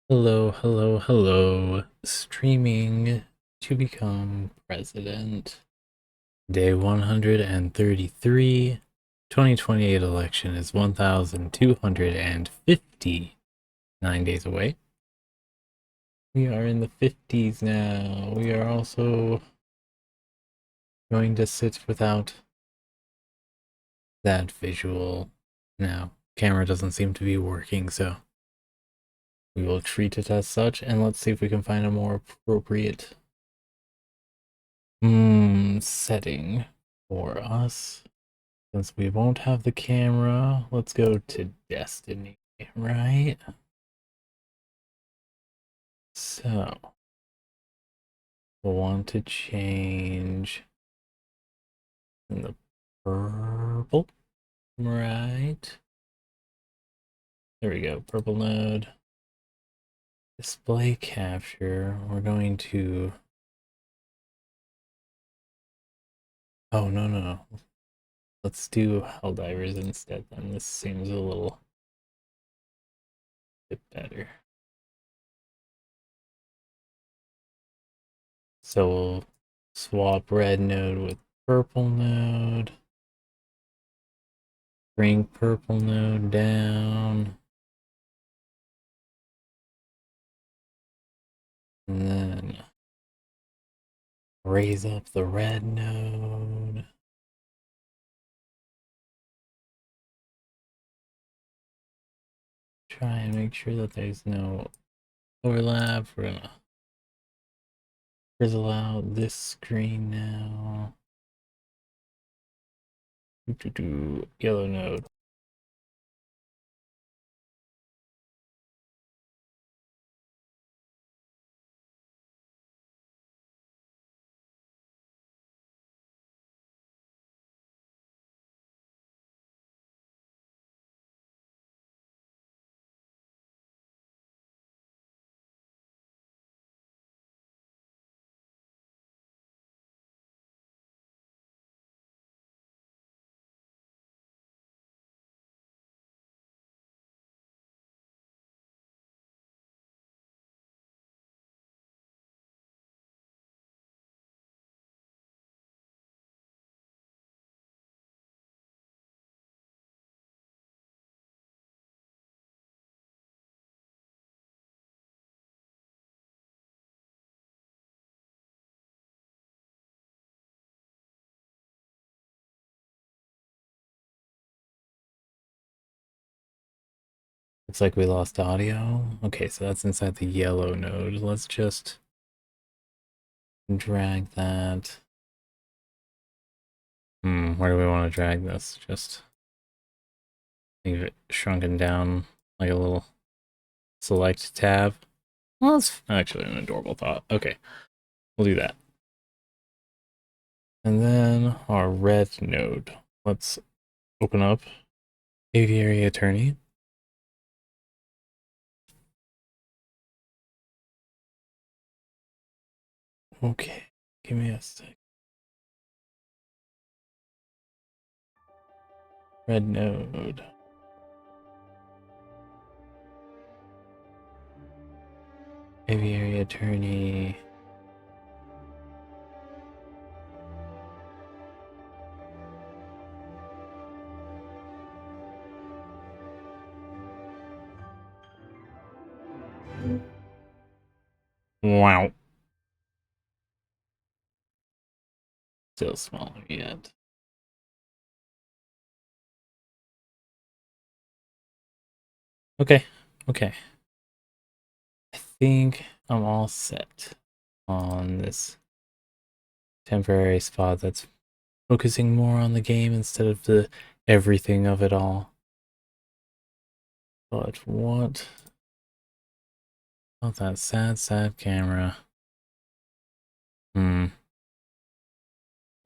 Hello, hello, hello. Streaming to become president. Day 133. 2028 election is 1,259 days away. We are in the 50s now. We are also going to sit without that visual now. Camera doesn't seem to be working, so we will treat it as such, and let's see if we can find a more appropriate setting for us. Since we won't have the camera, let's go to Destiny, right? So, we'll want to change in the purple, right? There we go, purple node. Display capture, we're going to... Oh, no. Let's do Helldivers instead, then. This seems a little bit better. So we'll swap red node with purple node. Bring purple node down. And then raise up the red node. Try and make sure that there's no overlap. We're gonna frizzle out this screen now. Yellow node. Looks like we lost audio. Okay, so that's inside the yellow node. Let's just drag that. Where do we want to drag this? Just leave it shrunken down like a little select tab. Well, that's actually an adorable thought. Okay, we'll do that. And then our red node. Let's open up Aviary Attorney. Okay, give me a sec. Red node. Aviary Attorney. Wow. Still smaller yet. Okay. I think I'm all set on this temporary spot that's focusing more on the game instead of the everything of it all. But what about that sad camera?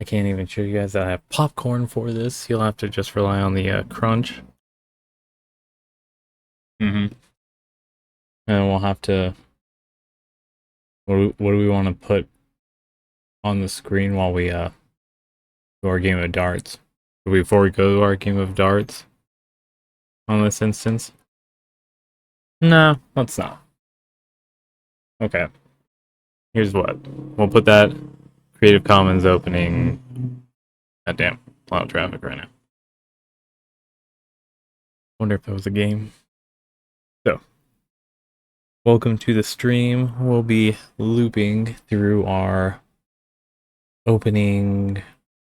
I can't even show you guys that I have popcorn for this. You'll have to just rely on the crunch. And we'll have to... What do we want to put on the screen while we do our game of darts? Before we go to our game of darts on this instance? No, let's not. Okay. Here's what. We'll put that Creative Commons opening. Goddamn, a lot of traffic right now. Wonder if that was a game. So, welcome to the stream. We'll be looping through our opening,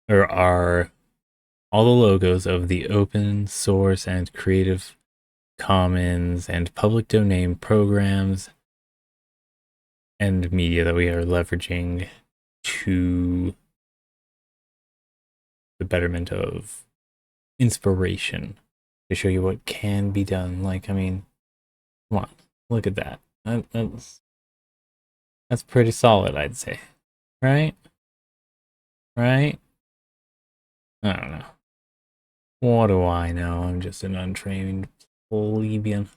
or all the logos of the open source and Creative Commons and public domain programs and media that we are leveraging to the betterment of inspiration, to show you what can be done. Like, I mean, come on, look at that. That's pretty solid, I'd say. Right? Right? I don't know. What do I know? I'm just an untrained plebeian.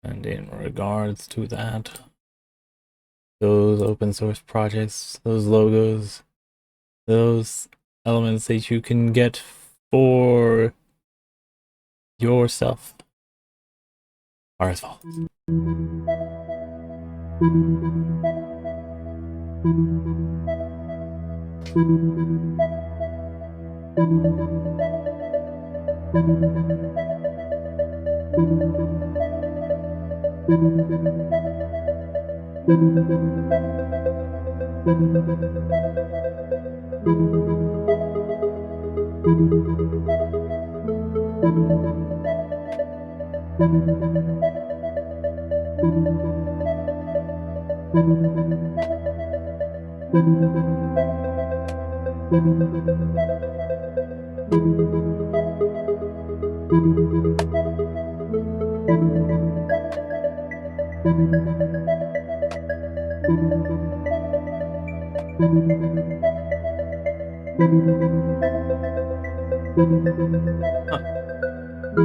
And in regards to that, those open source projects, those logos, those elements that you can get for yourself are as follows.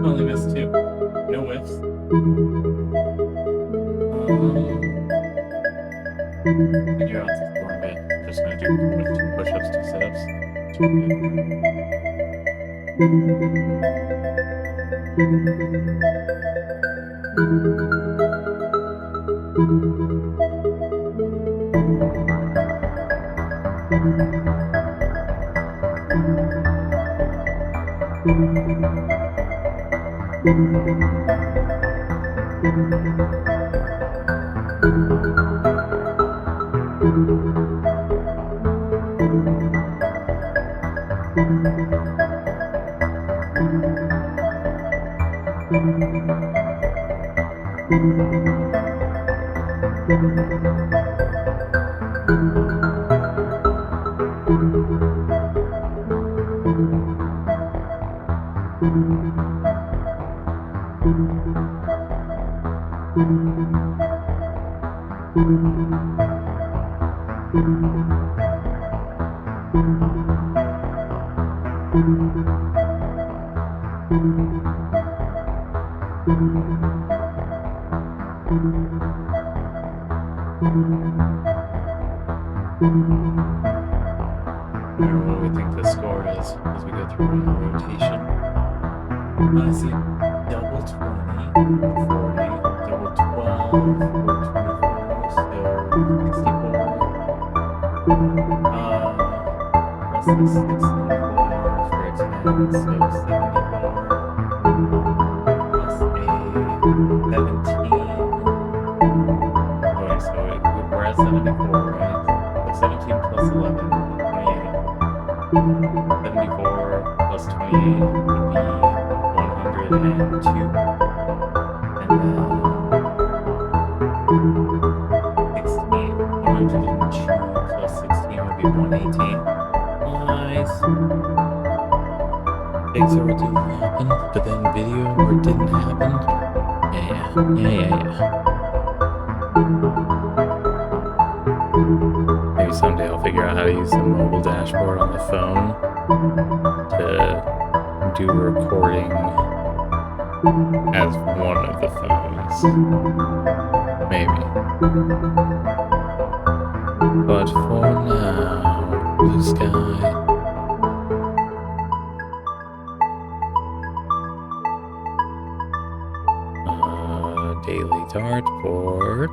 Only missed two. No whiffs. Figure out this form bit. Just gonna do 2 push-ups, 2 sit-ups. What do we think the score is as we go through one rotation? I see double 20, 40, double 12, or 24, so 64. Plus the 64 for a 10, so 74. Plus a 17. Okay, so we're at 74, right? So 17 plus 11 would be 28. 74 plus 28 would be 102. And then 16. 102 plus 16 would be 118. Nice. Things that didn't happen, but then video where it didn't happen. Yeah. Maybe someday I'll figure out how to use the mobile dashboard on the phone to do recording as one of the phones. Maybe. But for now, blue sky. Daily dartboard.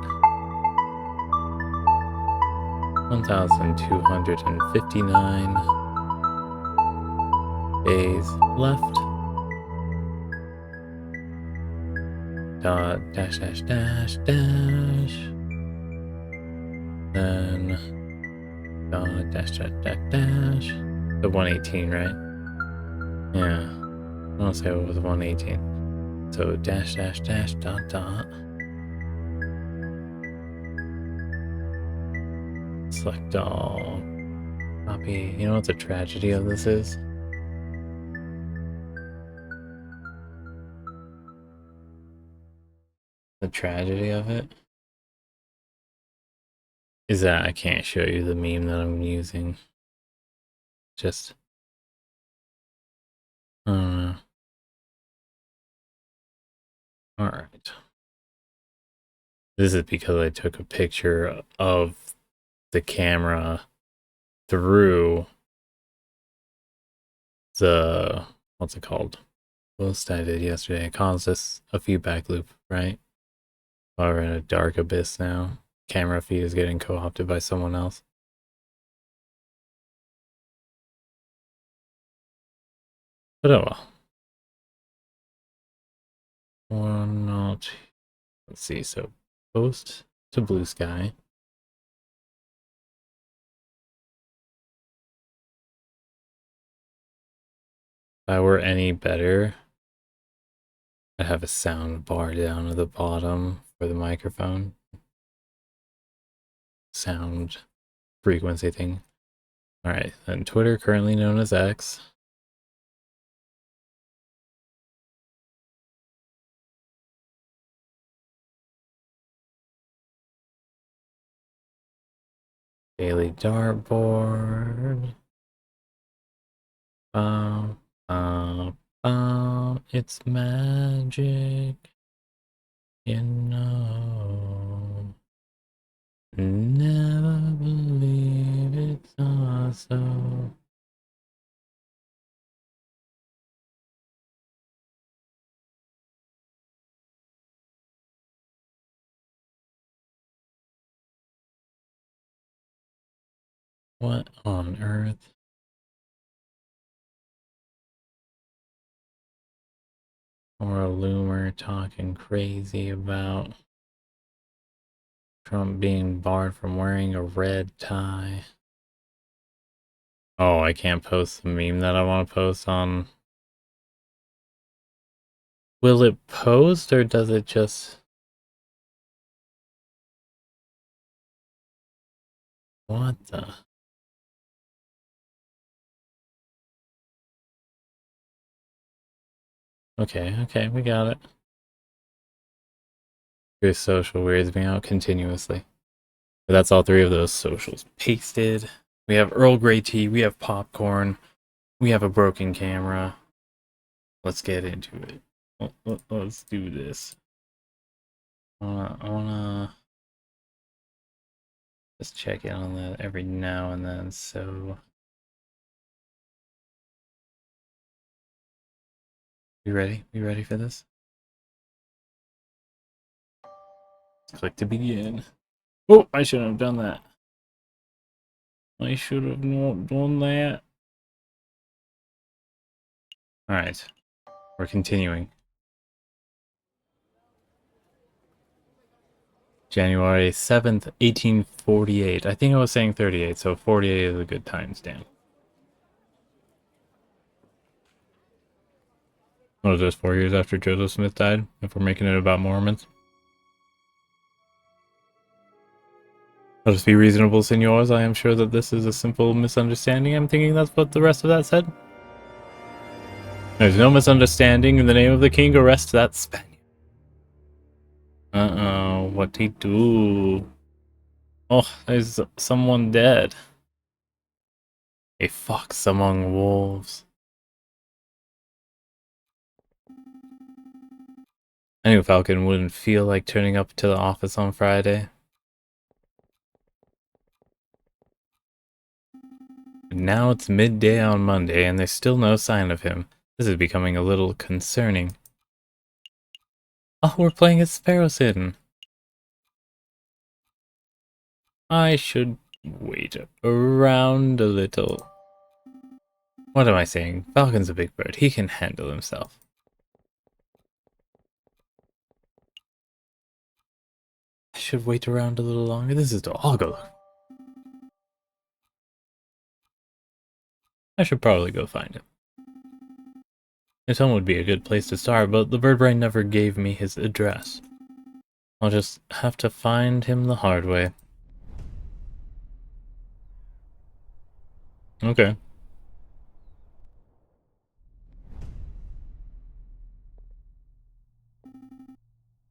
1,259 days left. Dash dash dash dash. Then dash dash dash dash. The 118, right? Yeah. I want to say it was 118. So dash dash dash dot dot. Select all. Copy. You know what the tragedy of this is? The tragedy of it is that I can't show you the meme that I'm using. Just, I don't know. Alright. This is because I took a picture of the camera through the, what's it called? Post I did yesterday. It caused us a feedback loop, right? We're in a dark abyss now. Camera feed is getting co-opted by someone else. But oh well. Or not. Let's see. So post to Blue Sky. If I were any better, I'd have a sound bar down at the bottom for the microphone. Sound frequency thing. Alright, then Twitter, currently known as X. Daily dartboard. It's magic. You know. Never believe it's also. What on earth? Or a loomer talking crazy about Trump being barred from wearing a red tie. Oh, I can't post the meme that I want to post on. Will it post or does it just... What the... Okay, we got it. Your social weirds me out continuously. But that's all three of those socials pasted. We have Earl Grey tea, we have popcorn, we have a broken camera. Let's get into it. Let's do this. I wanna just check in on that every now and then, so... We ready? We ready for this? Click to begin. Oh, I shouldn't have done that. I should have not done that. Alright. We're continuing. January 7th, 1848. I think I was saying 38, so 48 is a good timestamp. What is this, 4 years after Joseph Smith died? If we're making it about Mormons? Let us be reasonable, senors. I am sure that this is a simple misunderstanding. I'm thinking that's what the rest of that said. There's no misunderstanding. In the name of the king, arrest that Spaniard. Uh-oh, what'd he do? Oh, there's someone dead. A fox among wolves. I knew Falcon wouldn't feel like turning up to the office on Friday. Now it's midday on Monday, and there's still no sign of him. This is becoming a little concerning. Oh, we're playing as Sparrowson. I should wait around a little. What am I saying? Falcon's a big bird. He can handle himself. I should wait around a little longer. This is I'll go look. I should probably go find him. His home would be a good place to start, but the bird brain never gave me his address. I'll just have to find him the hard way. Okay.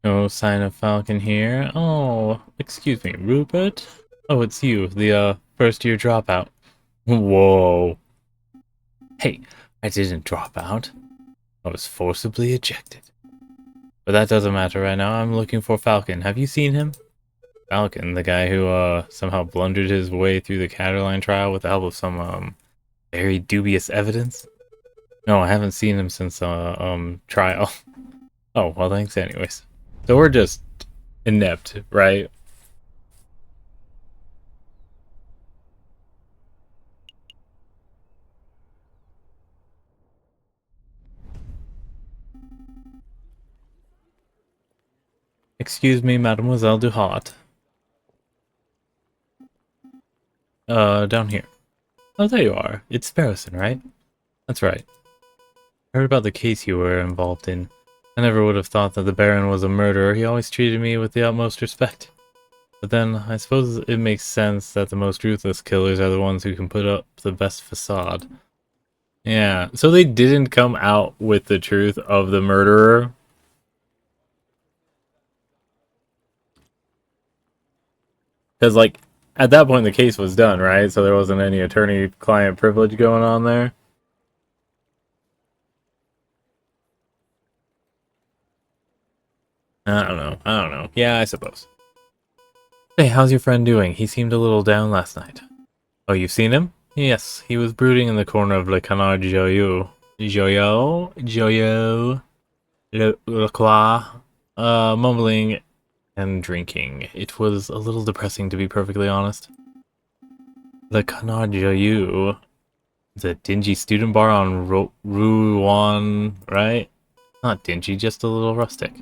No sign of Falcon here. Oh, excuse me, Rupert? Oh, it's you, the, first year dropout. Whoa. Hey, I didn't drop out. I was forcibly ejected. But that doesn't matter right now. I'm looking for Falcon. Have you seen him? Falcon, the guy who, somehow blundered his way through the Caterline trial with the help of some, very dubious evidence? No, I haven't seen him since, trial. Oh, well, thanks anyways. So we're just inept, right? Excuse me, Mademoiselle Duhat. Down here. Oh, there you are. It's Sparrowson, right? That's right. I heard about the case you were involved in. I never would have thought that the Baron was a murderer. He always treated me with the utmost respect. But then, I suppose it makes sense that the most ruthless killers are the ones who can put up the best facade. Yeah, so they didn't come out with the truth of the murderer? Because, like, at that point the case was done, right? So there wasn't any attorney-client privilege going on there? I don't know. I don't know. Yeah, I suppose. Hey, how's your friend doing? He seemed a little down last night. Oh, you've seen him? Yes, he was brooding in the corner of Le Canard Joyeux. Joyeux, Le Croix, mumbling and drinking. It was a little depressing, to be perfectly honest. Le Canard Joyeux, the dingy student bar on Rouen, right? Not dingy, just a little rustic.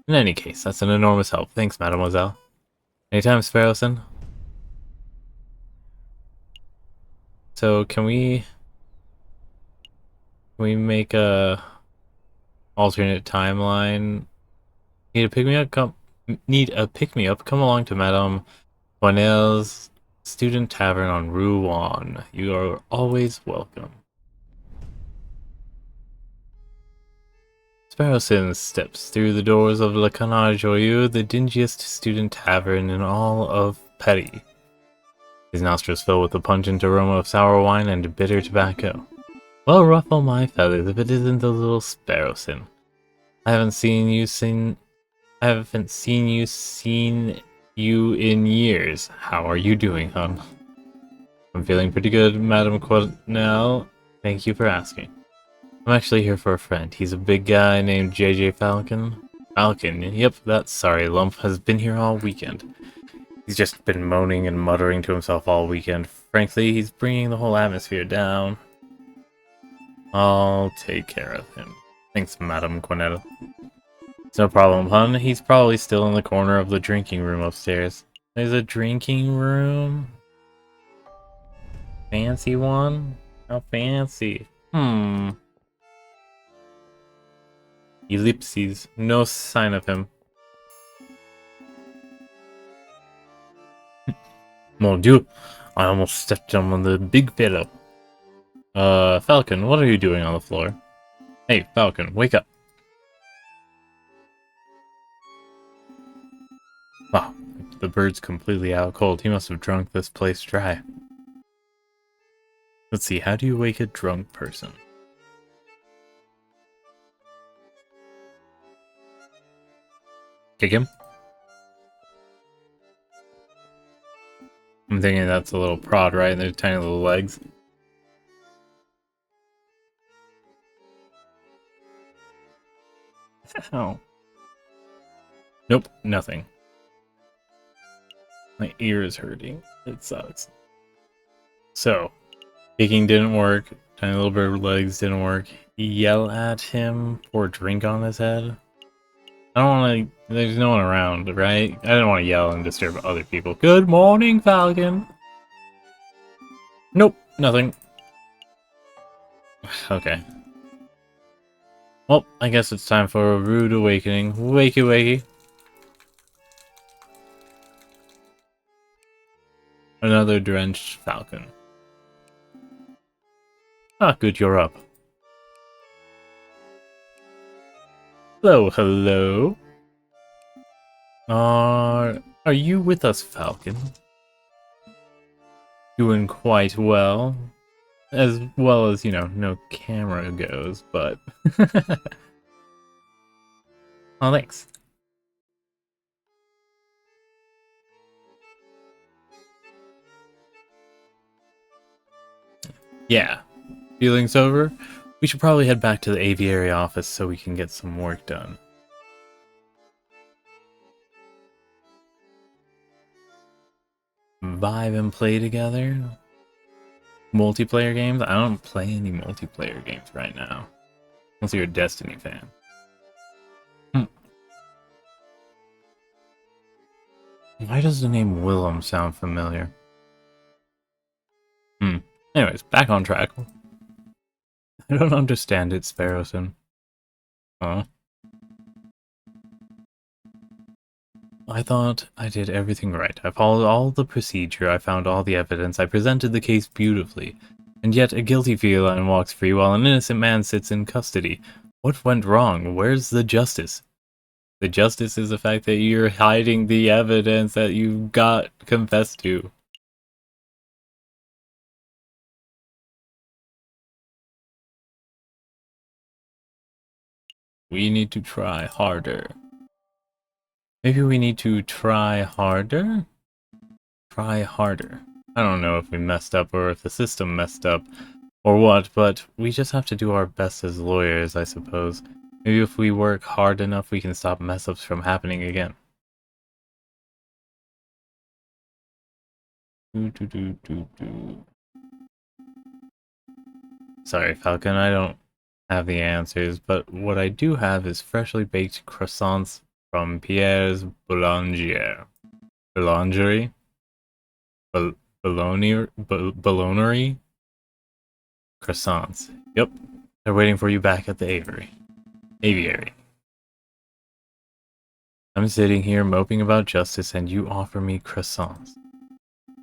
In any case, that's an enormous help. Thanks, mademoiselle. Anytime, Sparrowson. So, can we make a alternate timeline? Need a pick me up? Need a pick me up? Come along to Madame Bonel's Student Tavern on Rouen. You are always welcome. Sparrowson steps through the doors of Le Canard Joyeux, the dingiest student tavern in all of Paris. His nostrils fill with the pungent aroma of sour wine and bitter tobacco. Well, ruffle my feathers if it isn't the little Sparrowson. I haven't seen you in years. How are you doing, hon? I'm feeling pretty good, Madame Cornell. Thank you for asking. I'm actually here for a friend. He's a big guy named JJ Falcon. Falcon, yep, that sorry lump has been here all weekend. He's just been moaning and muttering to himself all weekend. Frankly, he's bringing the whole atmosphere down. I'll take care of him. Thanks, Madame Cornell. It's no problem, hun. He's probably still in the corner of the drinking room upstairs. There's a drinking room? Fancy one? How fancy. Ellipses. No sign of him. Mon Dieu. I almost stepped on the big fellow. Falcon, what are you doing on the floor? Hey, Falcon, wake up. Wow, the bird's completely out cold. He must have drunk this place dry. Let's see, how do you wake a drunk person? Kick him? I'm thinking that's a little prod, right? And their tiny little legs. Ow. Nope, nothing. My ear is hurting. It sucks. So, kicking didn't work. Tiny little bird legs didn't work. Yell at him, pour drink on his head. I don't want to. There's no one around, right? I didn't want to yell and disturb other people. Good morning, Falcon. Nope, nothing. Okay. Well, I guess it's time for a rude awakening. Wakey, wakey. Another drenched falcon. Ah, good, you're up. Hello, hello. Are you with us, Falcon? Doing quite well. As well as, you know, no camera goes, but... Oh, thanks. Yeah. Feelings over? We should probably head back to the aviary office so we can get some work done. Vibe and play together? Multiplayer games? I don't play any multiplayer games right now. Unless you're a Destiny fan. Why does the name Willem sound familiar? Anyways, back on track. I don't understand it, Sparrowson. Huh? I thought I did everything right. I followed all the procedure, I found all the evidence, I presented the case beautifully. And yet a guilty feline walks free while an innocent man sits in custody. What went wrong? Where's the justice? The justice is the fact that you're hiding the evidence that you got confessed to. We need to try harder. Maybe we need to try harder? Try harder. I don't know if we messed up or if the system messed up or what, but we just have to do our best as lawyers, I suppose. Maybe if we work hard enough, we can stop mess-ups from happening again. Sorry, Falcon, I don't have the answers, but what I do have is freshly baked croissants from Pierre's Boulangerie. Boulangerie? Bolognery? Croissants. Yep. They're waiting for you back at the aviary. I'm sitting here moping about justice and you offer me croissants.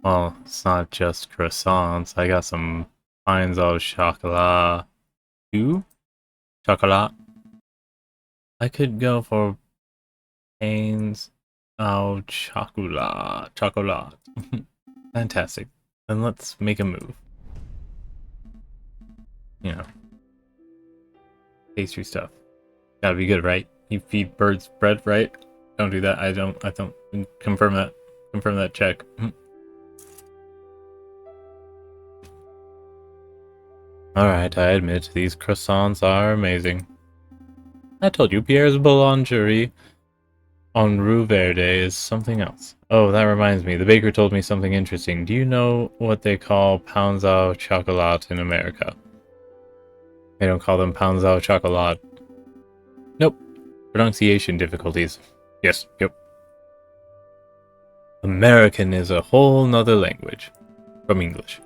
Well, it's not just croissants. I got some pains au chocolat. You? Chocolat? I could go for pains au chocolat. Chocolat. Fantastic. Then let's make a move. You know. Pastry stuff. Gotta be good, right? You feed birds bread, right? Don't do that. I don't confirm that. Confirm that check. Alright, I admit, these croissants are amazing. I told you, Pierre's Boulangerie on Rue Verde is something else. Oh, that reminds me, the baker told me something interesting. Do you know what they call pounds au chocolat in America? They don't call them pounds au chocolat. Nope. Pronunciation difficulties. Yes, yep. American is a whole nother language from English.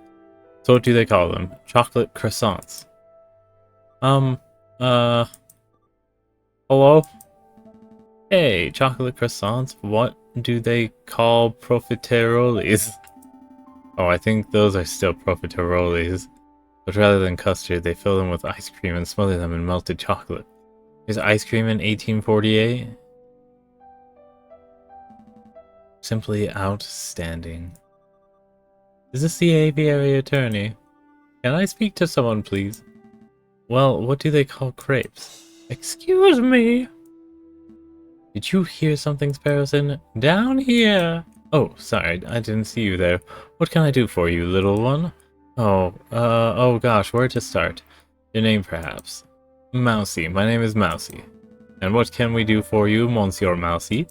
So what do they call them? Chocolate croissants. Hello? Hey, chocolate croissants, what do they call profiteroles? Oh, I think those are still profiteroles. But rather than custard, they fill them with ice cream and smother them in melted chocolate. Is ice cream in 1848? Simply outstanding. Is this the aviary attorney? Can I speak to someone, please? Well, what do they call crepes? Excuse me. Did you hear something, Sparrowson? Down here! Oh, sorry, I didn't see you there. What can I do for you, little one? Oh gosh, where to start? Your name, perhaps? Mousy, my name is Mousy. And what can we do for you, Monsieur Mousy?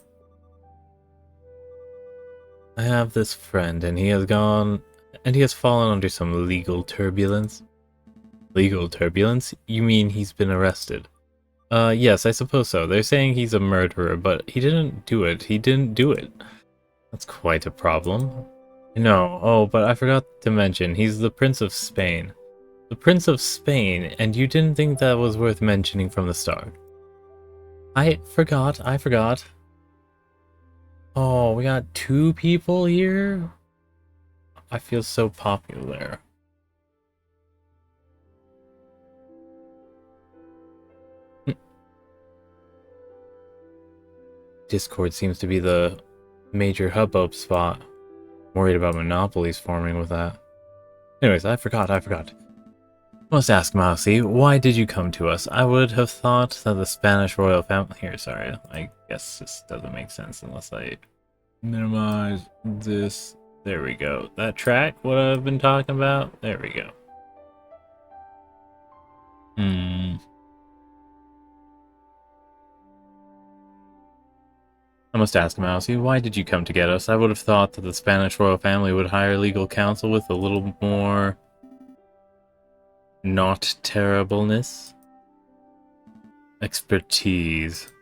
I have this friend, and he has fallen under some legal turbulence. Legal turbulence? You mean he's been arrested? Yes, I suppose so. They're saying he's a murderer, but he didn't do it. He didn't do it. That's quite a problem. No, oh, but I forgot to mention, he's the Prince of Spain. The Prince of Spain, and you didn't think that was worth mentioning from the start. I forgot. Oh, we got 2 people here? I feel so popular. Discord seems to be the major hubbub spot. Worried about monopolies forming with that. Anyways, I forgot. Must ask, Mousy, why did you come to us? I would have thought that the Spanish royal family... Here, sorry. I guess this doesn't make sense unless I minimize this. There we go. That track, what I've been talking about? There we go. I must ask, Mousy, why did you come to get us? I would have thought that the Spanish royal family would hire legal counsel with a little more... not terribleness? Expertise.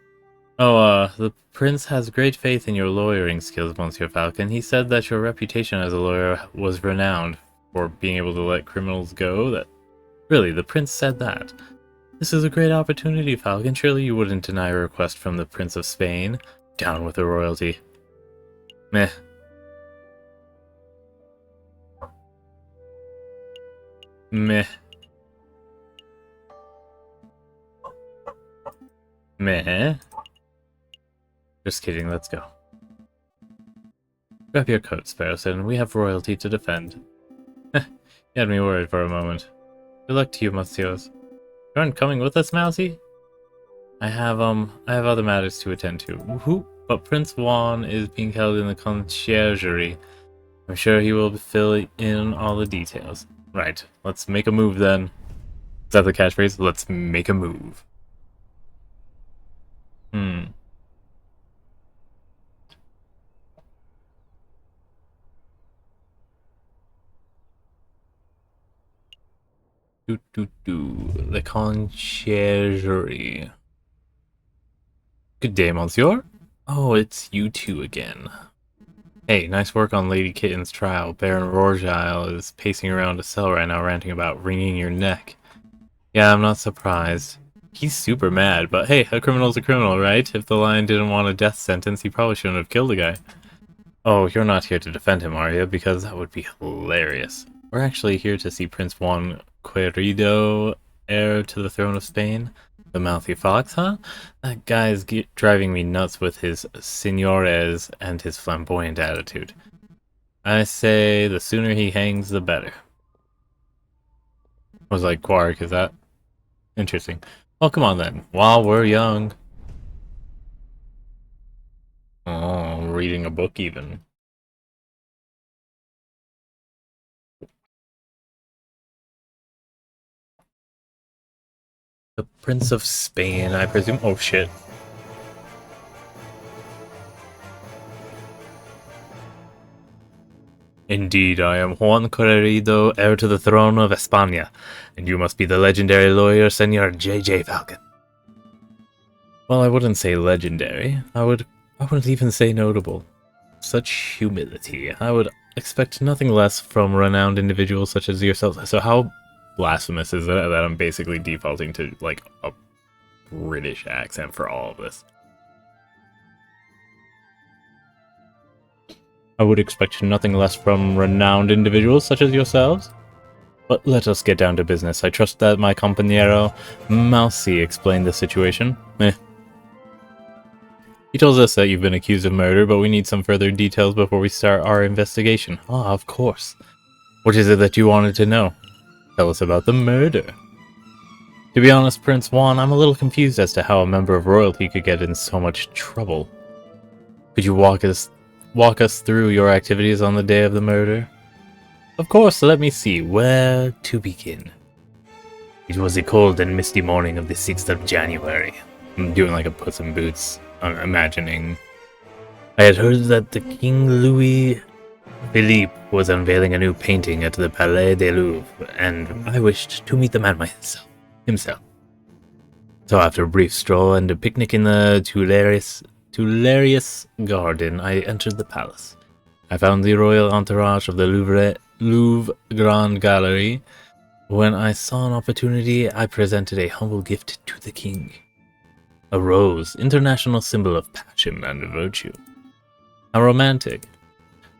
Oh, the prince has great faith in your lawyering skills, Monsieur Falcon. He said that your reputation as a lawyer was renowned for being able to let criminals go. Really, the prince said that. This is a great opportunity, Falcon. Surely you wouldn't deny a request from the Prince of Spain. Down with the royalty. Meh. Meh. Meh. Just kidding, let's go. Grab your coat, Sparrowson. We have royalty to defend. You had me worried for a moment. Good luck to you, messieurs. You aren't coming with us, Mousy? I have other matters to attend to. Woohoo! But Prince Juan is being held in the conciergerie. I'm sure he will fill in all the details. Right, let's make a move then. Is that the catchphrase? Let's make a move. The conciergerie. Good day, monsieur. Oh, it's you two again. Hey, nice work on Lady Kitten's trial. Baron Rorgile is pacing around a cell right now ranting about wringing your neck. Yeah, I'm not surprised. He's super mad, but hey, a criminal's a criminal, right? If the lion didn't want a death sentence, he probably shouldn't have killed the guy. Oh, you're not here to defend him, are you? Because that would be hilarious. We're actually here to see Prince Juan Querido, heir to the throne of Spain. The mouthy fox, huh? That guy's driving me nuts with his señores and his flamboyant attitude. I say the sooner he hangs, the better. I was like, Quark, is that interesting? Well, come on then. While we're young. Oh, reading a book even. The Prince of Spain, I presume. Oh shit. Indeed, I am Juan Querido, heir to the throne of España, and you must be the legendary lawyer, Senor J.J. Falcon. Well, I wouldn't say legendary. I wouldn't even say notable. Such humility. I would expect nothing less from renowned individuals such as yourself. So how blasphemous is it that I'm basically defaulting to, like, a British accent for all of this? I would expect nothing less from renowned individuals such as yourselves. But let us get down to business. I trust that my compañero Mousy explained the situation. He tells us that you've been accused of murder, but we need some further details before we start our investigation. Ah, of course. What is it that you wanted to know? Tell us about the murder. To be honest, Prince Juan, I'm a little confused as to how a member of royalty could get in so much trouble. Could you walk us through your activities on the day of the murder? Of course, let me see. Where to begin? It was a cold and misty morning of the 6th of January. I'm doing like a Puss in Boots. I'm imagining I had heard that the King Louis Philippe was unveiling a new painting at the Palais des Louvres, and I wished to meet the man himself. So after a brief stroll and a picnic in the Tuileries garden, I entered the palace. I found the royal entourage of the Louvre Grand Gallery. When I saw an opportunity, I presented a humble gift to the king. A rose, international symbol of passion and virtue. How romantic.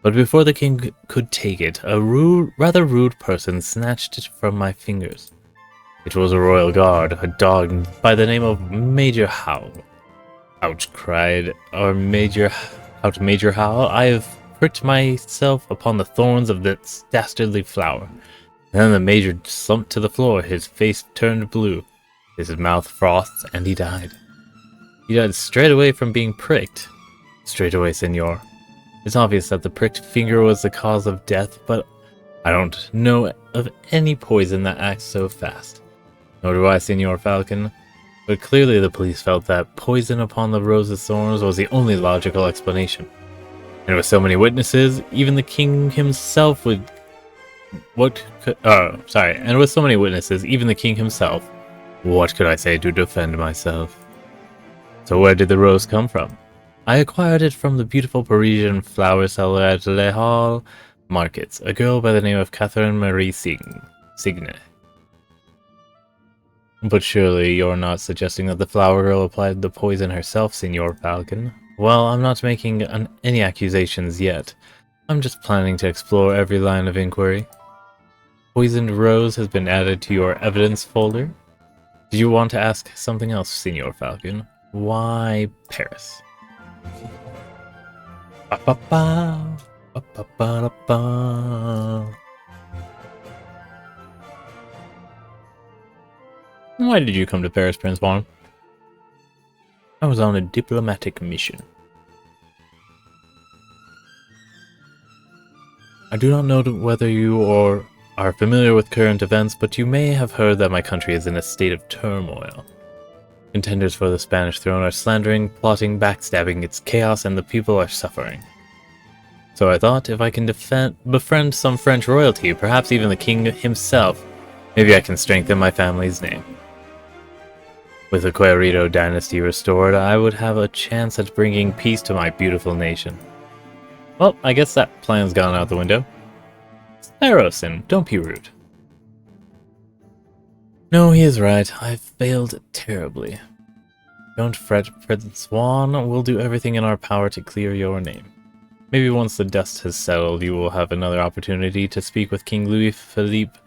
But before the king could take it, a rather rude person snatched it from my fingers. It was a royal guard, a dog by the name of Major Howe. Ouch, cried Major Howe. I have pricked myself upon the thorns of that dastardly flower. And then the major slumped to the floor, his face turned blue, his mouth frothed, and he died. He died straight away from being pricked. Straight away, senor. It's obvious that the pricked finger was the cause of death, but I don't know of any poison that acts so fast. Nor do I, Senor Falcon. But clearly the police felt that poison upon the rose's thorns was the only logical explanation. And with so many witnesses, even the king himself would... what could I say to defend myself? So where did the rose come from? I acquired it from the beautiful Parisian flower seller at Les Halles Markets, a girl by the name of Catherine Marie Signe. But surely you're not suggesting that the flower girl applied the poison herself, Senor Falcon? Well, I'm not making any accusations yet. I'm just planning to explore every line of inquiry. Poisoned rose has been added to your evidence folder. Did you want to ask something else, Senor Falcon? Why Paris? Ba-ba-ba, ba-ba-ba-da-ba. Why did you come to Paris, Prince Juan? I was on a diplomatic mission. I do not know whether you are familiar with current events, but you may have heard that my country is in a state of turmoil. Contenders for the Spanish throne are slandering, plotting, backstabbing. It's chaos and the people are suffering. So I thought if I can befriend some French royalty, perhaps even the king himself, maybe I can strengthen my family's name. With the Querido dynasty restored, I would have a chance at bringing peace to my beautiful nation. Well, I guess that plan's gone out the window. Sparrowson, don't be rude. No, he is right. I've failed terribly. Don't fret, Prince Juan. We'll do everything in our power to clear your name. Maybe once the dust has settled, you will have another opportunity to speak with King Louis Philippe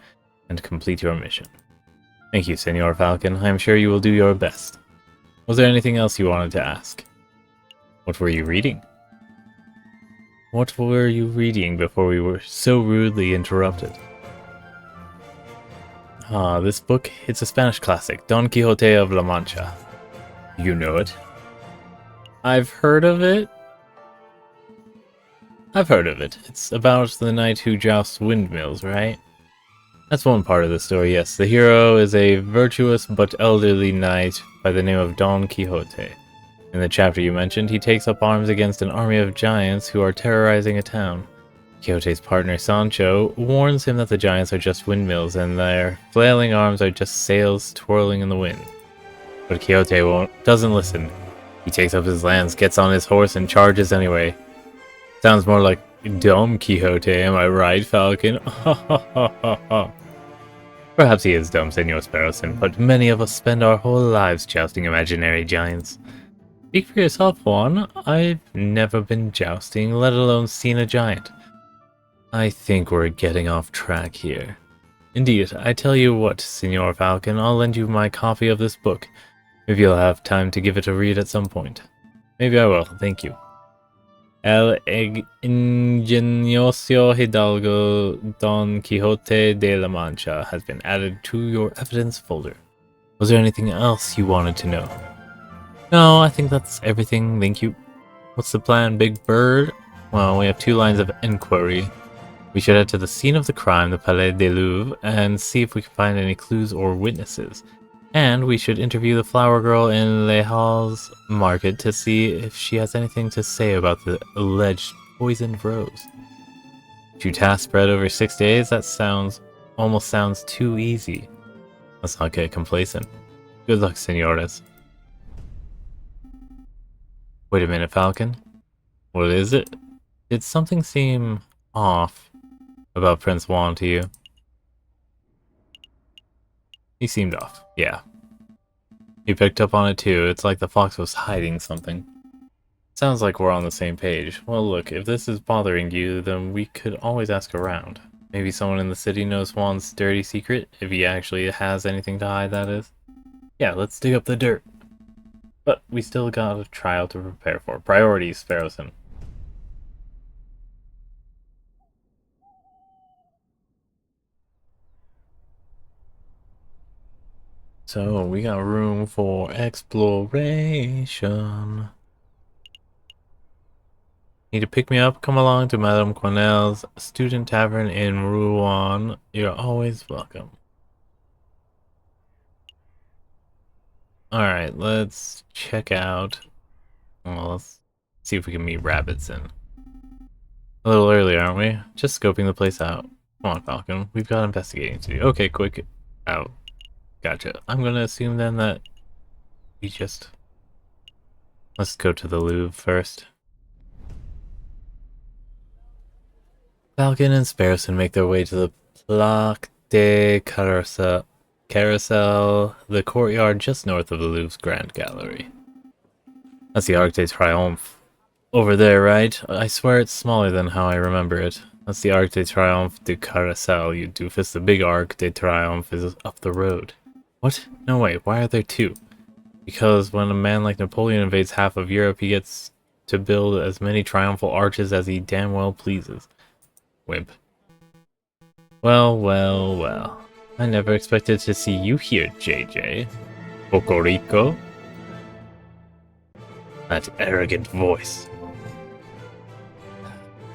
and complete your mission. Thank you, Senor Falcon. I am sure you will do your best. Was there anything else you wanted to ask? What were you reading? What were you reading before we were so rudely interrupted? Ah, this book, it's a Spanish classic, Don Quixote of La Mancha. You know it? I've heard of it. It's about the knight who jousts windmills, right? That's one part of the story, yes. The hero is a virtuous but elderly knight by the name of Don Quixote. In the chapter you mentioned, he takes up arms against an army of giants who are terrorizing a town. Quixote's partner Sancho warns him that the giants are just windmills and their flailing arms are just sails twirling in the wind. But Quixote doesn't listen. He takes up his lance, gets on his horse, and charges anyway. Sounds more like Dom Quixote, am I right, Falcon? Perhaps he is dumb, Senor Sparrowson, but many of us spend our whole lives jousting imaginary giants. Speak for yourself, Juan. I've never been jousting, let alone seen a giant. I think we're getting off track here. Indeed, I tell you what, Senor Falcon, I'll lend you my copy of this book, if you'll have time to give it a read at some point. Maybe I will, thank you. El Ingenioso Hidalgo Don Quixote de la Mancha has been added to your evidence folder. Was there anything else you wanted to know? No, I think that's everything, thank you. What's the plan, Big Bird? Well, we have 2 lines of inquiry. We should head to the scene of the crime, the Palais des Louvres, and see if we can find any clues or witnesses. And we should interview the flower girl in Le Halles market to see if she has anything to say about the alleged poisoned rose. To task spread over 6 days? That almost sounds too easy. Let's not get complacent. Good luck, senores. Wait a minute, Falcon. What is it? Did something seem off about Prince Juan to you? He seemed off, yeah. You picked up on it too. It's like the fox was hiding something. Sounds like we're on the same page. Well, look, if this is bothering you, then we could always ask around. Maybe someone in the city knows Juan's dirty secret, if he actually has anything to hide, that is. Yeah, let's dig up the dirt. But we still got a trial to prepare for. Priorities, Sparrowson. So, we got room for exploration. Need to pick me up? Come along to Madame Cornell's student tavern in Rouen. You're always welcome. Alright, let's check out... Well, let's see if we can meet Rabbitson. A little early, aren't we? Just scoping the place out. Come on, Falcon. We've got investigating to do. Okay, quick. Out. Gotcha. I'm gonna assume then that we just... Let's go to the Louvre first. Falcon and Sparrowson make their way to the Plaque de Carousel, the courtyard just north of the Louvre's Grand Gallery. That's the Arc de Triomphe. Over there, right? I swear it's smaller than how I remember it. That's the Arc de Triomphe de Carousel, you doofus. The big Arc de Triomphe is up the road. What? No way, why are there two? Because when a man like Napoleon invades half of Europe, he gets to build as many triumphal arches as he damn well pleases. Wimp. Well, well, well. I never expected to see you here, JJ. Cocorico? That arrogant voice.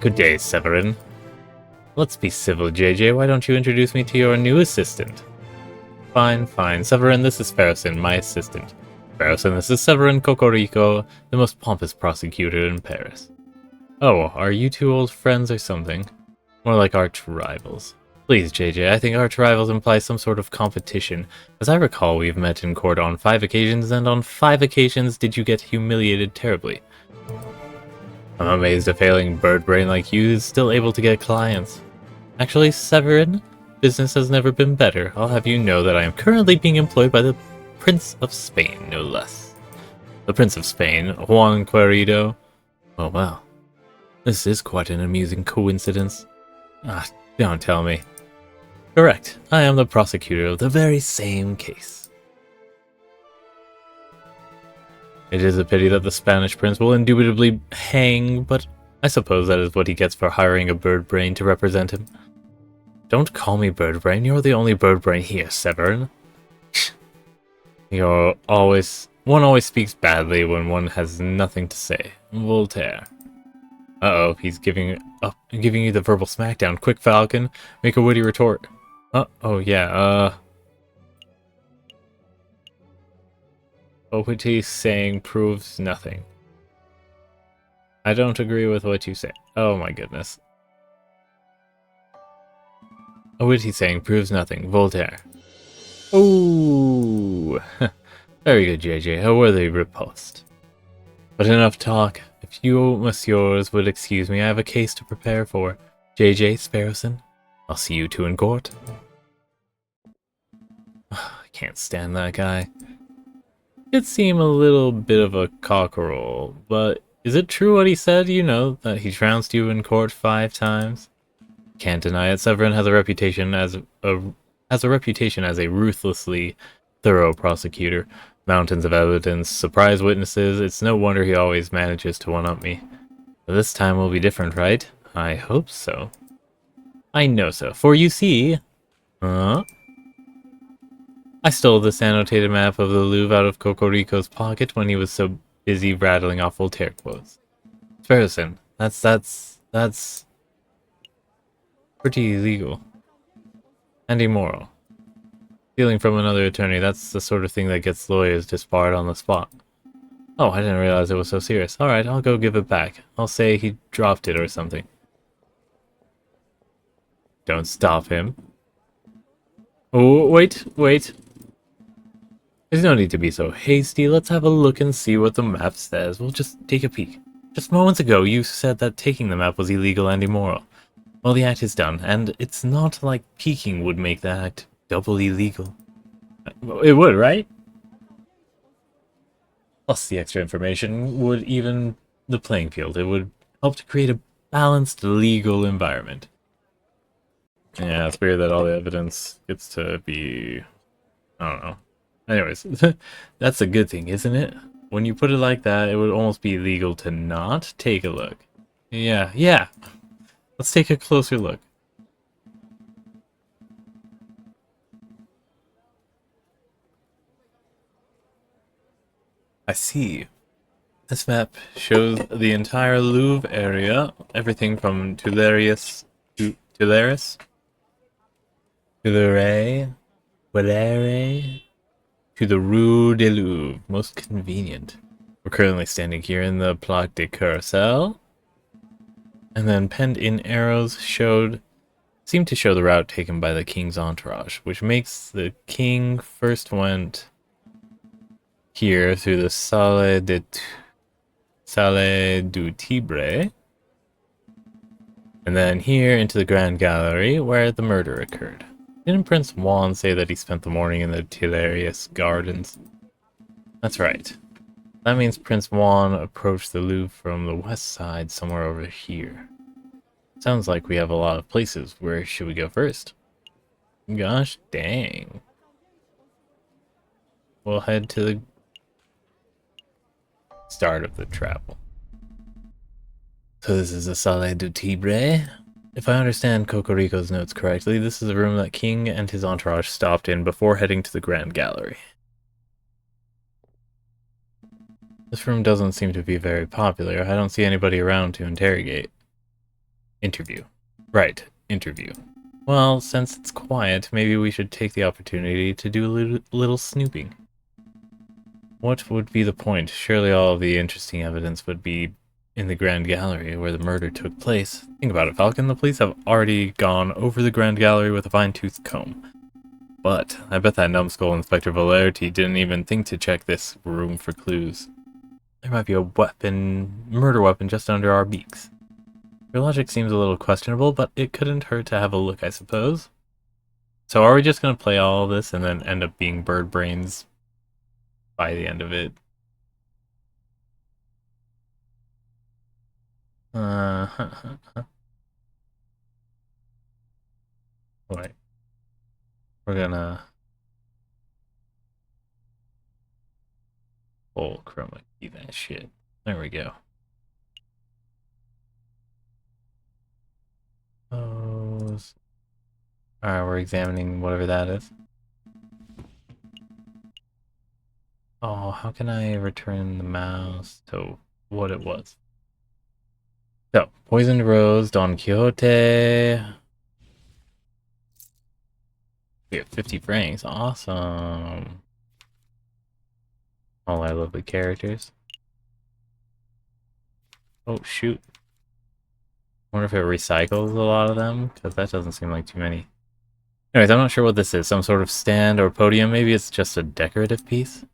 Good day, Severin. Let's be civil, JJ. Why don't you introduce me to your new assistant? Fine, fine. Severin, this is Sparrowson, my assistant. Sparrowson, this is Severin Cocorico, the most pompous prosecutor in Paris. Oh, are you two old friends or something? More like arch rivals. Please, JJ, I think arch rivals implies some sort of competition. As I recall, we've met in court on 5 occasions, and on 5 occasions did you get humiliated terribly. I'm amazed a failing bird brain like you is still able to get clients. Actually, Severin, business has never been better. I'll have you know that I am currently being employed by the Prince of Spain, no less. The Prince of Spain, Juan Querido. Oh wow. This is quite an amusing coincidence. Ah, don't tell me. Correct. I am the prosecutor of the very same case. It is a pity that the Spanish prince will indubitably hang, but I suppose that is what he gets for hiring a bird brain to represent him. Don't call me bird brain. You're the only bird brain here, Severin. One always speaks badly when one has nothing to say. Voltaire. Uh-oh, he's giving you the verbal smackdown. Quick, Falcon, make a witty retort. Oh yeah, a witty saying proves nothing. I don't agree with what you say. Oh my goodness. A witty saying proves nothing. Voltaire. Ooh. Very good, JJ. A worthy riposte. But enough talk. If you, messieurs, would excuse me, I have a case to prepare for. JJ, Sparrowson, I'll see you two in court. I can't stand that guy. It seemed a little bit of a cockerel, but is it true what he said, you know, that he trounced you in court 5 times? Can't deny it. Severin has a reputation as a ruthlessly thorough prosecutor. Mountains of evidence, surprise witnesses. It's no wonder he always manages to one-up me. But this time will be different, right? I hope so. I know so, for you see... I stole this annotated map of the Louvre out of Cocorico's pocket when he was so busy rattling off Voltaire quotes. Sparrowson, that's pretty illegal. And immoral. Stealing from another attorney, that's the sort of thing that gets lawyers disbarred on the spot. Oh, I didn't realize it was so serious. Alright, I'll go give it back. I'll say he dropped it or something. Don't stop him. Oh, wait. There's no need to be so hasty. Let's have a look and see what the map says. We'll just take a peek. Just moments ago, you said that taking the map was illegal and immoral. Well, the act is done, and it's not like peeking would make the act double illegal. It would, right? Plus, the extra information would even the playing field. It would help to create a balanced legal environment. Yeah, it's weird that all the evidence gets to be... I don't know. Anyways, that's a good thing, isn't it? When you put it like that, it would almost be illegal to not take a look. Yeah. Let's take a closer look. I see. This map shows the entire Louvre area, everything from Tuileries to Tuileries, Tuileries, to the Rue de Louvre. Most convenient. We're currently standing here in the Place de Carrousel, and then penned in arrows seemed to show the route taken by the king's entourage, which makes the king first went here through the Salle du Tibre, and then here into the Grand Gallery where the murder occurred. Didn't Prince Juan say that he spent the morning in the Tuileries Gardens? That's right. That means Prince Juan approached the Louvre from the west side, somewhere over here. Sounds like we have a lot of places. Where should we go first? Gosh dang. We'll head to the start of the travel. So this is the Salle du Tibre. If I understand Cocorico's notes correctly, this is a room that King and his entourage stopped in before heading to the Grand Gallery. This room doesn't seem to be very popular. I don't see anybody around to interrogate. Interview. Right, interview. Well, since it's quiet, maybe we should take the opportunity to do a little snooping. What would be the point? Surely all of the interesting evidence would be in the Grand Gallery where the murder took place. Think about it, Falcon. The police have already gone over the Grand Gallery with a fine-tooth comb. But I bet that numbskull Inspector Valerti didn't even think to check this room for clues. There might be a murder weapon just under our beaks. Your logic seems a little questionable, but it couldn't hurt to have a look, I suppose. So are we just going to play all of this and then end up being bird brains by the end of it? Wait. We're gonna full chroma key that shit. There we go. Alright, we're examining whatever that is. Oh, how can I return the mouse to what it was? So, Poisoned Rose, Don Quixote. We have 50 francs. Awesome. All our lovely characters. Oh, shoot. I wonder if it recycles a lot of them, because that doesn't seem like too many. Anyways, I'm not sure what this is. Some sort of stand or podium? Maybe it's just a decorative piece?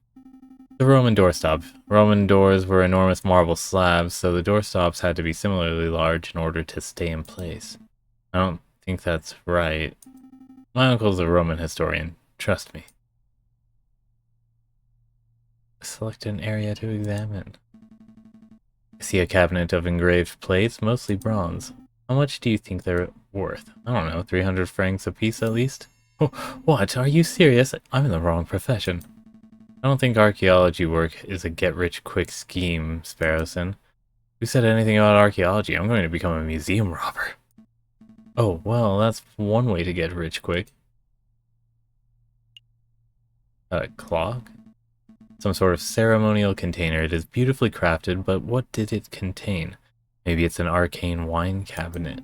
The Roman doorstop. Roman doors were enormous marble slabs, so the doorstops had to be similarly large in order to stay in place. I don't think that's right. My uncle's a Roman historian. Trust me. Select an area to examine. I see a cabinet of engraved plates, mostly bronze. How much do you think they're worth? I don't know, 300 francs a piece at least? Oh, what? Are you serious? I'm in the wrong profession. I don't think archaeology work is a get-rich-quick scheme, Sparrowson. Who said anything about archaeology? I'm going to become a museum robber. Oh, well, that's one way to get rich quick. A clock? Some sort of ceremonial container. It is beautifully crafted, but what did it contain? Maybe it's an arcane wine cabinet.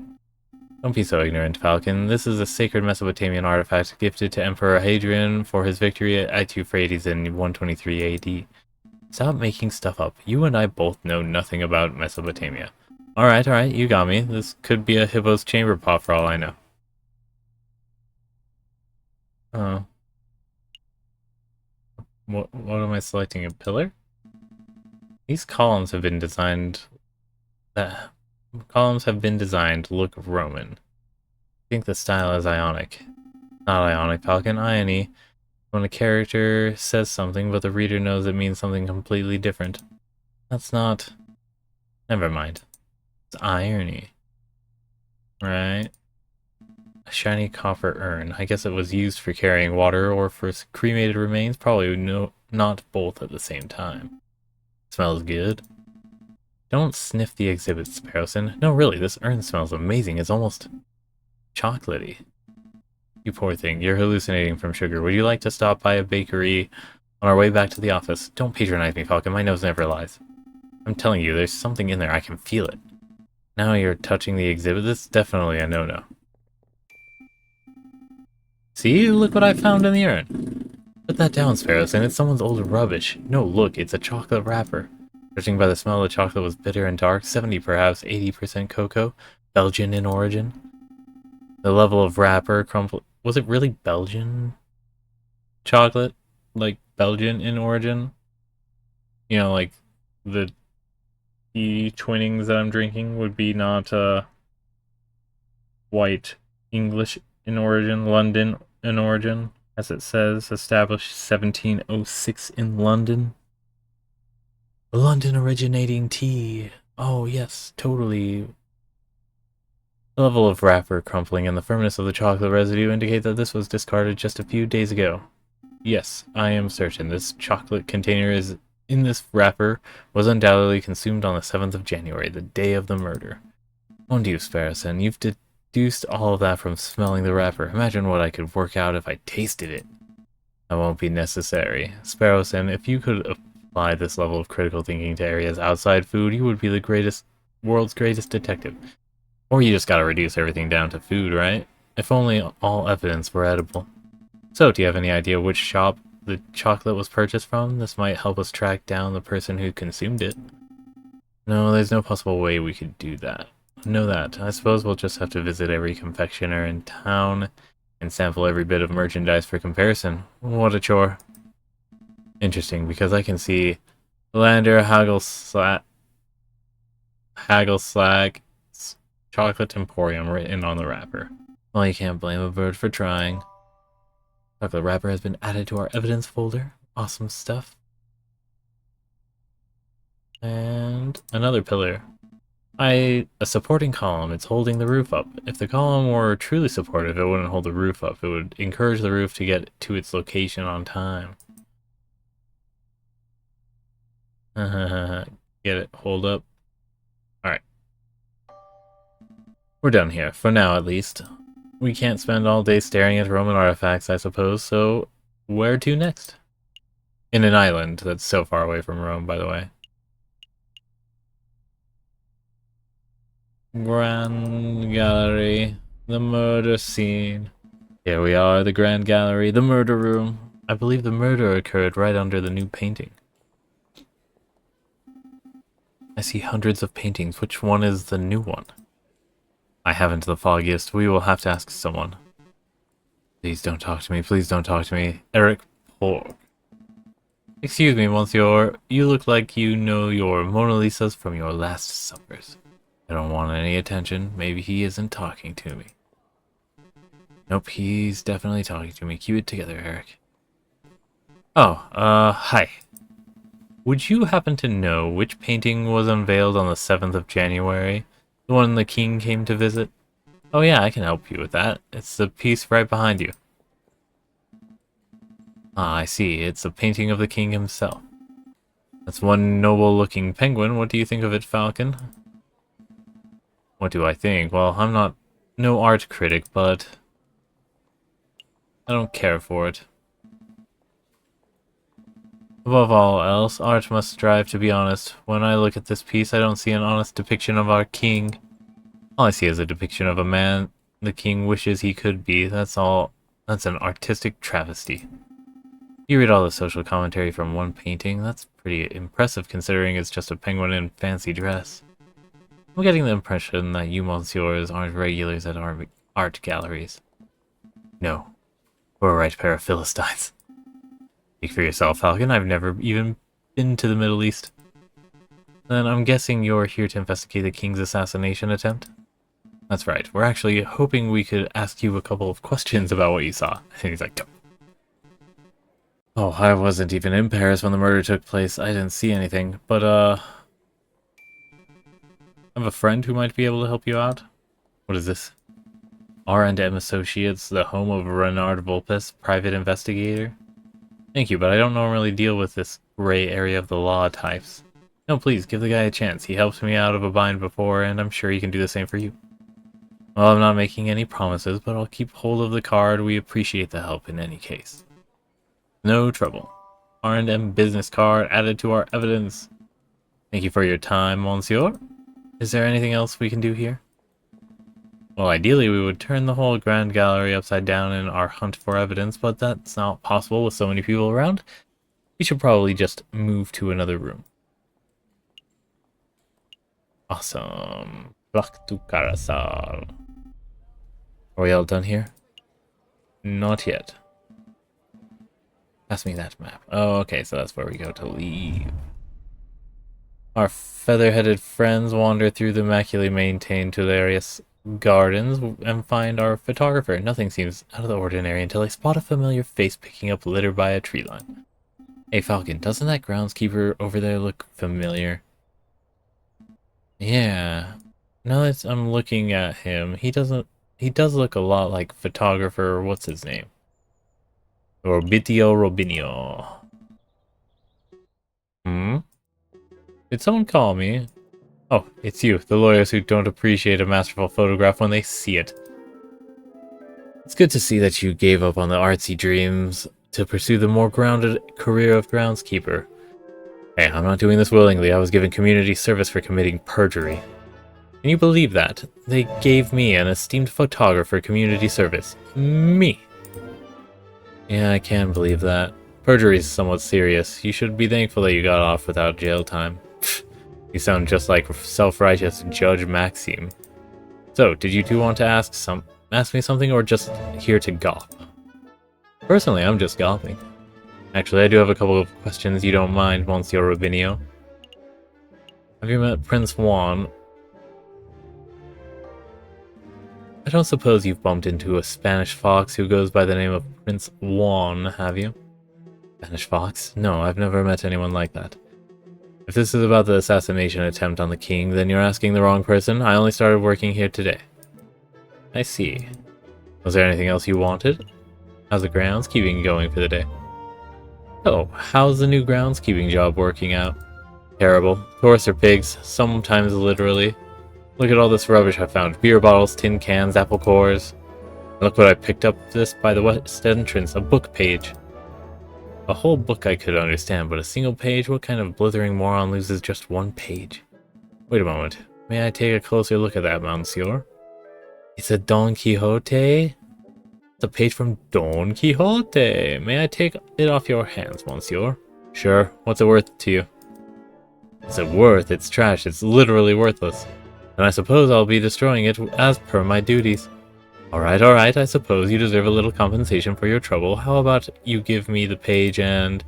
Don't be so ignorant, Falcon. This is a sacred Mesopotamian artifact gifted to Emperor Hadrian for his victory at Euphrates in 123 AD. Stop making stuff up. You and I both know nothing about Mesopotamia. Alright, you got me. This could be a hippo's chamber pot for all I know. Oh. What am I selecting? A pillar? These columns have been designed... columns have been designed to look Roman. I think the style is Ionic. Not Ionic, Falcon. Iony. When a character says something, but the reader knows it means something completely different. That's not... Never mind. It's irony. Right? A shiny copper urn. I guess it was used for carrying water or for cremated remains. Probably not both at the same time. Smells good. Don't sniff the exhibit, Sparrowson. No, really, this urn smells amazing. It's almost chocolatey. You poor thing, you're hallucinating from sugar. Would you like to stop by a bakery on our way back to the office? Don't patronize me, Falcon. My nose never lies. I'm telling you, there's something in there. I can feel it. Now you're touching the exhibit. This is definitely a no-no. See? Look what I found in the urn. Put that down, Sparrowson. It's someone's old rubbish. No, look, it's a chocolate wrapper. Judging by the smell, the chocolate was bitter and dark, 70 perhaps 80% cocoa, Belgian in origin. The level of wrapper crumpled. Was it really Belgian chocolate? Like Belgian in origin? You know, like the Twinnings that I'm drinking would be not white English in origin, London in origin, as it says, established 1706 in London. London originating tea. Oh yes, totally. The level of wrapper crumpling and the firmness of the chocolate residue indicate that this was discarded just a few days ago. Yes, I am certain this chocolate container is in this wrapper was undoubtedly consumed on the 7th of January, the day of the murder. Mon Dieu, Sparrowson, you've deduced all of that from smelling the wrapper. Imagine what I could work out if I tasted it. That won't be necessary. Sparrowson, if you could apply this level of critical thinking to areas outside food, you would be the world's greatest detective. Or you just gotta reduce everything down to food, right? If only all evidence were edible. So, do you have any idea which shop the chocolate was purchased from? This might help us track down the person who consumed it. No, there's no possible way we could do that. Know that. I suppose we'll just have to visit every confectioner in town and sample every bit of merchandise for comparison. What a chore. Interesting, because I can see Lander Hagelslag Chocolate Emporium written on the wrapper. Well, you can't blame a bird for trying. Chocolate wrapper has been added to our evidence folder. Awesome stuff. And another pillar. A supporting column. It's holding the roof up. If the column were truly supportive, it wouldn't hold the roof up. It would encourage the roof to get to its location on time. Get it? Hold up. Alright. We're done here, for now at least. We can't spend all day staring at Roman artifacts, I suppose, so where to next? In an island that's so far away from Rome, by the way. Grand Gallery, the murder scene. Here we are, the Grand Gallery, the murder room. I believe the murder occurred right under the new painting. I see hundreds of paintings. Which one is the new one? I haven't the foggiest. We will have to ask someone. Please don't talk to me. Please don't talk to me. Eric Pork. Excuse me, monsieur. You look like you know your Mona Lisas from your last suppers. I don't want any attention. Maybe he isn't talking to me. Nope, he's definitely talking to me. Keep it together, Eric. Oh, hi. Would you happen to know which painting was unveiled on the 7th of January? The one the king came to visit? Oh yeah, I can help you with that. It's the piece right behind you. Ah, I see. It's a painting of the king himself. That's one noble-looking penguin. What do you think of it, Falcon? What do I think? Well, I'm not no art critic, but I don't care for it. Above all else, art must strive to be honest. When I look at this piece, I don't see an honest depiction of our king. All I see is a depiction of a man the king wishes he could be. That's all. That's an artistic travesty. You read all the social commentary from one painting. That's pretty impressive considering it's just a penguin in fancy dress. I'm getting the impression that you monsieurs aren't regulars at art galleries. No, we're a right pair of Philistines. Speak for yourself, Falcon. I've never even been to the Middle East. Then I'm guessing you're here to investigate the king's assassination attempt? That's right. We're actually hoping we could ask you a couple of questions about what you saw. And he's like, oh, I wasn't even in Paris when the murder took place. I didn't see anything. But, I have a friend who might be able to help you out. What is this? R&M Associates, the home of Renard Volpes, private investigator. Thank you, but I don't normally deal with this gray area of the law types. No, please, give the guy a chance. He helped me out of a bind before, and I'm sure he can do the same for you. Well, I'm not making any promises, but I'll keep hold of the card. We appreciate the help in any case. No trouble. R&M business card added to our evidence. Thank you for your time, monsieur. Is there anything else we can do here? Well, ideally we would turn the whole Grand Gallery upside down in our hunt for evidence, but that's not possible with so many people around. We should probably just move to another room. Awesome. Plaque du Carasal. Are we all done here? Not yet. Pass me that map. Oh, okay, so that's where we go to leave. Our feather-headed friends wander through the immaculately maintained Tularius gardens and find our photographer. Nothing seems out of the ordinary until I spot a familiar face picking up litter by a tree line. Hey Falcon, doesn't that groundskeeper over there look familiar? Yeah. Now that I'm looking at him, he does look a lot like photographer, what's his name? Robitio Robinio. Hmm? Did someone call me? Oh, it's you, the lawyers who don't appreciate a masterful photograph when they see it. It's good to see that you gave up on the artsy dreams to pursue the more grounded career of groundskeeper. Hey, I'm not doing this willingly. I was given community service for committing perjury. Can you believe that? They gave me, an esteemed photographer, community service. Me! Yeah, I can believe that. Perjury is somewhat serious. You should be thankful that you got off without jail time. You sound just like self-righteous Judge Maxime. So, did you two want to ask me something, or just here to gawp? Personally, I'm just gawping. Actually, I do have a couple of questions you don't mind, Monsieur Robinio. Have you met Prince Juan? I don't suppose you've bumped into a Spanish fox who goes by the name of Prince Juan, have you? Spanish fox? No, I've never met anyone like that. If this is about the assassination attempt on the king, then you're asking the wrong person. I only started working here today. I see. Was there anything else you wanted? How's the groundskeeping going for the day? Oh, how's the new groundskeeping job working out? Terrible. Tourists are pigs, sometimes literally. Look at all this rubbish I found. Beer bottles, tin cans, apple cores. Look what I picked up this by the west entrance, a book page. A whole book I could understand, but a single page? What kind of blithering moron loses just one page? Wait a moment. May I take a closer look at that, monsieur? It's a Don Quixote? It's a page from Don Quixote. May I take it off your hands, monsieur? Sure. What's it worth to you? Is it worth? It's trash. It's literally worthless. And I suppose I'll be destroying it as per my duties. Alright, I suppose you deserve a little compensation for your trouble. How about you give me the page and...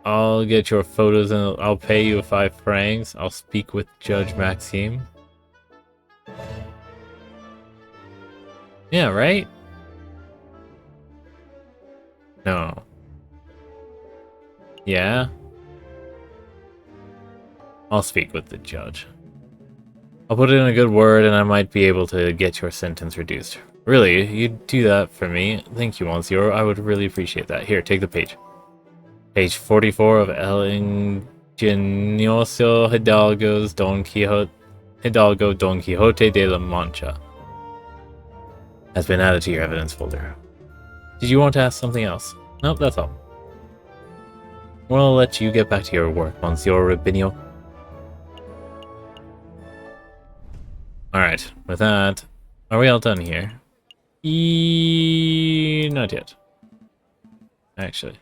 I'll get your photos and I'll pay you 5 francs. I'll speak with Judge Maxime. Yeah, right? No. Yeah? I'll speak with the judge. I'll put in a good word and I might be able to get your sentence reduced. Really? You'd do that for me? Thank you, monsieur. I would really appreciate that. Here, take the page. Page 44 of El Ingenioso Hidalgo Don Quixote de la Mancha has been added to your evidence folder. Did you want to ask something else? Nope, that's all. Well, I'll let you get back to your work, Monsieur Rubinio. Alright, with that, are we all done here? Not yet. Actually.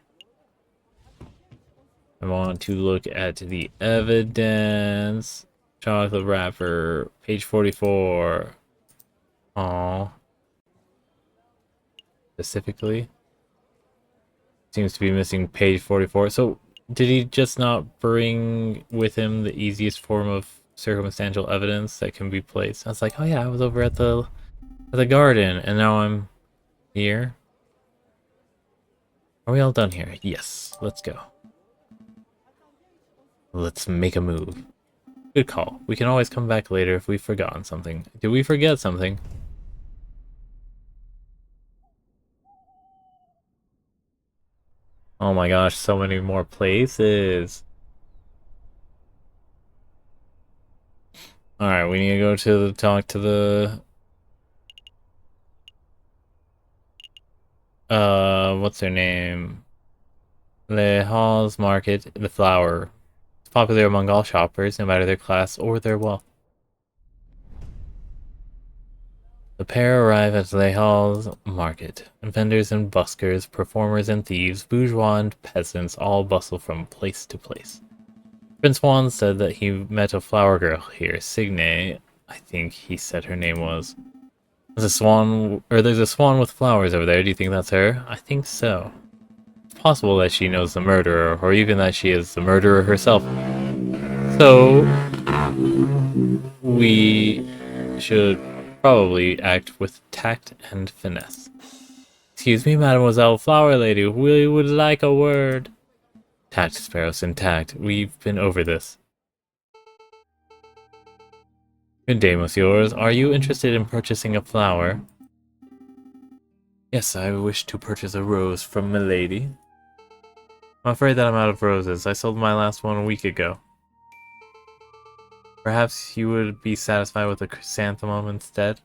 I want to look at the evidence. Chocolate wrapper, page 44. Aww. Specifically. Seems to be missing page 44. So, did he just not bring with him the easiest form of circumstantial evidence that can be placed? I was like, oh yeah, I was over at the garden, and now I'm here. Are we all done here? Yes, let's go. Let's make a move. Good call. We can always come back later if we've forgotten something. Did we forget something? Oh my gosh, so many more places. Alright, we need to go to talk to the what's their name? Le Hall's Market, the flower. It's popular among all shoppers, no matter their class or their wealth. The pair arrive at Le Hall's Market. Vendors and buskers, performers and thieves, bourgeois and peasants all bustle from place to place. Prince Juan said that he met a flower girl here, Signe, I think he said her name was. There's a swan with flowers over there. Do you think that's her? I think so. It's possible that she knows the murderer, or even that she is the murderer herself. So, we should probably act with tact and finesse. Excuse me, Mademoiselle Flower Lady, we would like a word. Tact, Sparrows, and tact. We've been over this. Good day, messieurs. Are you interested in purchasing a flower? Yes, I wish to purchase a rose from milady. I'm afraid that I'm out of roses. I sold my last one a week ago. Perhaps you would be satisfied with a chrysanthemum instead?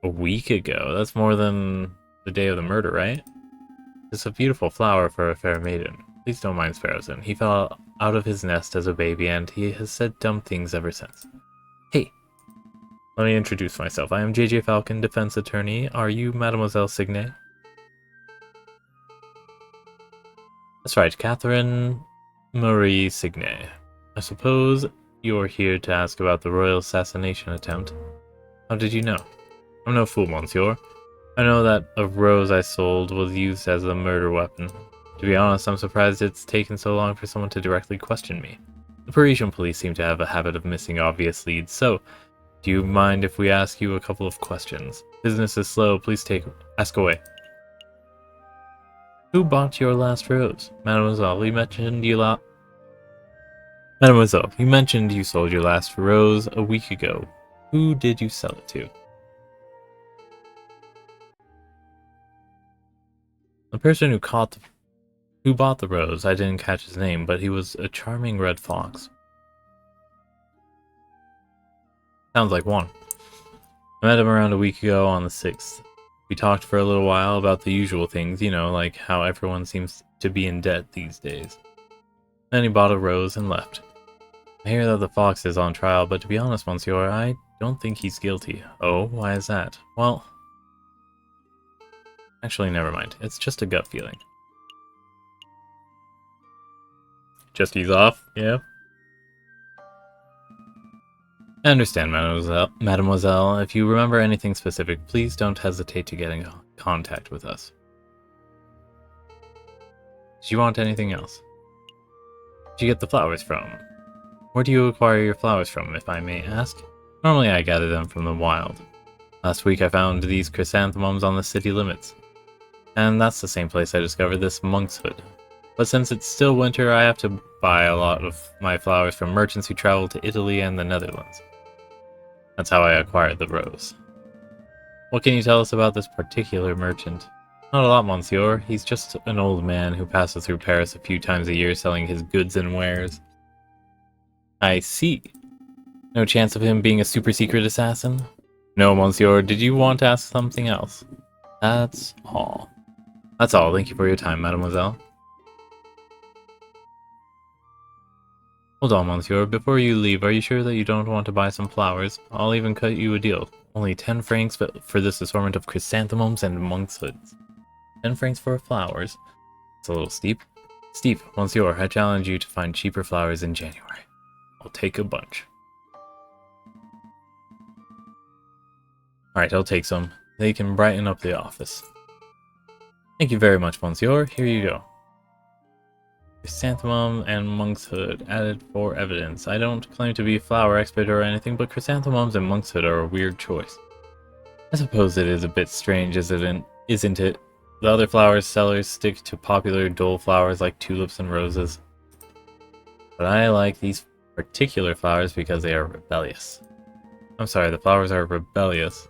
A week ago? That's more than the day of the murder, right? It's a beautiful flower for a fair maiden. Please don't mind Sparrowson. He fell out of his nest as a baby, and he has said dumb things ever since. Hey! Let me introduce myself. I am JJ Falcon, defense attorney. Are you Mademoiselle Signe? That's right, Catherine Marie Signe. I suppose you're here to ask about the royal assassination attempt. How did you know? I'm no fool, monsieur. I know that a rose I sold was used as a murder weapon. To be honest, I'm surprised it's taken so long for someone to directly question me. The Parisian police seem to have a habit of missing obvious leads, so do you mind if we ask you a couple of questions? Business is slow, please ask away. Who bought your last rose? Mademoiselle, Mademoiselle, you mentioned you sold your last rose a week ago. Who did you sell it to? The person who bought the rose, I didn't catch his name, but he was a charming red fox. Sounds like one. I met him around a week ago on the 6th. We talked for a little while about the usual things, you know, like how everyone seems to be in debt these days. Then he bought a rose and left. I hear that the fox is on trial, but to be honest, monsieur, I don't think he's guilty. Oh, why is that? Well, actually, never mind. It's just a gut feeling. Just ease off, yeah? I understand, Mademoiselle. If you remember anything specific, please don't hesitate to get in contact with us. Do you want anything else? Did you get the flowers from? Where do you acquire your flowers from, if I may ask? Normally I gather them from the wild. Last week I found these chrysanthemums on the city limits. And that's the same place I discovered this monk's hood. But since it's still winter, I have to buy a lot of my flowers from merchants who travel to Italy and the Netherlands. That's how I acquired the rose. What can you tell us about this particular merchant? Not a lot, monsieur. He's just an old man who passes through Paris a few times a year selling his goods and wares. I see. No chance of him being a super secret assassin? No, monsieur. Did you want to ask something else? That's all. That's all. Thank you for your time, mademoiselle. Hold on, monsieur. Before you leave, are you sure that you don't want to buy some flowers? I'll even cut you a deal. Only 10 francs for this assortment of chrysanthemums and monk's hoods. 10 francs for flowers? It's a little steep. Steep, monsieur, I challenge you to find cheaper flowers in January. I'll take a bunch. Alright, I'll take some. They can brighten up the office. Thank you very much, monsieur. Here you go. Chrysanthemum and monk's hood, added for evidence. I don't claim to be a flower expert or anything, but chrysanthemums and monk's hood are a weird choice. I suppose it is a bit strange, isn't it? The other flowers sellers stick to popular dull flowers like tulips and roses. But I like these particular flowers because they are rebellious. I'm sorry, the flowers are rebellious.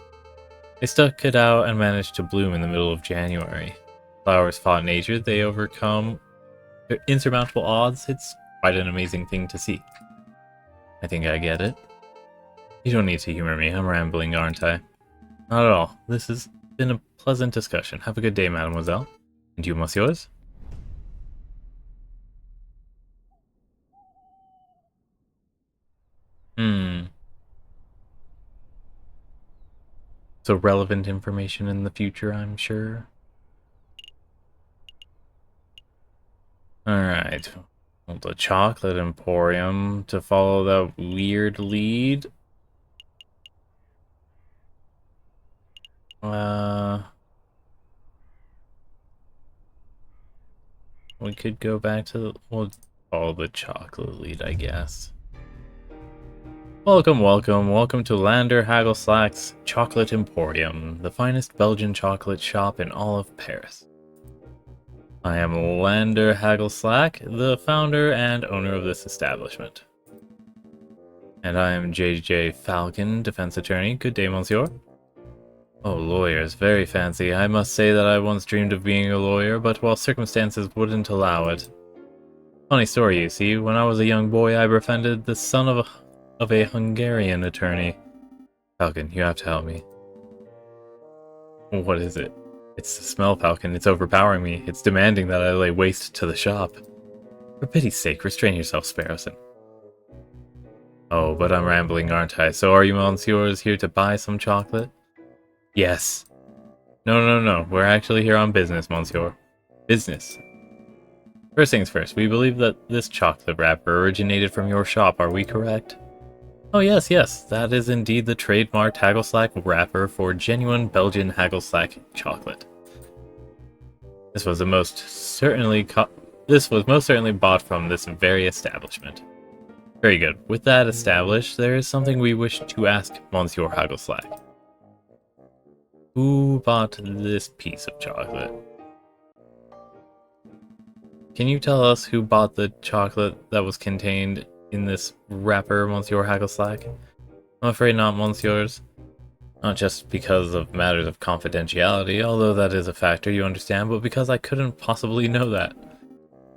They stuck it out and managed to bloom in the middle of January. Flowers fought nature, they overcome their insurmountable odds. It's quite an amazing thing to see. I think I get it. You don't need to humor me, I'm rambling, aren't I? Not at all. This has been a pleasant discussion. Have a good day, mademoiselle. And you, messieurs? So relevant information in the future, I'm sure. Alright. Well, the chocolate emporium to follow that weird lead. We could go back to the... We'll follow the chocolate lead, I guess. Welcome, welcome, welcome to Lander Hagelslack's Chocolate Emporium, the finest Belgian chocolate shop in all of Paris. I am Lander Hagelslack, the founder and owner of this establishment. And I am JJ Falcon, defense attorney. Good day, monsieur. Oh, lawyers, very fancy. I must say that I once dreamed of being a lawyer, but while circumstances wouldn't allow it. Funny story, you see. When I was a young boy, I befriended the son of a Hungarian attorney. Falcon, you have to help me. What is it? It's the smell, Falcon. It's overpowering me. It's demanding that I lay waste to the shop. For pity's sake, restrain yourself, Sparrowson. Oh, but I'm rambling, aren't I? So are you monsieurs here to buy some chocolate? Yes. No. We're actually here on business, monsieur. Business. First things first, we believe that this chocolate wrapper originated from your shop, are we correct? Oh yes, that is indeed the trademarked Hagelslack wrapper for genuine Belgian Hagelslack chocolate. This was most certainly bought from this very establishment. Very good. With that established, there is something we wish to ask Monsieur Hagelslack. Who bought this piece of chocolate? Can you tell us who bought the chocolate that was contained in this wrapper, Monsieur Hagelslack? I'm afraid not, monsieurs. Not just because of matters of confidentiality, although that is a factor, you understand, but because I couldn't possibly know that.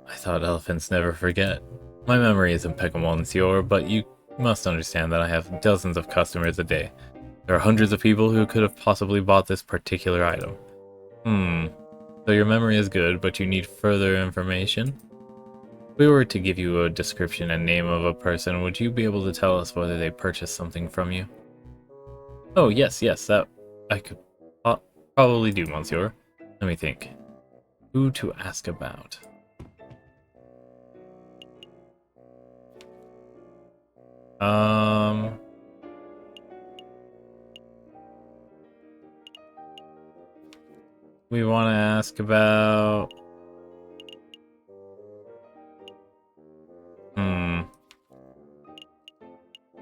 I thought elephants never forget. My memory is impeccable, monsieur, but you must understand that I have dozens of customers a day. There are hundreds of people who could have possibly bought this particular item. So your memory is good, but you need further information? If we were to give you a description and name of a person, would you be able to tell us whether they purchased something from you? Oh, yes, that I could probably do, monsieur. Let me think. Who to ask about? We want to ask about...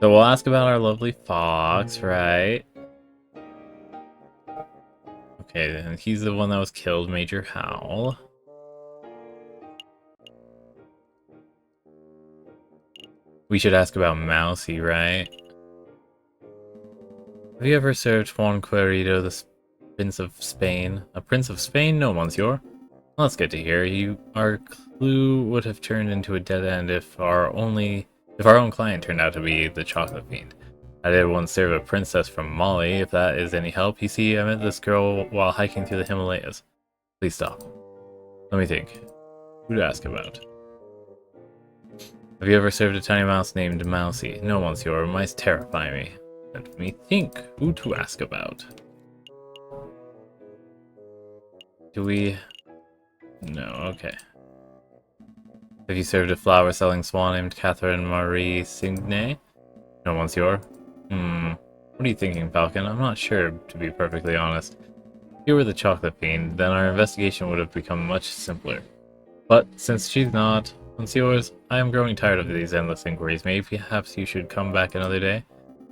So we'll ask about our lovely fox, right? Okay, then he's the one that was killed, Major Howl. We should ask about Mousy, right? Have you ever served Juan Querido, the Prince of Spain? A Prince of Spain? No, monsieur. Well, that's good to hear. Our clue would have turned into a dead end if our own client turned out to be the chocolate fiend. I did once serve a princess from Mali, if that is any help. You see, I met this girl while hiking through the Himalayas. Please stop. Let me think. Who to ask about? Have you ever served a tiny mouse named Mousy? No, monsieur. Mice terrify me. Let me think who to ask about. Do we... No, okay. Have you served a flower-selling swan named Catherine Marie Signe? No, monsieur. What are you thinking, Falcon? I'm not sure, to be perfectly honest. If you were the chocolate fiend, then our investigation would have become much simpler. But since she's not, Monsieurs, I am growing tired of these endless inquiries. Maybe perhaps you should come back another day?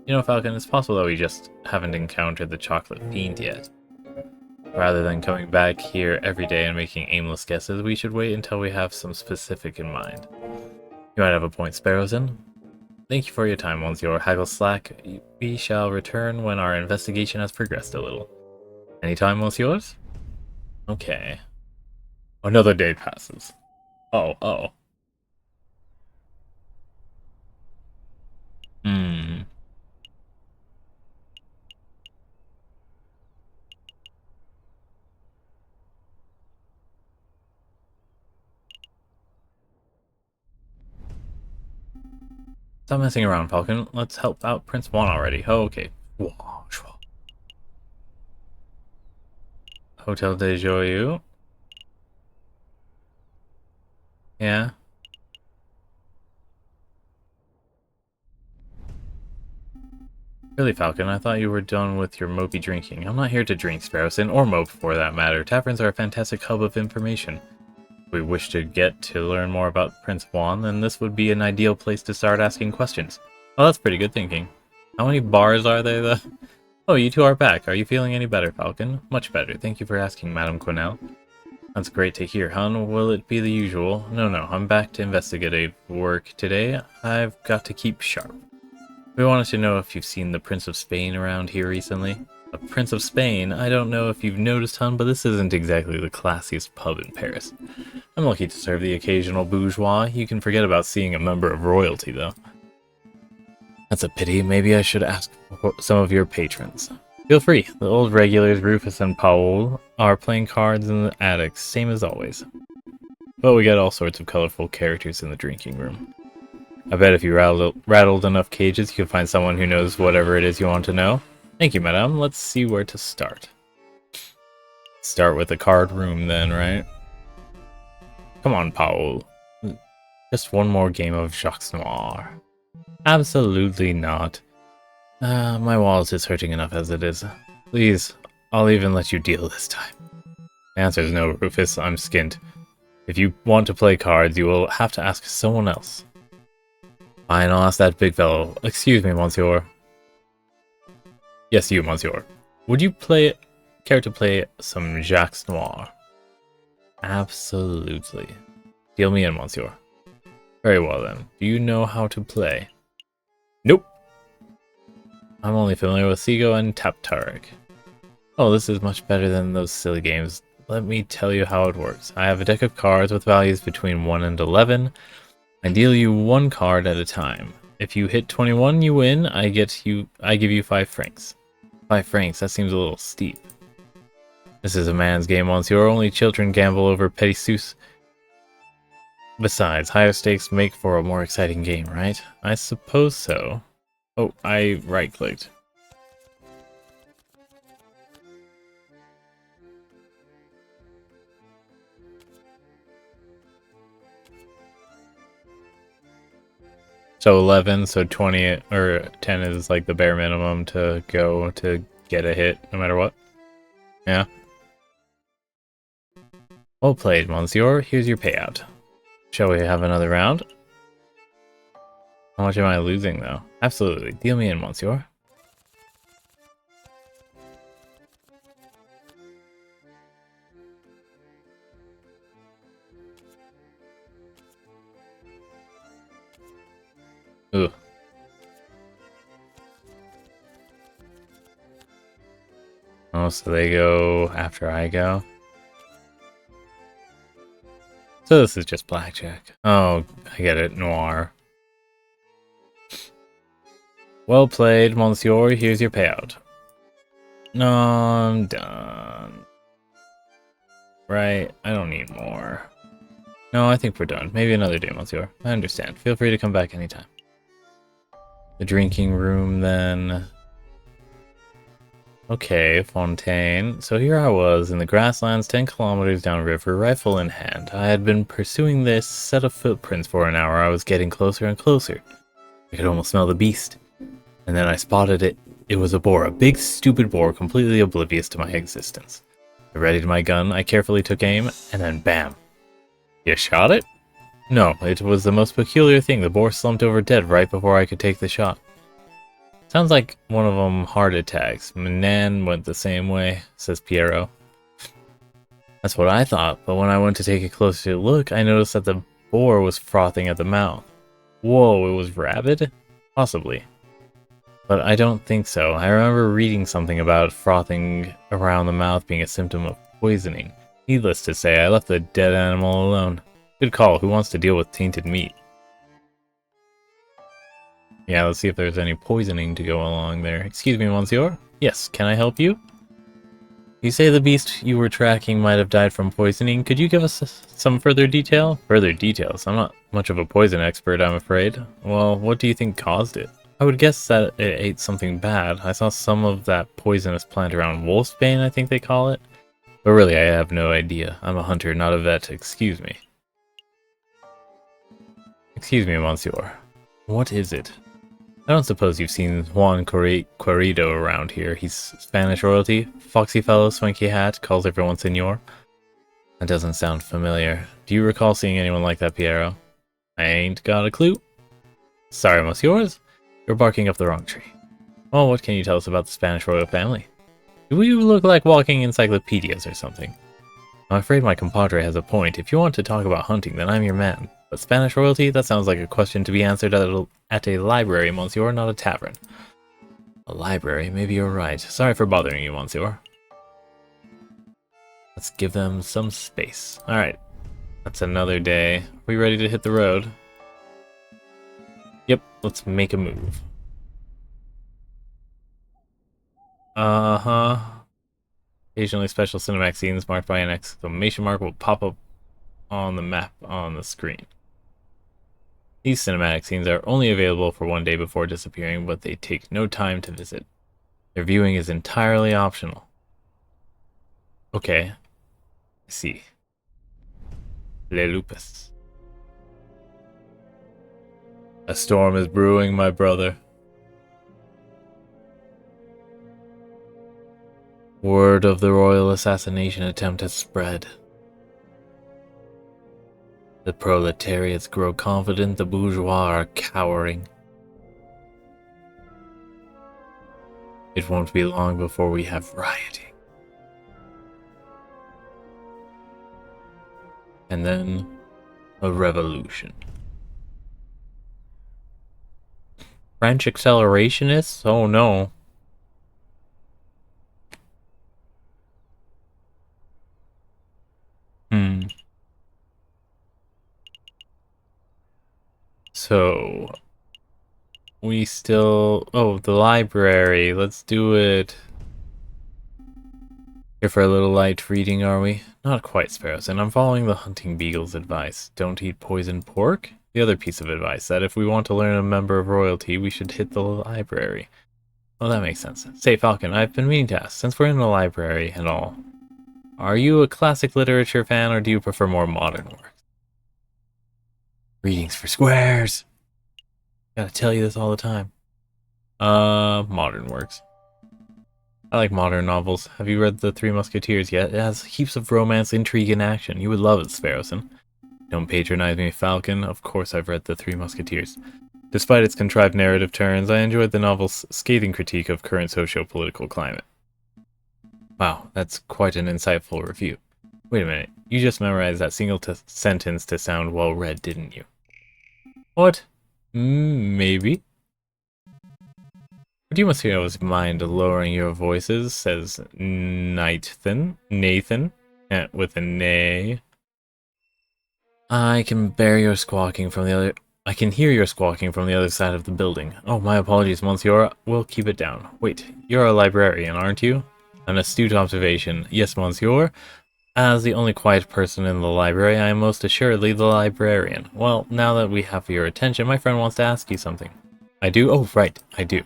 You know, Falcon, it's possible that we just haven't encountered the chocolate fiend yet. Rather than coming back here every day and making aimless guesses, we should wait until we have some specific in mind. You might have a point, Sparrowson. Thank you for your time, Monsieur Haggle Slack. We shall return when our investigation has progressed a little. Anytime, Monsieurs? Okay. Another day passes. Oh. Stop messing around, Falcon. Let's help out Prince Juan already. Oh, okay. Hotel de Joyeux. Yeah. Really, Falcon, I thought you were done with your mopey drinking. I'm not here to drink, Sparrowson, or mope for that matter. Taverns are a fantastic hub of information. If we wish to get to learn more about Prince Juan, then this would be an ideal place to start asking questions. Well, that's pretty good thinking. How many bars are there, though? Oh, you two are back. Are you feeling any better, Falcon? Much better. Thank you for asking, Madame Quinnell. That's great to hear, hon. Will it be the usual? No, I'm back to investigative work today. I've got to keep sharp. We wanted to know if you've seen the Prince of Spain around here recently. The Prince of Spain? I don't know if you've noticed, hon, but this isn't exactly the classiest pub in Paris. I'm lucky to serve the occasional bourgeois. You can forget about seeing a member of royalty, though. That's a pity. Maybe I should ask some of your patrons. Feel free. The old regulars, Rufus and Paul, are playing cards in the attics, same as always. But we got all sorts of colorful characters in the drinking room. I bet if you rattled enough cages, you could find someone who knows whatever it is you want to know. Thank you, madame. Let's see where to start. Start with the card room then, right? Come on, Paul. Just one more game of Jacques Noir. Absolutely not. My wallet is hurting enough as it is. Please, I'll even let you deal this time. The answer is no, Rufus. I'm skint. If you want to play cards, you will have to ask someone else. Fine, I'll ask that big fellow. Excuse me, monsieur. Yes, you, monsieur. Would you care to play some Jacques Noir? Absolutely. Deal me in, monsieur. Very well, then. Do you know how to play? Nope. I'm only familiar with Seago and Taptarik. Oh, this is much better than those silly games. Let me tell you how it works. I have a deck of cards with values between 1 and 11. I deal you one card at a time. If you hit 21, you win. I give you 5 francs. 5 francs, that seems a little steep. This is a man's game, monsieur. Only children gamble over petty sous. Besides, higher stakes make for a more exciting game, right? I suppose so. Oh, I right-clicked. So 11, so 20 or 10 is like the bare minimum to go to get a hit, no matter what. Yeah. Well played, monsieur. Here's your payout. Shall we have another round? How much am I losing, though? Absolutely. Deal me in, monsieur. Ooh. Oh, so they go after I go? So this is just blackjack. Oh, I get it. Noir. Well played, monsieur. Here's your payout. No, I'm done. Right, I don't need more. No, I think we're done. Maybe another day, monsieur. I understand. Feel free to come back anytime. The drinking room, then. Okay, Fontaine. So here I was, in the grasslands 10 kilometers downriver, rifle in hand. I had been pursuing this set of footprints for an hour. I was getting closer and closer. I could almost smell the beast. And then I spotted it. It was a boar, a big stupid boar, completely oblivious to my existence. I readied my gun, I carefully took aim, and then bam. You shot it? No, it was the most peculiar thing. The boar slumped over dead right before I could take the shot. Sounds like one of them heart attacks. Nan went the same way, says Piero. That's what I thought, but when I went to take a closer look, I noticed that the boar was frothing at the mouth. Whoa, it was rabid? Possibly. But I don't think so. I remember reading something about frothing around the mouth being a symptom of poisoning. Needless to say, I left the dead animal alone. Good call. Who wants to deal with tainted meat? Yeah, let's see if there's any poisoning to go along there. Excuse me, monsieur? Yes, can I help you? You say the beast you were tracking might have died from poisoning. Could you give us some further detail? Further details? I'm not much of a poison expert, I'm afraid. Well, what do you think caused it? I would guess that it ate something bad. I saw some of that poisonous plant around wolfsbane, I think they call it. But really, I have no idea. I'm a hunter, not a vet. Excuse me. Excuse me, monsieur. What is it? I don't suppose you've seen Juan Querido around here. He's Spanish royalty, foxy fellow, swanky hat, calls everyone senor. That doesn't sound familiar. Do you recall seeing anyone like that, Piero? I ain't got a clue. Sorry, monsieurs. You're barking up the wrong tree. Well, what can you tell us about the Spanish royal family? Do we look like walking encyclopedias or something? I'm afraid my compadre has a point. If you want to talk about hunting, then I'm your man. But Spanish royalty? That sounds like a question to be answered at a library, monsieur, not a tavern. A library? Maybe you're right. Sorry for bothering you, monsieur. Let's give them some space. Alright. That's another day. Are we ready to hit the road? Yep, let's make a move. Uh-huh. Occasionally special cinematic scenes marked by an exclamation mark will pop up on the map on the screen. These cinematic scenes are only available for one day before disappearing, but they take no time to visit. Their viewing is entirely optional. Okay. I see. Le Lupus. A storm is brewing, my brother. Word of the royal assassination attempt has spread. The proletariats grow confident, the bourgeois are cowering. It won't be long before we have rioting. And then a revolution. French accelerationists? Oh no. So, we still... Oh, the library. Let's do it. Here for a little light reading, are we? Not quite, Sparrows, and I'm following the hunting beagle's advice. Don't eat poisoned pork? The other piece of advice, that if we want to learn a member of royalty, we should hit the library. Well, that makes sense. Say, Falcon, I've been meaning to ask, since we're in the library and all, are you a classic literature fan, or do you prefer more modern works? Readings for squares! Gotta tell you this all the time. Modern works. I like modern novels. Have you read The Three Musketeers yet? It has heaps of romance, intrigue, and action. You would love it, Sparrowson. Don't patronize me, Falcon. Of course I've read The Three Musketeers. Despite its contrived narrative turns, I enjoyed the novel's scathing critique of current socio-political climate. Wow, that's quite an insightful review. Wait a minute, you just memorized that single sentence to sound well-read, didn't you? What? Maybe. But you must always mind lowering your voices, says Nathan, with a nay. I can hear your squawking from the other side of the building. Oh, my apologies, monsieur. We'll keep it down. Wait, you're a librarian, aren't you? An astute observation. Yes, monsieur. As the only quiet person in the library, I am most assuredly the librarian. Well, now that we have your attention, my friend wants to ask you something. I do? Oh, right, I do.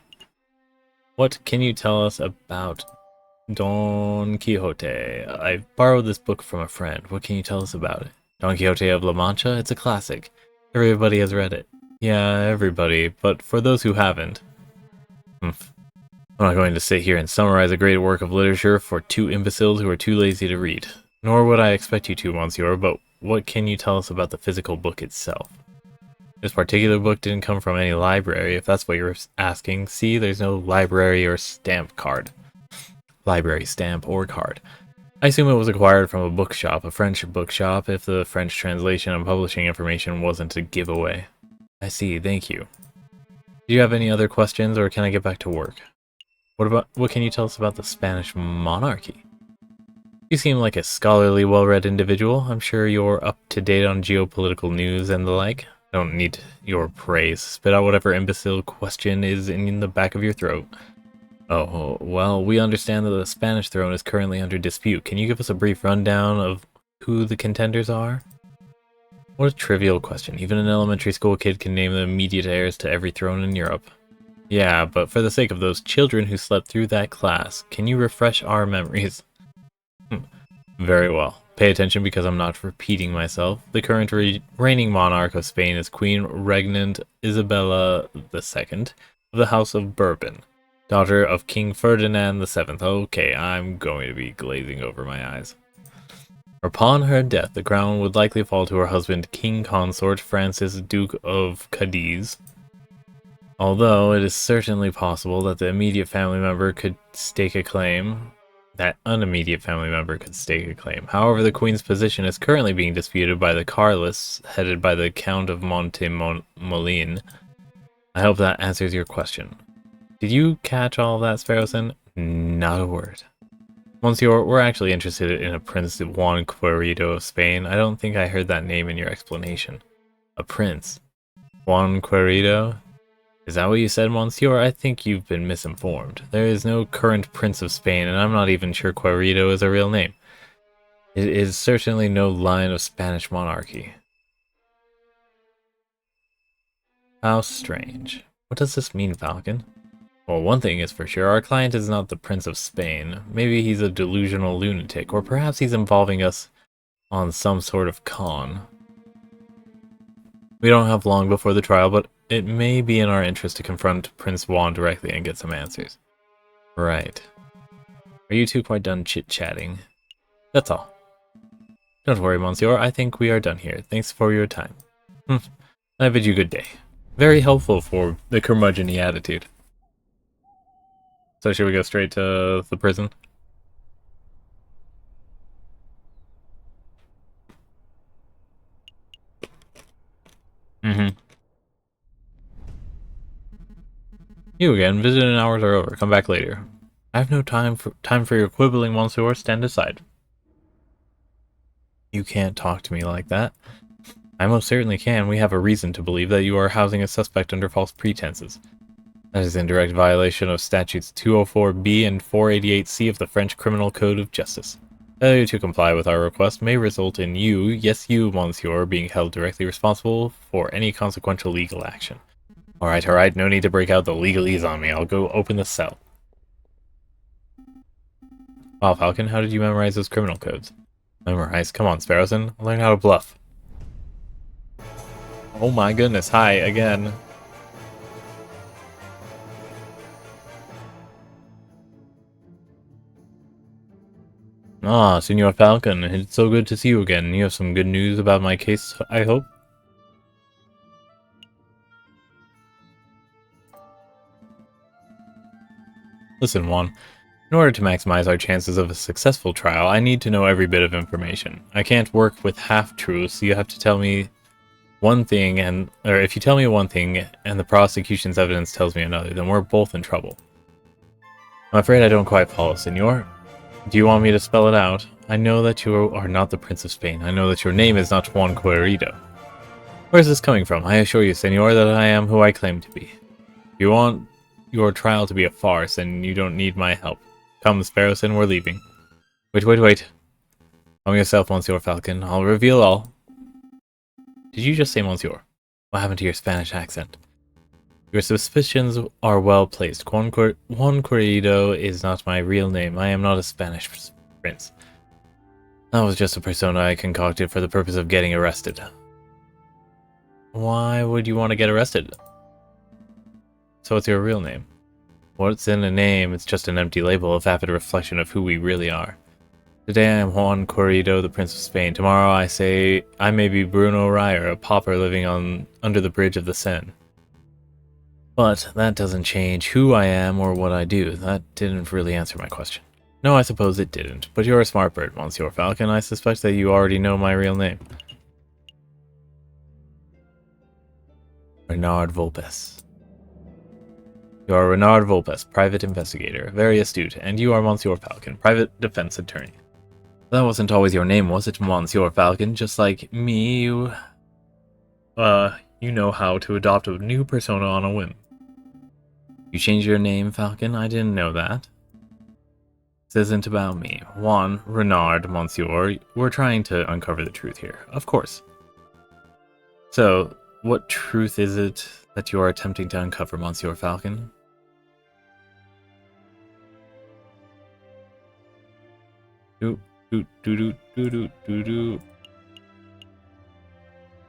What can you tell us about Don Quixote? I borrowed this book from a friend. What can you tell us about it? Don Quixote of La Mancha? It's a classic. Everybody has read it. Yeah, everybody, but for those who haven't... Humph. I'm not going to sit here and summarize a great work of literature for two imbeciles who are too lazy to read. Nor would I expect you to, Monsieur, but what can you tell us about the physical book itself? This particular book didn't come from any library, if that's what you're asking. See, there's no library or stamp card. Library stamp or card. I assume it was acquired from a bookshop, a French bookshop, if the French translation and publishing information wasn't a giveaway. I see, thank you. Do you have any other questions, or can I get back to work? What can you tell us about the Spanish monarchy? You seem like a scholarly, well-read individual. I'm sure you're up to date on geopolitical news and the like. I don't need your praise. Spit out whatever imbecile question is in the back of your throat. Oh, well, we understand that the Spanish throne is currently under dispute. Can you give us a brief rundown of who the contenders are? What a trivial question. Even an elementary school kid can name the immediate heirs to every throne in Europe. Yeah, but for the sake of those children who slept through that class, can you refresh our memories? Very well. Pay attention because I'm not repeating myself. The current reigning monarch of Spain is Queen Regnant Isabella II of the House of Bourbon, daughter of King Ferdinand VII. Okay, I'm going to be glazing over my eyes. Upon her death, the crown would likely fall to her husband, King Consort Francis, Duke of Cadiz. Although it is certainly possible that the immediate family member could stake a claim, that an immediate family member could stake a claim. However, the Queen's position is currently being disputed by the Carlists, headed by the Count of Montemolin. I hope that answers your question. Did you catch all of that, Sparrowson? Not a word. Monsieur, we're actually interested in a Prince Juan Querido of Spain. I don't think I heard that name in your explanation. A prince? Juan Querido? Is that what you said, Monsieur? I think you've been misinformed. There is no current Prince of Spain, and I'm not even sure Querido is a real name. It is certainly no line of Spanish monarchy. How strange. What does this mean, Falcon? Well, one thing is for sure, our client is not the Prince of Spain. Maybe he's a delusional lunatic, or perhaps he's involving us on some sort of con. We don't have long before the trial, but it may be in our interest to confront Prince Juan directly and get some answers. Right. Are you two quite done chit-chatting? That's all. Don't worry, Monsieur. I think we are done here. Thanks for your time. I bid you good day. Very helpful for the curmudgeon-y attitude. So should we go straight to the prison? You again. Visiting hours are over. Come back later. I have no time for your quibbling, Monsieur. Stand aside. You can't talk to me like that. I most certainly can. We have a reason to believe that you are housing a suspect under false pretenses. That is in direct violation of statutes 204B and 488C of the French Criminal Code of Justice. Failure to comply with our request may result in you, yes you, Monsieur, being held directly responsible for any consequential legal action. Alright, no need to break out the legalese on me. I'll go open the cell. Wow, Falcon, how did you memorize those criminal codes? Memorize? Come on, Sparrowson. Learn how to bluff. Oh my goodness, hi, again. Ah, Senor Falcon, it's so good to see you again. You have some good news about my case, I hope? Listen, Juan. In order to maximize our chances of a successful trial, I need to know every bit of information. I can't work with half-truths, so you have to tell me one thing, or if you tell me one thing and the prosecution's evidence tells me another, then we're both in trouble. I'm afraid I don't quite follow, Senor. Do you want me to spell it out? I know that you are not the Prince of Spain. I know that your name is not Juan Querido. Where is this coming from? I assure you, Senor, that I am who I claim to be. If you want your trial to be a farce, and you don't need my help. Come, Sparrowson, we're leaving. Wait. Calm yourself, Monsieur Falcon. I'll reveal all. Did you just say Monsieur? What happened to your Spanish accent? Your suspicions are well placed. Juan Corrido is not my real name. I am not a Spanish prince. That was just a persona I concocted for the purpose of getting arrested. Why would you want to get arrested? So what's your real name? What's in a name? It's just an empty label, a vapid reflection of who we really are. Today I am Juan Corrido, the Prince of Spain. Tomorrow I say I may be Bruno Ryer, a pauper living under the bridge of the Seine. But that doesn't change who I am or what I do. That didn't really answer my question. No, I suppose it didn't. But you're a smart bird, Monsieur Falcon. I suspect that you already know my real name. Renard Volpes. You are Renard Volpes, private investigator, very astute, and you are Monsieur Falcon, private defense attorney. That wasn't always your name, was it, Monsieur Falcon? Just like me, you know how to adopt a new persona on a whim. You changed your name, Falcon? I didn't know that. This isn't about me. Juan Renard, Monsieur. We're trying to uncover the truth here, of course. So, what truth is it that you are attempting to uncover, Monsieur Falcon?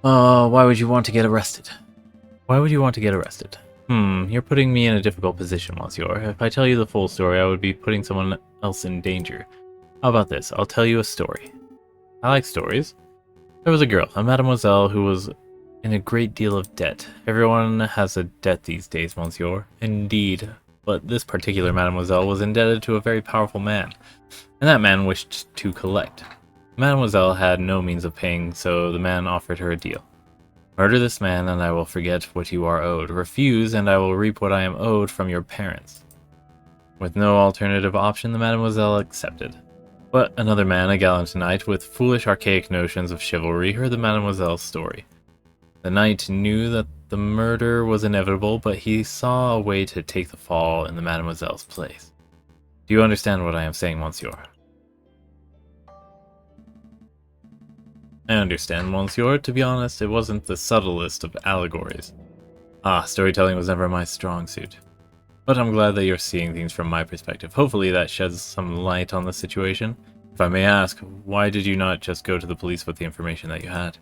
Why would you want to get arrested? Why would you want to get arrested? You're putting me in a difficult position, Monsieur. If I tell you the full story, I would be putting someone else in danger. How about this? I'll tell you a story. I like stories. There was a girl, a mademoiselle, who was in a great deal of debt. Everyone has a debt these days, Monsieur. Indeed. But this particular mademoiselle was indebted to a very powerful man, and that man wished to collect. Mademoiselle had no means of paying, so the man offered her a deal. Murder this man, and I will forget what you are owed. Refuse, and I will reap what I am owed from your parents. With no alternative option, the mademoiselle accepted. But another man, a gallant knight, with foolish archaic notions of chivalry, heard the mademoiselle's story. The knight knew that the murder was inevitable, but he saw a way to take the fall in the mademoiselle's place. Do you understand what I am saying, Monsieur? I understand, Monsieur. To be honest, it wasn't the subtlest of allegories. Storytelling was never my strong suit. But I'm glad that you're seeing things from my perspective. Hopefully that sheds some light on the situation. If I may ask, why did you not just go to the police with the information that you had?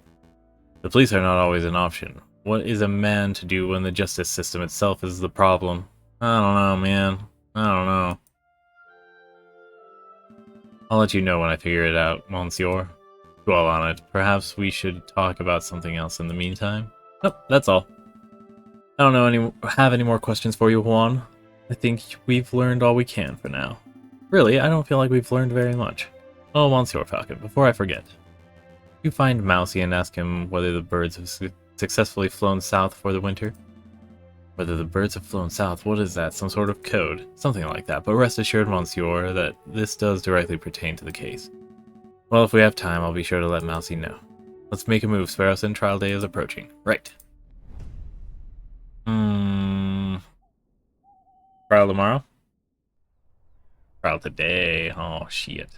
The police are not always an option. What is a man to do when the justice system itself is the problem? I don't know, man. I don't know. I'll let you know when I figure it out, Monsieur. Dwell on it. Perhaps we should talk about something else in the meantime. Nope, that's all. I don't have any more questions for you, Juan. I think we've learned all we can for now. Really, I don't feel like we've learned very much. Oh, Monsieur Falcon, before I forget. You find Mousy and ask him whether the birds have successfully flown south for the winter. Whether the birds have flown south, what is that? Some sort of code? Something like that, but rest assured, Monsieur, that this does directly pertain to the case. Well, if we have time, I'll be sure to let Mousy know. Let's make a move. Sparrowson trial day is approaching. Right. Trial tomorrow? Trial today. Oh, shit.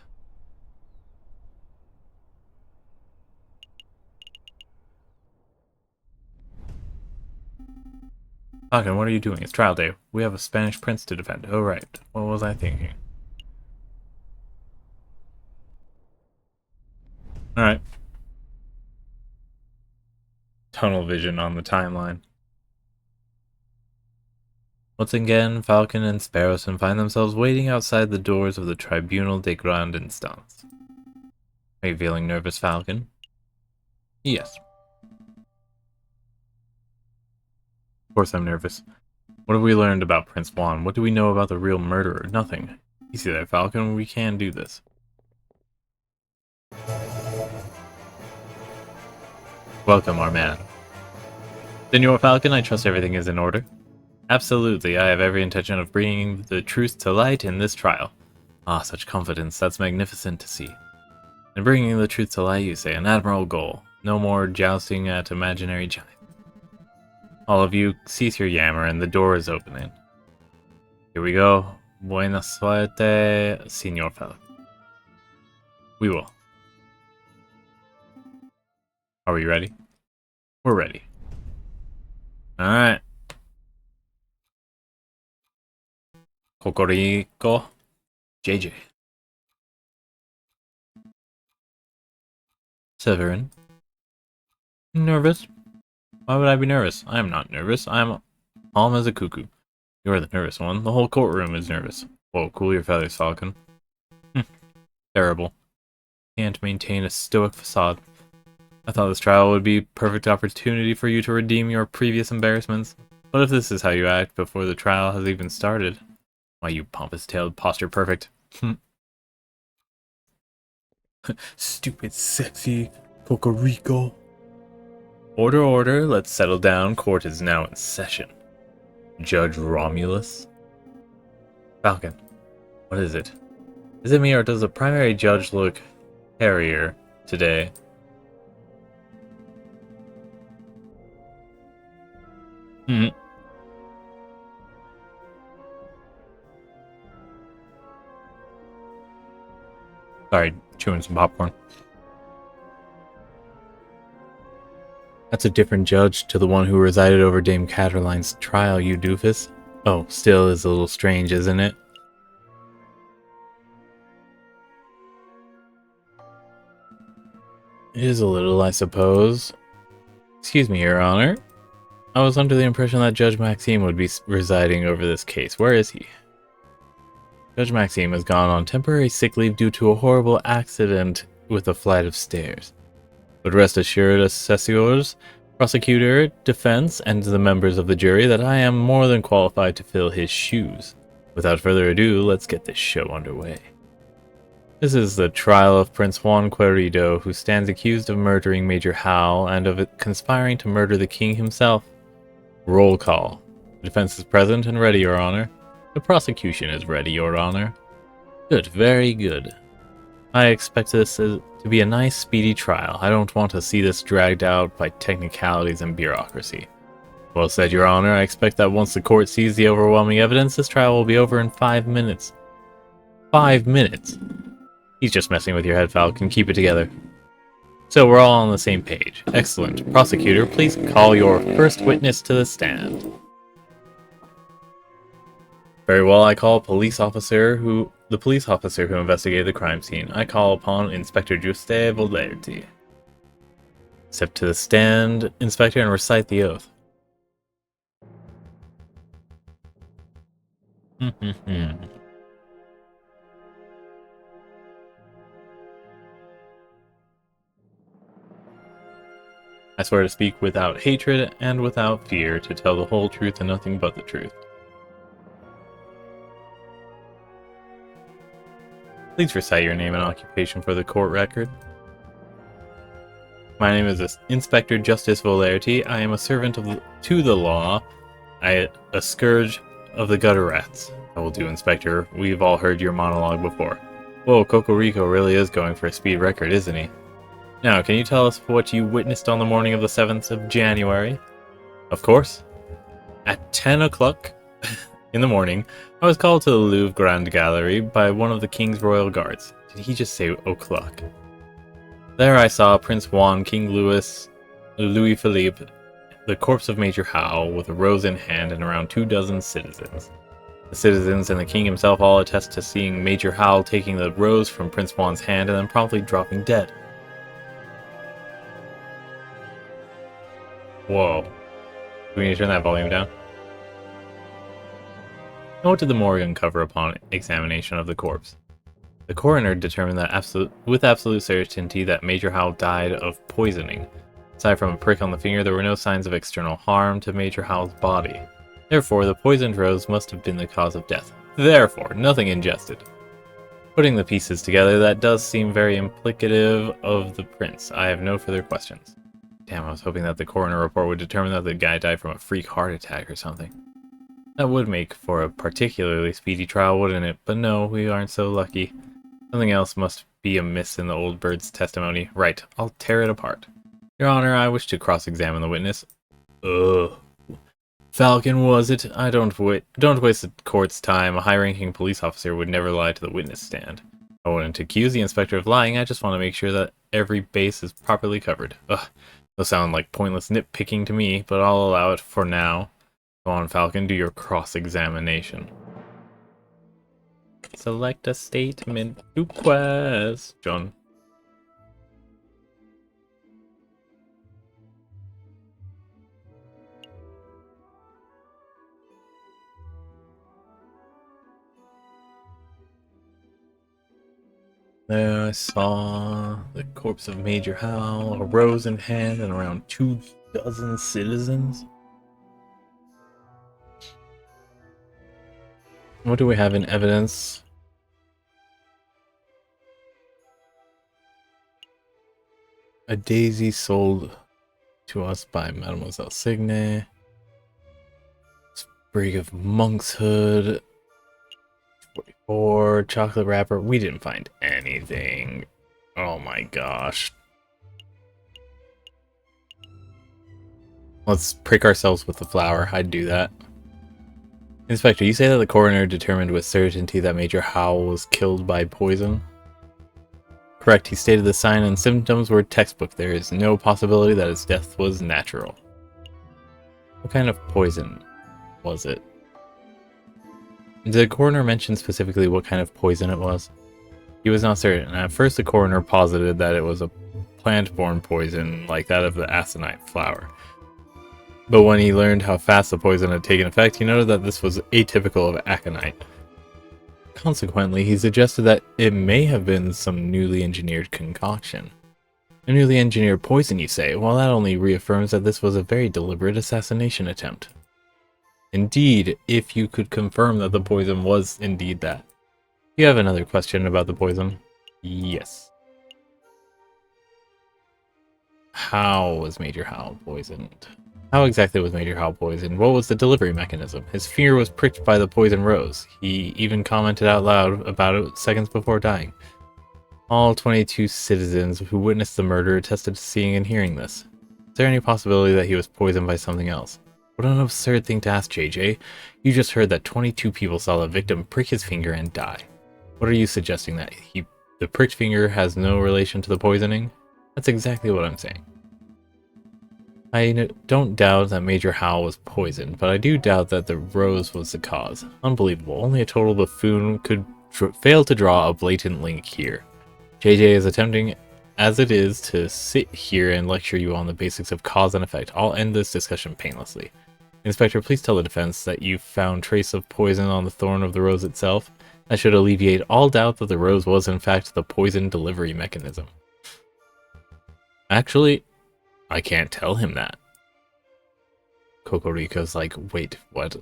Falcon, what are you doing? It's trial day. We have a Spanish prince to defend. Oh, right. What was I thinking? Alright. Tunnel vision on the timeline. Once again, Falcon and Sparrowson find themselves waiting outside the doors of the Tribunal de Grande Instance. Are you feeling nervous, Falcon? Yes. Of course I'm nervous. What have we learned about Prince Juan? What do we know about the real murderer? Nothing. You see that, Falcon? We can do this. Welcome, our man. Senor Falcon, I trust everything is in order. Absolutely, I have every intention of bringing the truth to light in this trial. Such confidence, that's magnificent to see. And bringing the truth to light, you say, an admirable goal. No more jousting at imaginary giants. All of you, cease your yammer, and the door is opening. Here we go. Buena suerte, Senor Falcon. We will. Are we ready? We're ready. Alright. Kokoriko. JJ. Severin. Nervous? Why would I be nervous? I am not nervous. I am calm as a cuckoo. You're the nervous one. The whole courtroom is nervous. Whoa, cool your feathers, Falcon. Terrible. Can't maintain a stoic facade. I thought this trial would be a perfect opportunity for you to redeem your previous embarrassments. But if this is how you act before the trial has even started, why, you pompous-tailed posture perfect. Stupid, sexy Cocorico. Order, order, let's settle down. Court is now in session. Judge Romulus? Falcon, what is it? Is it me, or does the primary judge look hairier today? Sorry, chewing some popcorn. That's a different judge to the one who resided over Dame Cataline's trial, you doofus. Oh, still is a little strange, isn't it? It is a little, I suppose. Excuse me, Your Honor. I was under the impression that Judge Maxime would be residing over this case. Where is he? Judge Maxime has gone on temporary sick leave due to a horrible accident with a flight of stairs. But rest assured, assessors, prosecutor, defense, and the members of the jury that I am more than qualified to fill his shoes. Without further ado, let's get this show underway. This is the trial of Prince Juan Querido, who stands accused of murdering Major Hal and of conspiring to murder the king himself. Roll call. The defense is present and ready, Your Honor. The prosecution is ready, Your Honor. Good, very good. I expect this to be a nice, speedy trial. I don't want to see this dragged out by technicalities and bureaucracy. Well said, Your Honor. I expect that once the court sees the overwhelming evidence, this trial will be over in 5 minutes. 5 minutes? He's just messing with your head, Falcon. Keep it together. So we're all on the same page. Excellent. Prosecutor, please call your first witness to the stand. Very well, I call the police officer who investigated the crime scene. I call upon Inspector Juste Volerti. Step to the stand, Inspector, and recite the oath. I swear to speak without hatred and without fear, to tell the whole truth and nothing but the truth. Please recite your name and occupation for the court record. My name is Inspector Justice Volerti. I am a servant to the law. A scourge of the gutter rats. I will do, Inspector. We've all heard your monologue before. Whoa, Cocorico really is going for a speed record, isn't he? Now, can you tell us what you witnessed on the morning of the 7th of January? Of course. At 10 o'clock in the morning, I was called to the Louvre Grand Gallery by one of the King's Royal Guards. Did he just say o'clock? There I saw Prince Juan, King Louis Philippe, the corpse of Major Hal, with a rose in hand, and around 24 citizens. The citizens and the king himself all attest to seeing Major Hal taking the rose from Prince Juan's hand and then promptly dropping dead. Whoa. Do we need to turn that volume down? And what did the morgue uncover upon examination of the corpse? The coroner determined that with absolute certainty that Major Hal died of poisoning. Aside from a prick on the finger, there were no signs of external harm to Major Hal's body. Therefore, the poisoned rose must have been the cause of death. Therefore, nothing ingested. Putting the pieces together, that does seem very implicative of the prince. I have no further questions. Damn, I was hoping that the coroner report would determine that the guy died from a freak heart attack or something. That would make for a particularly speedy trial, wouldn't it? But no, we aren't so lucky. Something else must be amiss in the old bird's testimony. Right, I'll tear it apart. Your Honor, I wish to cross-examine the witness. Ugh. Falcon, was it? Don't waste the court's time. A high-ranking police officer would never lie to the witness stand. I wouldn't accuse the inspector of lying, I just want to make sure that every base is properly covered. Ugh, those sound like pointless nitpicking to me, but I'll allow it for now. Go on, Falcon, do your cross-examination. Select a statement to question. There I saw the corpse of Major Hal, a rose in hand, and around 24 citizens. What do we have in evidence? A daisy sold to us by Mademoiselle Signe. Sprig of monkshood. 44. Chocolate wrapper. We didn't find anything. Oh my gosh. Let's prick ourselves with the flower. I'd do that. Inspector, you say that the coroner determined with certainty that Major Howell was killed by poison? Correct, he stated the sign and symptoms were textbook. There is no possibility that his death was natural. What kind of poison was it? Did the coroner mention specifically what kind of poison it was? He was not certain. At first the coroner posited that it was a plant-borne poison like that of the aconite flower. But when he learned how fast the poison had taken effect, he noted that this was atypical of aconite. Consequently, he suggested that it may have been some newly engineered concoction. A newly engineered poison, you say? Well, that only reaffirms that this was a very deliberate assassination attempt. Indeed, if you could confirm that the poison was indeed that. You have another question about the poison? Yes. How was Major Howell poisoned? How exactly was Major Howell poisoned? What was the delivery mechanism? His finger was pricked by the poison rose. He even commented out loud about it seconds before dying. All 22 citizens who witnessed the murder attested to seeing and hearing this. Is there any possibility that he was poisoned by something else? What an absurd thing to ask, JJ. You just heard that 22 people saw the victim prick his finger and die. What are you suggesting, that the pricked finger has no relation to the poisoning? That's exactly what I'm saying. I don't doubt that Major Howell was poisoned, but I do doubt that the rose was the cause. Unbelievable. Only a total buffoon could fail to draw a blatant link here. JJ is attempting, as it is, to sit here and lecture you on the basics of cause and effect. I'll end this discussion painlessly. Inspector, please tell the defense that you found trace of poison on the thorn of the rose itself. That should alleviate all doubt that the rose was in fact the poison delivery mechanism. Actually, I can't tell him that. Cocorico's like, wait, what?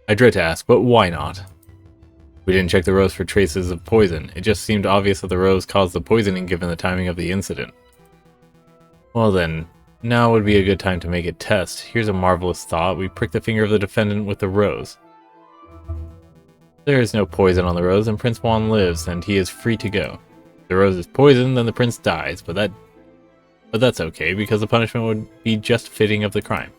I dread to ask, but why not? We didn't check the rose for traces of poison. It just seemed obvious that the rose caused the poisoning given the timing of the incident. Well then, now would be a good time to make a test. Here's a marvelous thought. We prick the finger of the defendant with the rose. There is no poison on the rose, and Prince Juan lives, and he is free to go. If the rose is poisoned, then the prince dies, but that's okay, because the punishment would be just fitting of the crime.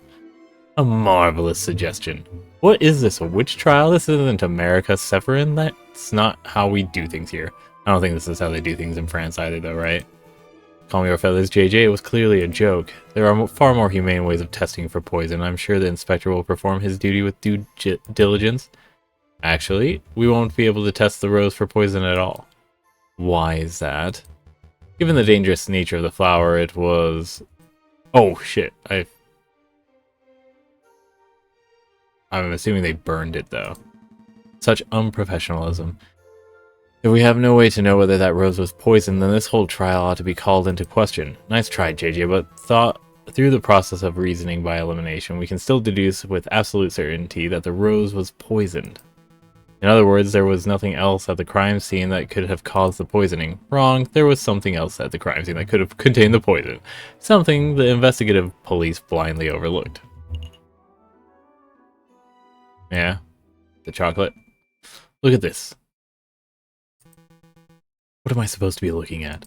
A marvelous suggestion. What is this, a witch trial? This isn't America, Severin. That's not how we do things here. I don't think this is how they do things in France either, though, right? Call me your feathers, JJ. It was clearly a joke. There are far more humane ways of testing for poison. I'm sure the inspector will perform his duty with due diligence. Actually, we won't be able to test the rose for poison at all. Why is that? Given the dangerous nature of the flower, it was... Oh, shit. I'm assuming they burned it, though. Such unprofessionalism. If we have no way to know whether that rose was poisoned, then this whole trial ought to be called into question. Nice try, JJ, but through the process of reasoning by elimination, we can still deduce with absolute certainty that the rose was poisoned. In other words, there was nothing else at the crime scene that could have caused the poisoning. Wrong, there was something else at the crime scene that could have contained the poison. Something the investigative police blindly overlooked. Yeah, the chocolate. Look at this. What am I supposed to be looking at?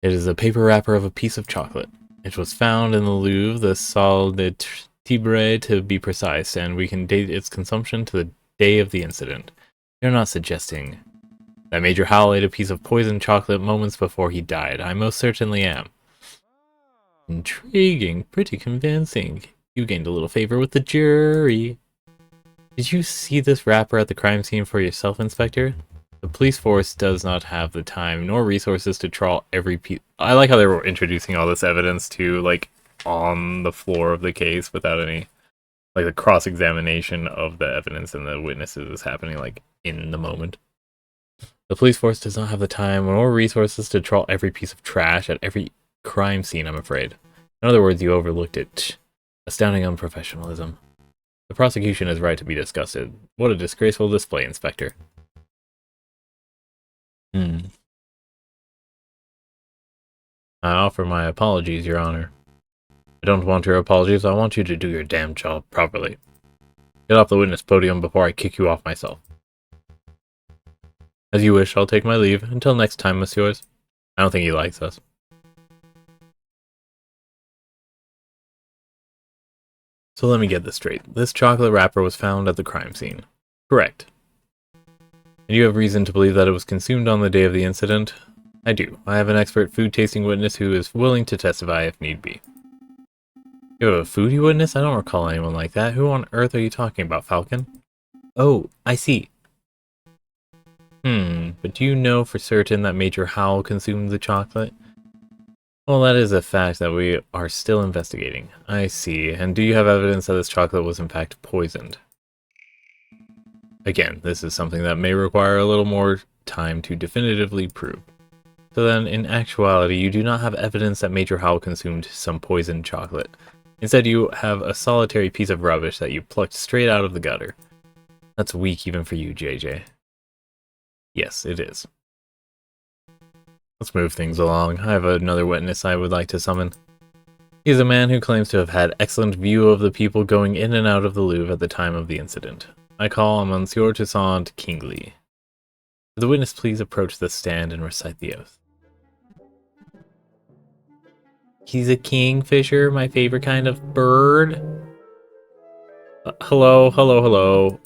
It is a paper wrapper of a piece of chocolate. It was found in the Louvre, the Salle de Tibre to be precise, and we can date its consumption to the day of the incident. You're not suggesting... That Major Howell ate a piece of poisoned chocolate moments before he died. I most certainly am. Intriguing, pretty convincing. You gained a little favor with the jury. Did you see this wrapper at the crime scene for yourself, Inspector? The police force does not have the time nor resources to trawl every piece. I like how they were introducing all this evidence to, like, on the floor of the case without any, like, the cross-examination of the evidence and the witnesses is happening, like, in the moment. The police force does not have the time or resources to trawl every piece of trash at every crime scene, I'm afraid. In other words, you overlooked it. Astounding unprofessionalism. The prosecution is right to be disgusted. What a disgraceful display, Inspector. I offer my apologies, Your Honor. I don't want your apologies, I want you to do your damn job properly. Get off the witness podium before I kick you off myself. As you wish, I'll take my leave. Until next time, messieurs. I don't think he likes us. So let me get this straight. This chocolate wrapper was found at the crime scene. Correct. And you have reason to believe that it was consumed on the day of the incident? I do. I have an expert food-tasting witness who is willing to testify if need be. You have a foodie witness? I don't recall anyone like that. Who on earth are you talking about, Falcon? Oh, I see. But do you know for certain that Major Howell consumed the chocolate? Well, that is a fact that we are still investigating. I see. And do you have evidence that this chocolate was in fact poisoned? Again, this is something that may require a little more time to definitively prove. So then, in actuality, you do not have evidence that Major Howell consumed some poisoned chocolate. Instead, you have a solitary piece of rubbish that you plucked straight out of the gutter. That's weak even for you, JJ. Yes, it is. Let's move things along. I have another witness I would like to summon. He is a man who claims to have had excellent view of the people going in and out of the Louvre at the time of the incident. I call on Monsieur Toussaint Kingsley. Would the witness please approach the stand and recite the oath? He's a kingfisher, my favorite kind of bird. Hello. Hello.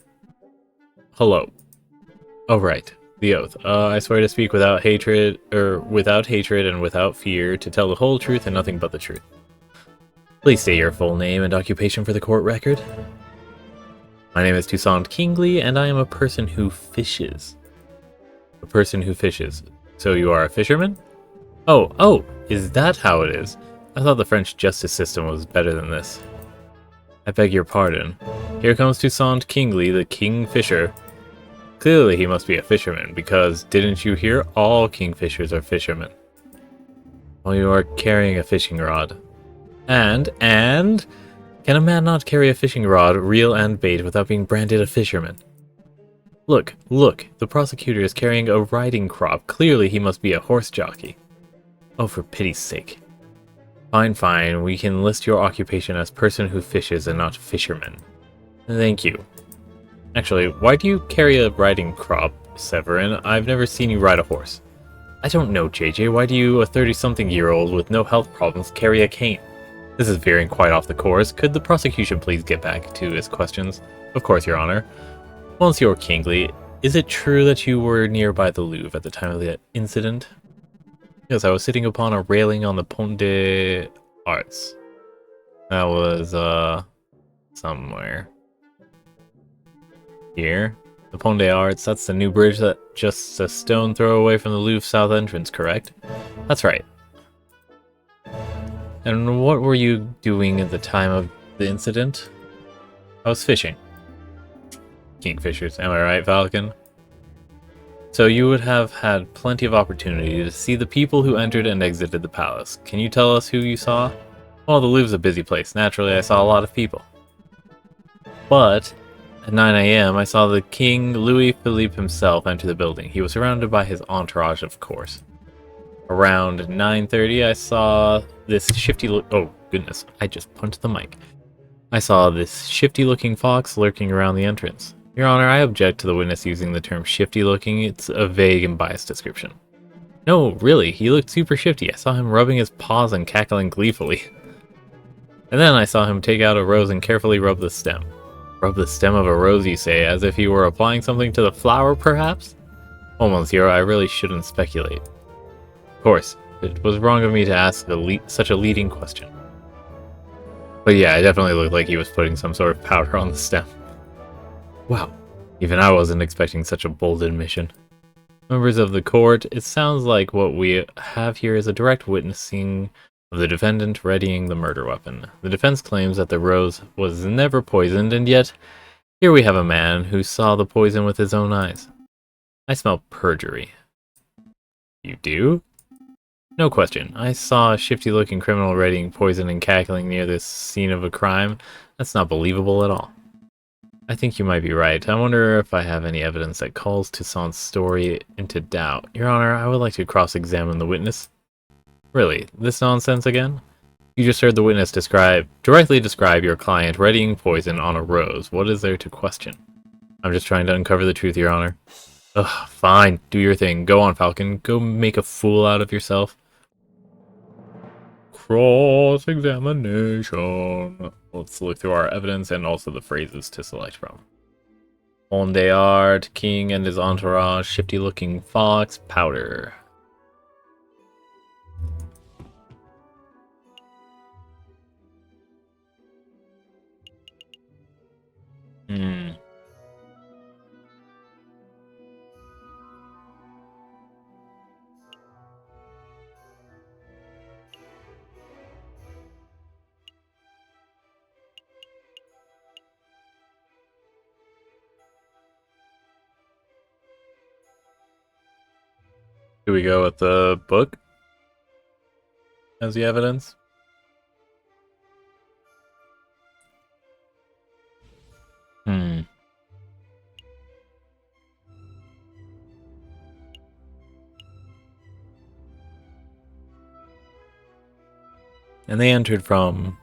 Oh, right. The oath. I swear to speak without hatred and without fear, to tell the whole truth and nothing but the truth. Please state your full name and occupation for the court record. My name is Toussaint Kingsley, and I am a person who fishes. A person who fishes. So you are a fisherman? Oh, is that how it is? I thought the French justice system was better than this. I beg your pardon. Here comes Toussaint Kingsley, the kingfisher. Clearly he must be a fisherman, because didn't you hear all kingfishers are fishermen? Well, you are carrying a fishing rod. And? Can a man not carry a fishing rod, reel and bait, without being branded a fisherman? Look, the prosecutor is carrying a riding crop. Clearly he must be a horse jockey. Oh, for pity's sake. Fine, we can list your occupation as person who fishes and not fisherman. Thank you. Actually, why do you carry a riding crop, Severin? I've never seen you ride a horse. I don't know, JJ. Why do you, a 30-something-year-old with no health problems, carry a cane? This is veering quite off the course. Could the prosecution please get back to his questions? Of course, Your Honor. Monsieur Kingsley, is it true that you were nearby the Louvre at the time of the incident? Yes, I was sitting upon a railing on the Pont des Arts. That was, somewhere. Here? The Pont des Arts, that's the new bridge that just a stone throw away from the Louvre south entrance, correct? That's right. And what were you doing at the time of the incident? I was fishing. Kingfishers, am I right, Falcon? So you would have had plenty of opportunity to see the people who entered and exited the palace. Can you tell us who you saw? Well, the Louvre's a busy place. Naturally, I saw a lot of people. But at 9 a.m., I saw the King Louis Philippe himself enter the building. He was surrounded by his entourage, of course. Around 9:30, I saw this oh, goodness, I just punched the mic. I saw this shifty-looking fox lurking around the entrance. Your Honor, I object to the witness using the term shifty-looking. It's a vague and biased description. No, really, he looked super shifty. I saw him rubbing his paws and cackling gleefully. And then I saw him take out a rose and carefully rub the stem. Rub the stem of a rose, you say, as if he were applying something to the flower, perhaps? Oh, Monsieur, I really shouldn't speculate. Of course, it was wrong of me to ask such a leading question. But yeah, it definitely looked like he was putting some sort of powder on the stem. Wow, even I wasn't expecting such a bold admission. Members of the court, it sounds like what we have here is a direct witnessing of the defendant readying the murder weapon. The defense claims that the rose was never poisoned, and yet here we have a man who saw the poison with his own eyes. I smell perjury. You do? No question. I saw a shifty-looking criminal readying poison and cackling near this scene of a crime. That's not believable at all. I think you might be right. I wonder if I have any evidence that calls Toussaint's story into doubt. Your Honor, I would like to cross-examine the witness. Really? This nonsense again? You just heard the witness directly describe your client readying poison on a rose. What is there to question? I'm just trying to uncover the truth, Your Honor. Ugh, fine. Do your thing. Go on, Falcon. Go make a fool out of yourself. Cross-examination. Let's look through our evidence and also the phrases to select from. On des Art, King and his entourage, shifty-looking fox, powder. Hmm. Do we go with the book as the evidence? Hmm. And they entered from...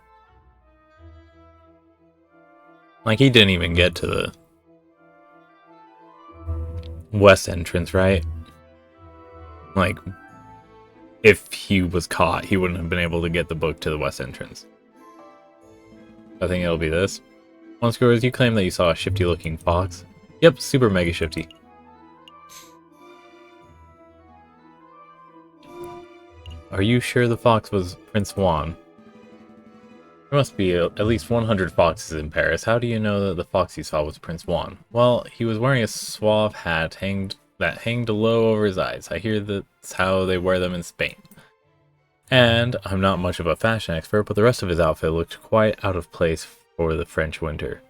Like, he didn't even get to the west entrance, right? Like, if he was caught, he wouldn't have been able to get the book to the west entrance. I think it'll be this. On scores, you claim that you saw a shifty-looking fox. Yep, super mega shifty. Are you sure the fox was Prince Juan? There must be at least 100 foxes in Paris. How do you know that the fox you saw was Prince Juan? Well, he was wearing a suave hat that hanged low over his eyes. I hear that's how they wear them in Spain. And I'm not much of a fashion expert, but the rest of his outfit looked quite out of place for the French winter.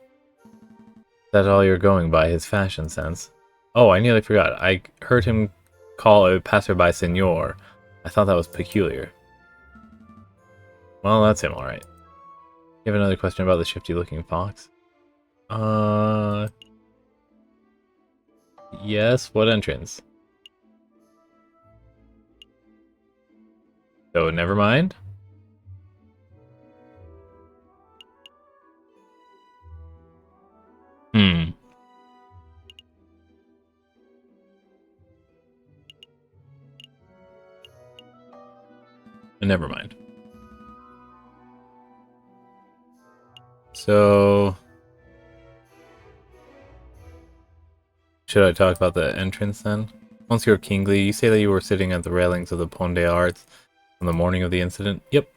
Is that all you're going by, his fashion sense? Oh, I nearly forgot. I heard him call a passerby senor. I thought that was peculiar. Well, that's him, alright. You have another question about the shifty-looking fox? Yes, what entrance? So, never mind? Hmm. Never mind. So... should I talk about the entrance then? Monsieur Kingsley, you say that you were sitting at the railings of the Pont des Arts on the morning of the incident? Yep.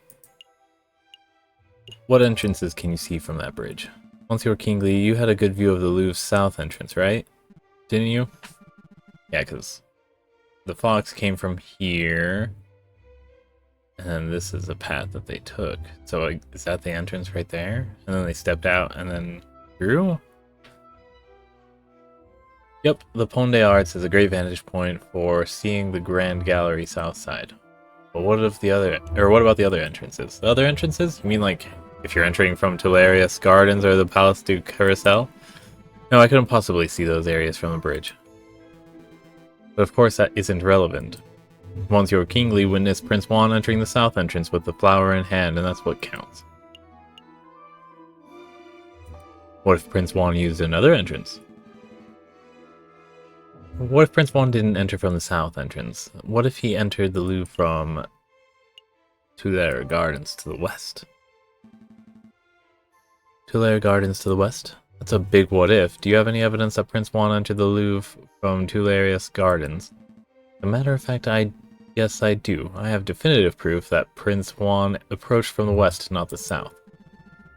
What entrances can you see from that bridge? Monsieur Kingsley, you had a good view of the Louvre's south entrance, right? Didn't you? Yeah, because the fox came from here. And this is a path that they took. So is that the entrance right there? And then they stepped out and then through? Yep, the Pont des Arts is a great vantage point for seeing the Grand Gallery south side. But what about the other entrances? The other entrances? You mean like if you're entering from Tularius Gardens or the Palace du Carrousel? No, I couldn't possibly see those areas from the bridge. But of course that isn't relevant. Monsieur Kingsley witnessed Prince Juan entering the south entrance with the flower in hand, and that's what counts. What if Prince Juan used another entrance? What if Prince Juan didn't enter from the south entrance? What if he entered the Louvre from Tuileries Gardens to the west? Tuileries Gardens to the west? That's a big what if. Do you have any evidence that Prince Juan entered the Louvre from Tuileries Gardens? As a matter of fact, yes, I do. I have definitive proof that Prince Juan approached from the west, not the south.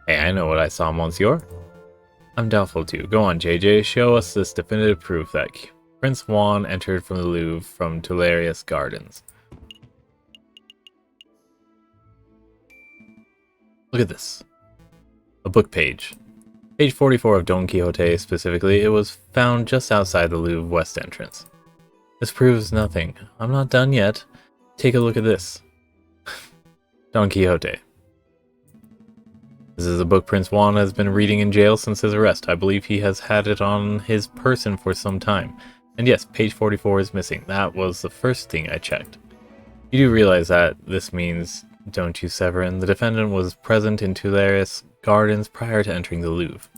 Hey, I know what I saw, monsieur. I'm doubtful too. Go on, JJ. Show us this definitive proof that Prince Juan entered from the Louvre from Tuileries Gardens. Look at this. A book page. Page 44 of Don Quixote specifically. It was found just outside the Louvre west entrance. This proves nothing. I'm not done yet. Take a look at this. Don Quixote. This is a book Prince Juan has been reading in jail since his arrest. I believe he has had it on his person for some time. And yes, page 44 is missing. That was the first thing I checked. You do realize that this means, don't you, Severin? The defendant was present in Tuileries Gardens prior to entering the Louvre.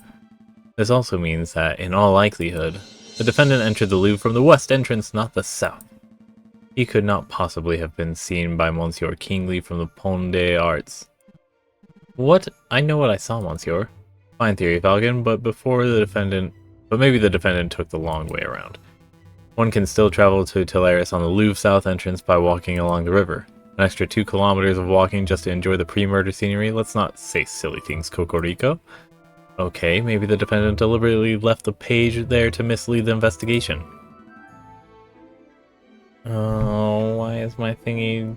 This also means that, in all likelihood, the defendant entered the Louvre from the west entrance, not the south. He could not possibly have been seen by Monsieur Kingsley from the Pont des Arts. What? I know what I saw, Monsieur. Fine theory, Falcon, but maybe the defendant took the long way around. One can still travel to Tuileries on the Louvre south entrance by walking along the river. An extra 2 kilometers of walking just to enjoy the pre-murder scenery? Let's not say silly things, Cocorico. Okay, maybe the defendant deliberately left the page there to mislead the investigation. Oh, why is my thingy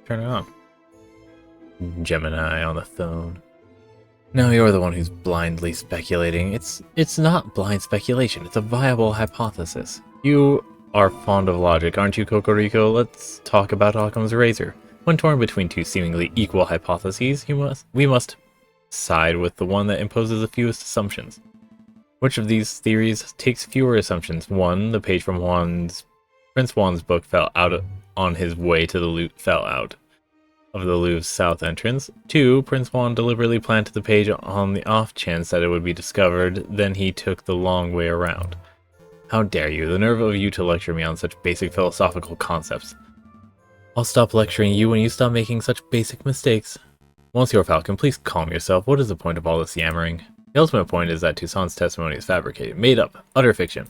turning on? Gemini on the phone. No, you're the one who's blindly speculating. It's not blind speculation, it's a viable hypothesis. You are fond of logic, aren't you, Cocorico? Let's talk about Occam's razor. When torn between two seemingly equal hypotheses, we must side with the one that imposes the fewest assumptions. Which of these theories takes fewer assumptions? 1. The page from Prince Juan's book fell out on his way to the Louvre's south entrance. 2. Prince Juan deliberately planted the page on the off chance that it would be discovered, then he took the long way around. How dare you, the nerve of you to lecture me on such basic philosophical concepts. I'll stop lecturing you when you stop making such basic mistakes. Monsieur Falcon, please calm yourself. What is the point of all this yammering? The ultimate point is that Toussaint's testimony is fabricated, made up, utter fiction.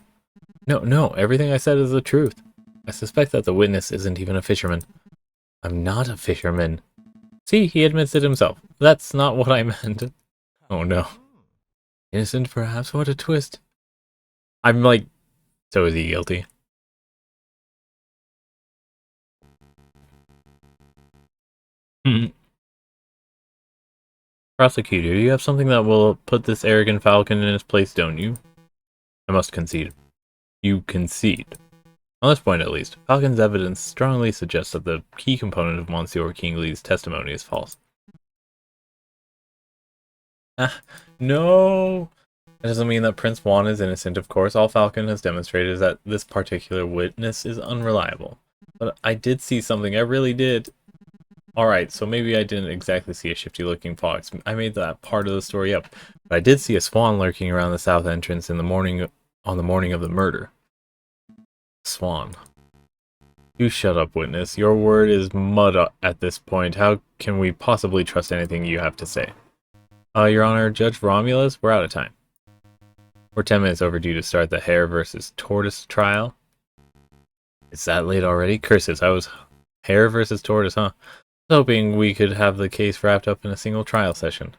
No, everything I said is the truth. I suspect that the witness isn't even a fisherman. I'm not a fisherman. See, he admits it himself. That's not what I meant. Oh no. Innocent, perhaps? What a twist. I'm like, so is he guilty? Prosecutor, you have something that will put this arrogant falcon in his place, don't you? I must concede. You concede. On this point, at least, Falcon's evidence strongly suggests that the key component of Monsieur Kingsley's testimony is false. No! That doesn't mean that Prince Juan is innocent, of course. All Falcon has demonstrated is that this particular witness is unreliable. But I did see something, I really did. Alright, so maybe I didn't exactly see a shifty-looking fox. I made that part of the story up. But I did see a swan lurking around the south entrance on the morning of the murder. Swan. You shut up, witness. Your word is mud at this point. How can we possibly trust anything you have to say? Your Honor, Judge Romulus, we're out of time. We're 10 minutes overdue to start the hare versus tortoise trial. It's that late already? Curses, I was hare versus tortoise, huh? I was hoping we could have the case wrapped up in a single trial session.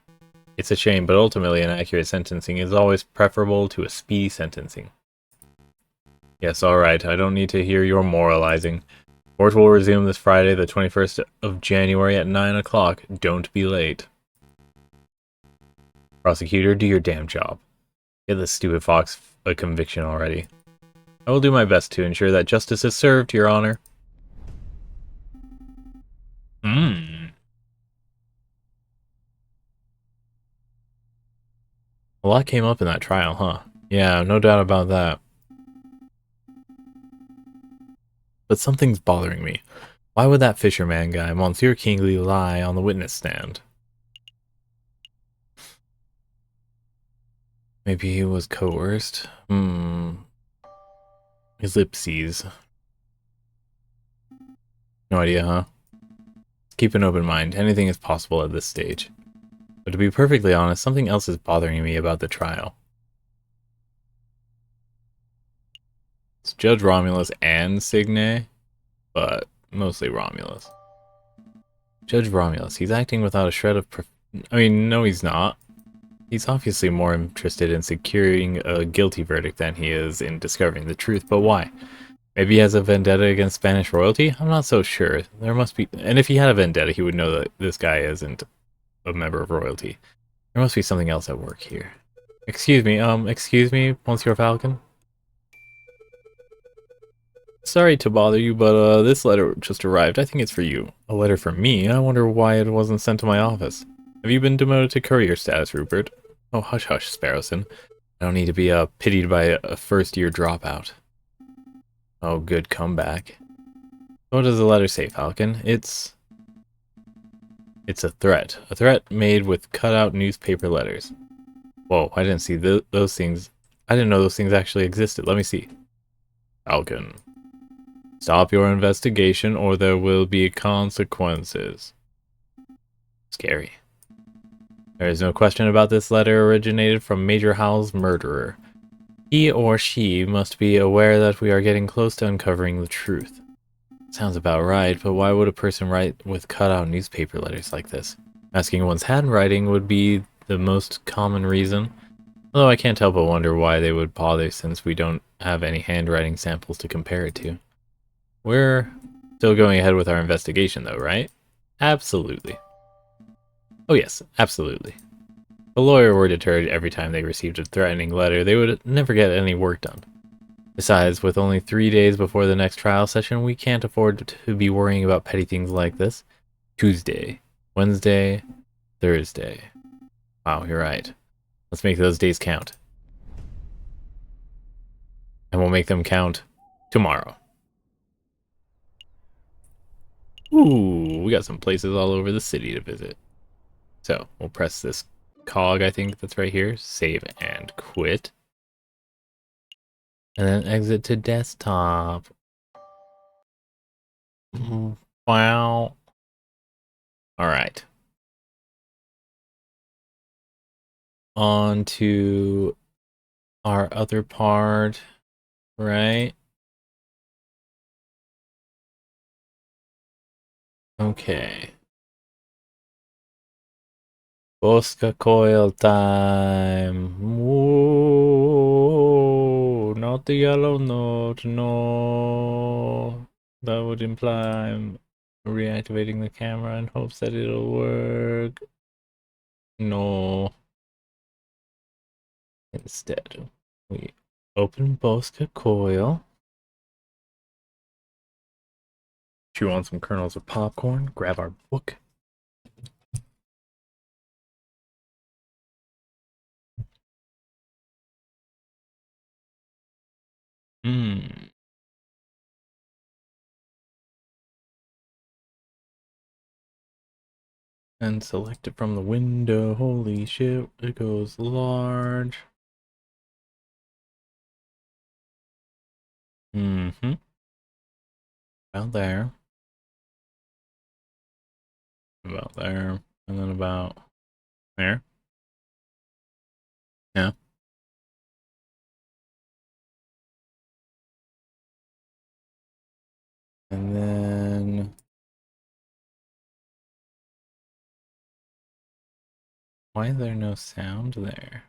It's a shame, but ultimately an accurate sentencing is always preferable to a speedy sentencing. Yes, alright, I don't need to hear your moralizing. Court will resume this Friday, the 21st of January at 9 o'clock. Don't be late. Prosecutor, do your damn job. Get this stupid fox a conviction already. I will do my best to ensure that justice is served, Your Honor. A lot came up in that trial, huh? Yeah, no doubt about that. But something's bothering me. Why would that fisherman guy, Monsieur Kingsley, lie on the witness stand? Maybe he was coerced? Ellipses. No idea, huh? Keep an open mind. Anything is possible at this stage. But to be perfectly honest, something else is bothering me about the trial. It's Judge Romulus and Signe, but mostly Romulus. Judge Romulus, he's acting without a shred of I mean, no he's not. He's obviously more interested in securing a guilty verdict than he is in discovering the truth, but why? Maybe he has a vendetta against Spanish royalty? I'm not so sure. There must be... And if he had a vendetta, he would know that this guy isn't a member of royalty. There must be something else at work here. Excuse me, Monsieur Falcon? Sorry to bother you, but this letter just arrived. I think it's for you. A letter for me? I wonder why it wasn't sent to my office. Have you been demoted to courier status, Rupert? Oh, hush hush, Sparrowson. I don't need to be pitied by a first-year dropout. Oh, good comeback. What does the letter say, Falcon? It's a threat. A threat made with cut-out newspaper letters. Whoa, I didn't see those things. I didn't know those things actually existed. Let me see. Falcon. Stop your investigation or there will be consequences. Scary. There is no question about this letter originated from Major Howell's murderer. He or she must be aware that we are getting close to uncovering the truth. Sounds about right, but why would a person write with cut-out newspaper letters like this? Asking one's handwriting would be the most common reason, although I can't help but wonder why they would bother since we don't have any handwriting samples to compare it to. We're still going ahead with our investigation though, right? Absolutely. Oh yes, absolutely. If a lawyer were deterred every time they received a threatening letter, they would never get any work done. Besides, with only 3 days before the next trial session, we can't afford to be worrying about petty things like this. Tuesday, Wednesday, Thursday. Wow, you're right. Let's make those days count. And we'll make them count tomorrow. Ooh, we got some places all over the city to visit. So, we'll press this cog, I think that's right here. Save and quit. And then exit to desktop. Wow. Alright. On to our other part, right? Okay. Bosca coil time. Whoa, not the yellow note, no. That would imply I'm reactivating the camera in hopes that it'll work. No. Instead, we open Bosca coil. Chew on some kernels of popcorn, grab our book. And select it from the window. Holy shit, it goes large. About there. About there. And then about there. Yeah. And then... why is there no sound there?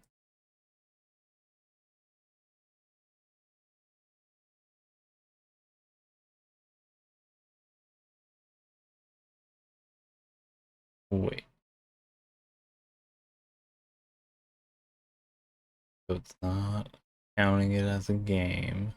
Wait. So it's not counting it as a game.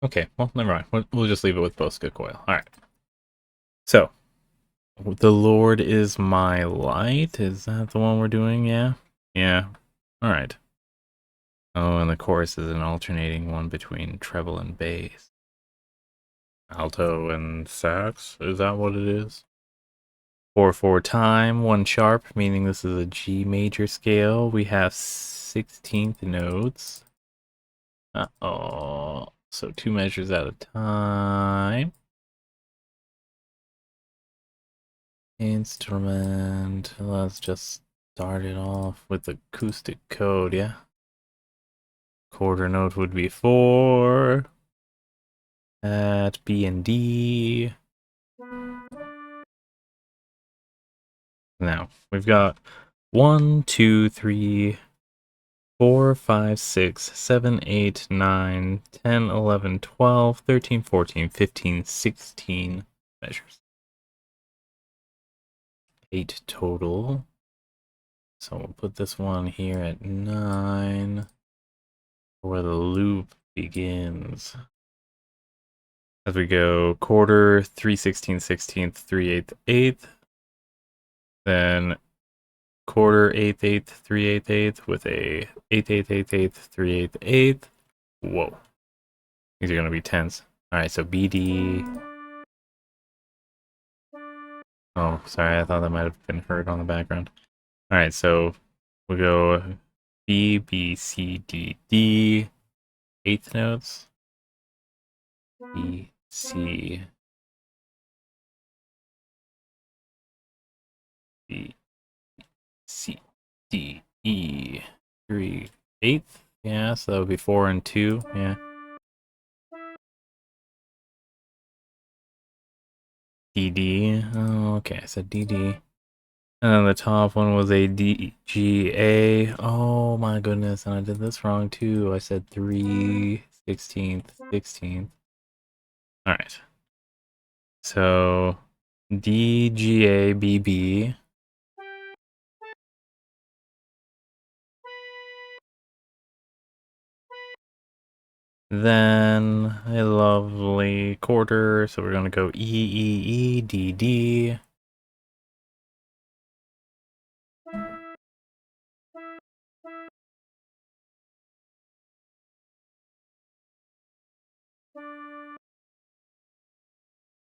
Okay, well, never mind. We'll just leave it with Bosca coil. Alright. So, the Lord is my light? Is that the one we're doing? Yeah? Yeah. Alright. Oh, and the chorus is an alternating one between treble and bass. Alto and sax? Is that what it is? 4/4 time, 1 sharp, meaning this is a G major scale. We have 16th notes. Uh-oh. So 2 measures at a time. Instrument. Let's just start it off with acoustic code, yeah? Quarter note would be 4. At B and D. Now, we've got 1, 2, 3, 4, 5, 6, 7, 8, 9, 10, 11, 12, 13, 14, 15, 16 measures. 8 total. So we'll put this one here at 9, where the loop begins. As we go quarter, 3/16, 16th, 3/8, 8th. Then quarter, 8th, 8th, 3/8, 8th with a 8th, 8th, 8th, 8th, 3/8, 8th. Whoa. These are going to be tense. Alright, so BD. Oh, sorry, I thought that might have been heard on the background. Alright, so we'll go B, B, C, D, D. 8th notes. B, C, B, C, D, E. 3, 8th. Yeah, so that would be 4 and 2. Yeah. DD. Oh, okay, I said DD. And then the top one was a D, G, A. Oh my goodness, and I did this wrong too. I said 3, 16th, 16th. Alright. So, D, G, A, B, B. Then a lovely quarter, so we're gonna go E, E, E, D, D.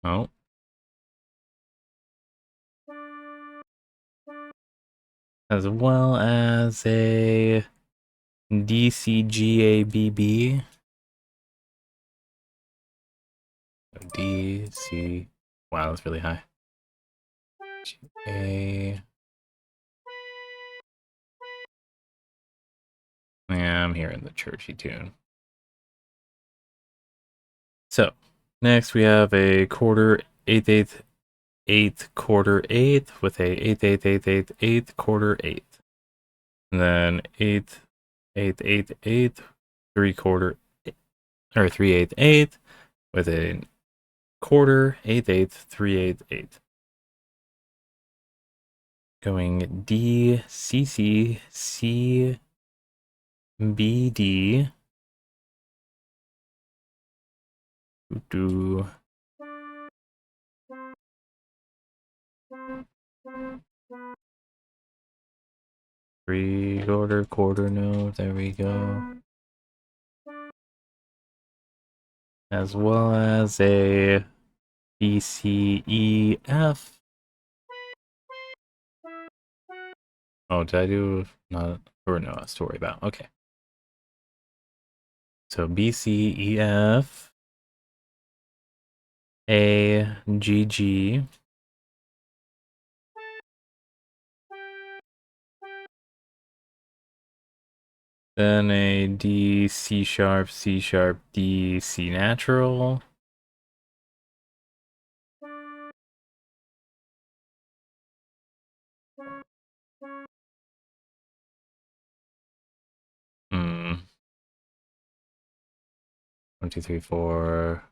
Oh. As well as a D, C, G, A, B, B. D, C. Wow, that's really high. G, A. Yeah, I'm hearing the churchy tune. So, next we have a quarter, 8th, 8th, 8th, quarter, 8th with a 8th, 8th, 8th, 8th, 8th, quarter, 8th. And then 8th, 8th, 8th, 8th, 3/4, or 3/8, 8th with a quarter, 8th, 8th, 3/8, 8th. Going D, C, C, C, B, D. Do. 3/4, quarter note, there we go. As well as a B, C, E, F. Oh, did I do not, or no, that's to worry about. Okay. So B, C, E, F, A, G, G. Then a D, C sharp, C sharp, D, C natural. Hmm. 1, 2, 3, 4.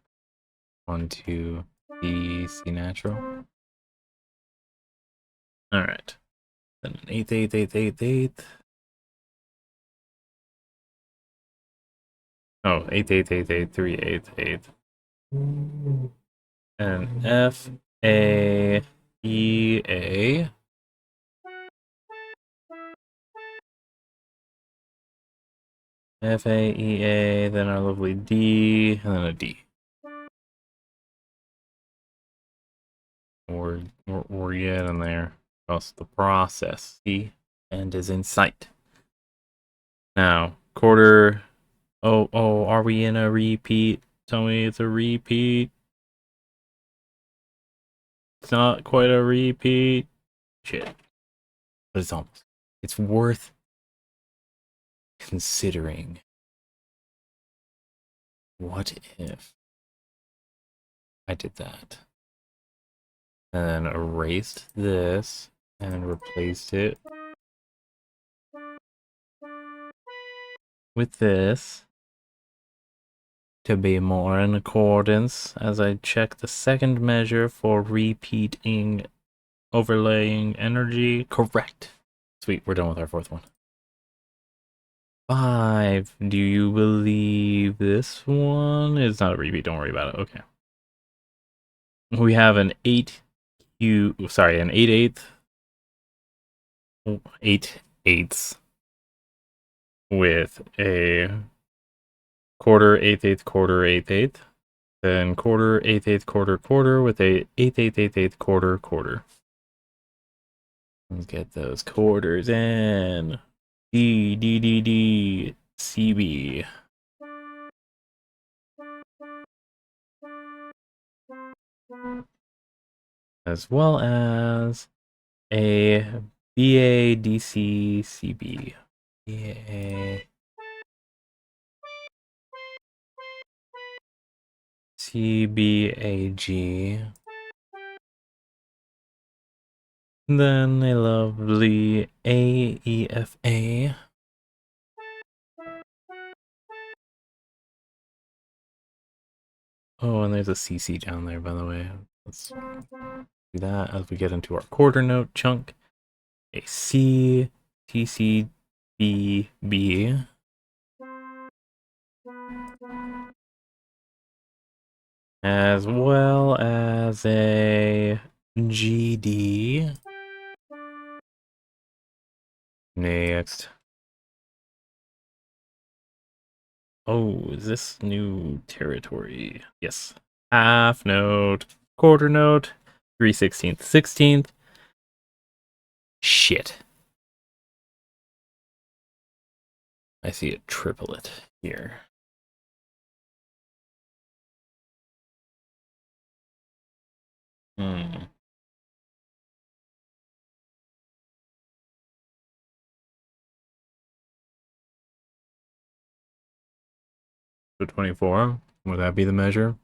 1, 2, D, C natural. All right. Then an 8th, 8th, 8th, 8th, 8th. Oh, 8th, 8th, 8th, 8th, 3/8, 8th. And F, A, E, A. F, A, E, A, then our lovely D, and then a D. We're getting there. That's the process. The end is in sight. Now, quarter, Oh, are we in a repeat? Tell me it's a repeat. It's not quite a repeat. Shit. But it's almost. It's worth considering. What if I did that? And then erased this and replaced it with this to be more in accordance as I check the second measure for repeating, overlaying energy. Correct. Sweet, we're done with our fourth one. 5. Do you believe this one? It's not a repeat, don't worry about it. Okay. We have an 8 an 8/8 with a quarter, 8/8, quarter, 8/8. Then quarter, 8/8, quarter, quarter with a 8/8, quarter, quarter. Let's get those quarters in. D, CB. As well as a BA, DC, CB. BA, CBAG. Then a lovely AEFA. Oh, and there's a CC down there, by the way. Let's do that as we get into our quarter note chunk. A C, TC, B, B. As well as a GD. Next. Oh, is this new territory? Yes. Half note, quarter note, 3/16, 16th. Shit. I see a triplet here. Hmm. So 24, would that be the measure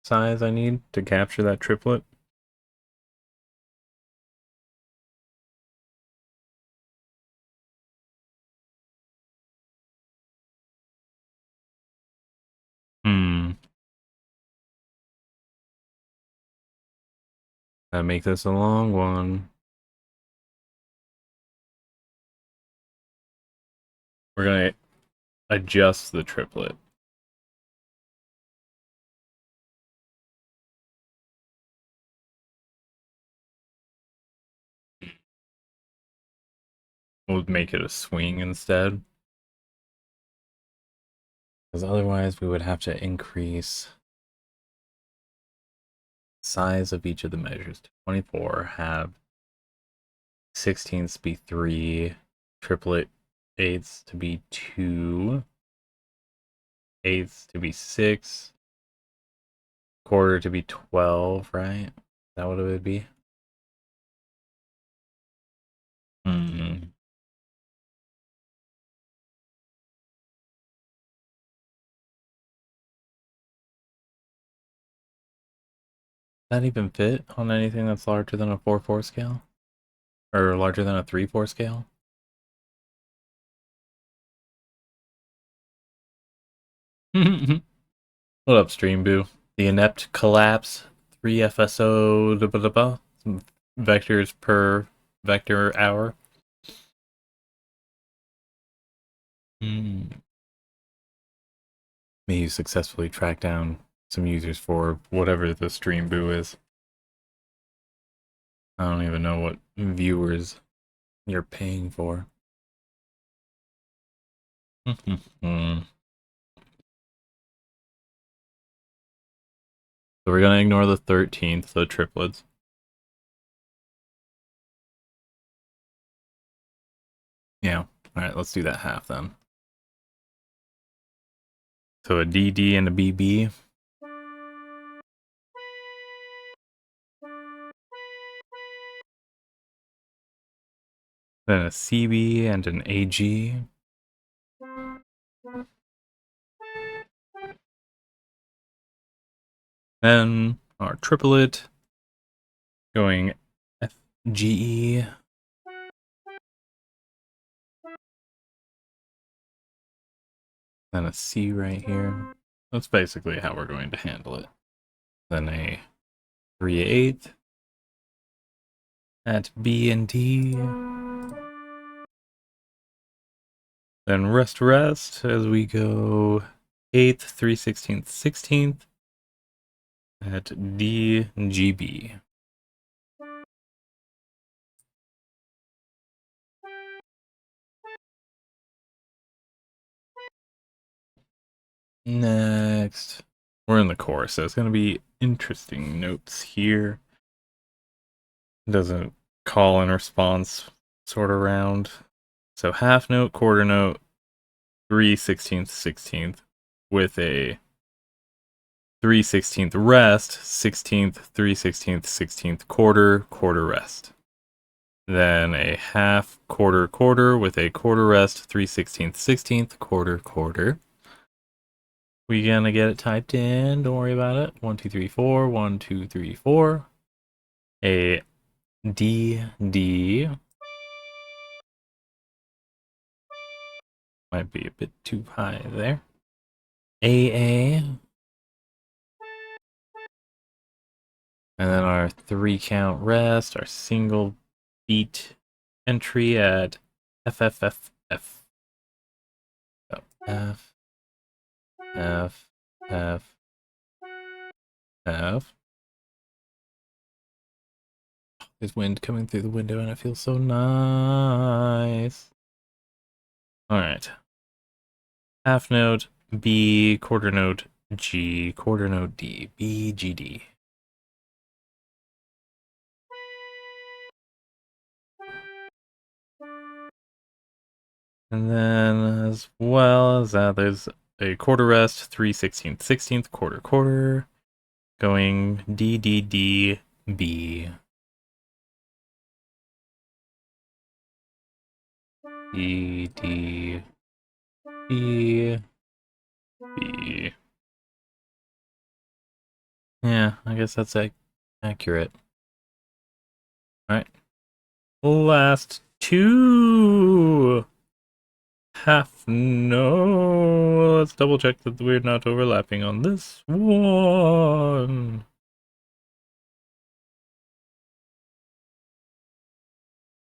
size I need to capture that triplet? Hmm. That make this a long one. We're gonna adjust the triplet. We'll make it a swing instead. Because otherwise we would have to increase size of each of the measures to 24, have 16ths be 3, triplet eighths to be 2, eighths to be 6, quarter to be 12, right? Is that what it would be? Hmm. That even fit on anything that's larger than a 4/4 scale? Or larger than a 3/4 scale? What up, Stream Boo? The inept collapse, 3 FSO, vectors per vector hour. May you successfully track down some users for whatever the Stream Boo is. I don't even know what viewers you're paying for. So we're gonna ignore the 13th, the triplets. Yeah. Alright, let's do that half then. So a DD and a BB. Then a CB and an AG. Then our triplet going FGE. Then a C right here. That's basically how we're going to handle it. Then a 3/8 at B and D. Then rest as we go 8th, 3/16, 16th at D, GB. Next, we're in the chorus, so it's going to be interesting notes here. It doesn't call and response sort of round. So half note, quarter note, 3/16, 16th with a 3/16 rest, 16th, 3/16, 16th quarter rest. Then a half, quarter with a quarter rest, 3/16, 16th quarter. We gonna get it typed in, don't worry about it. 1 2 3 4, 1 2 3 4. A D might be a bit too high there. AA. And then our 3 count rest, our single beat entry at FFFF. So F, F, F, F. There's wind coming through the window and it feels so nice. Alright. Half note B, quarter note G, quarter note D, B, G, D. And then as well as that, there's a quarter rest, 3/16, 16th quarter, going D, D, D, B. D, D, B, B. Yeah, I guess that's accurate. Alright. Last two. Half no. Let's double check that we're not overlapping on this one.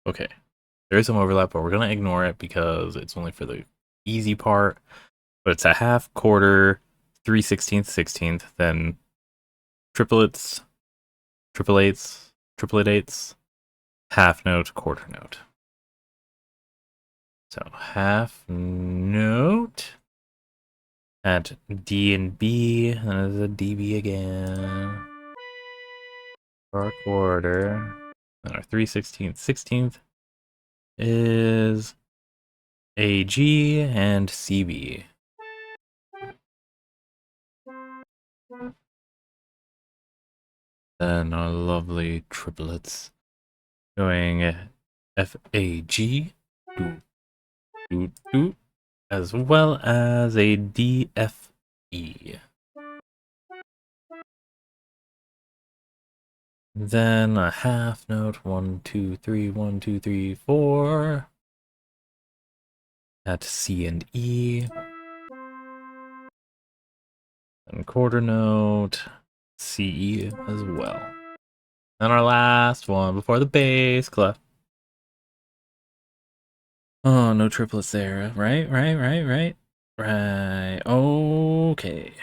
Okay. There is some overlap, but we're going to ignore it because it's only for the easy part. But it's a half, quarter, 3/16, 16th, then triplets, triplet eights, half note, quarter note. So half note at D and B, and there's a DB again. For our quarter, and our 3/16, 16th is AG and CB. Then our lovely triplets going FAG, as well as a DFE. Then a half note, 1 2 3, 1 2 3 4 at C and E. And quarter note, CE as well. And our last one before the bass clef. Oh, no triplets there. Right. Right. Okay.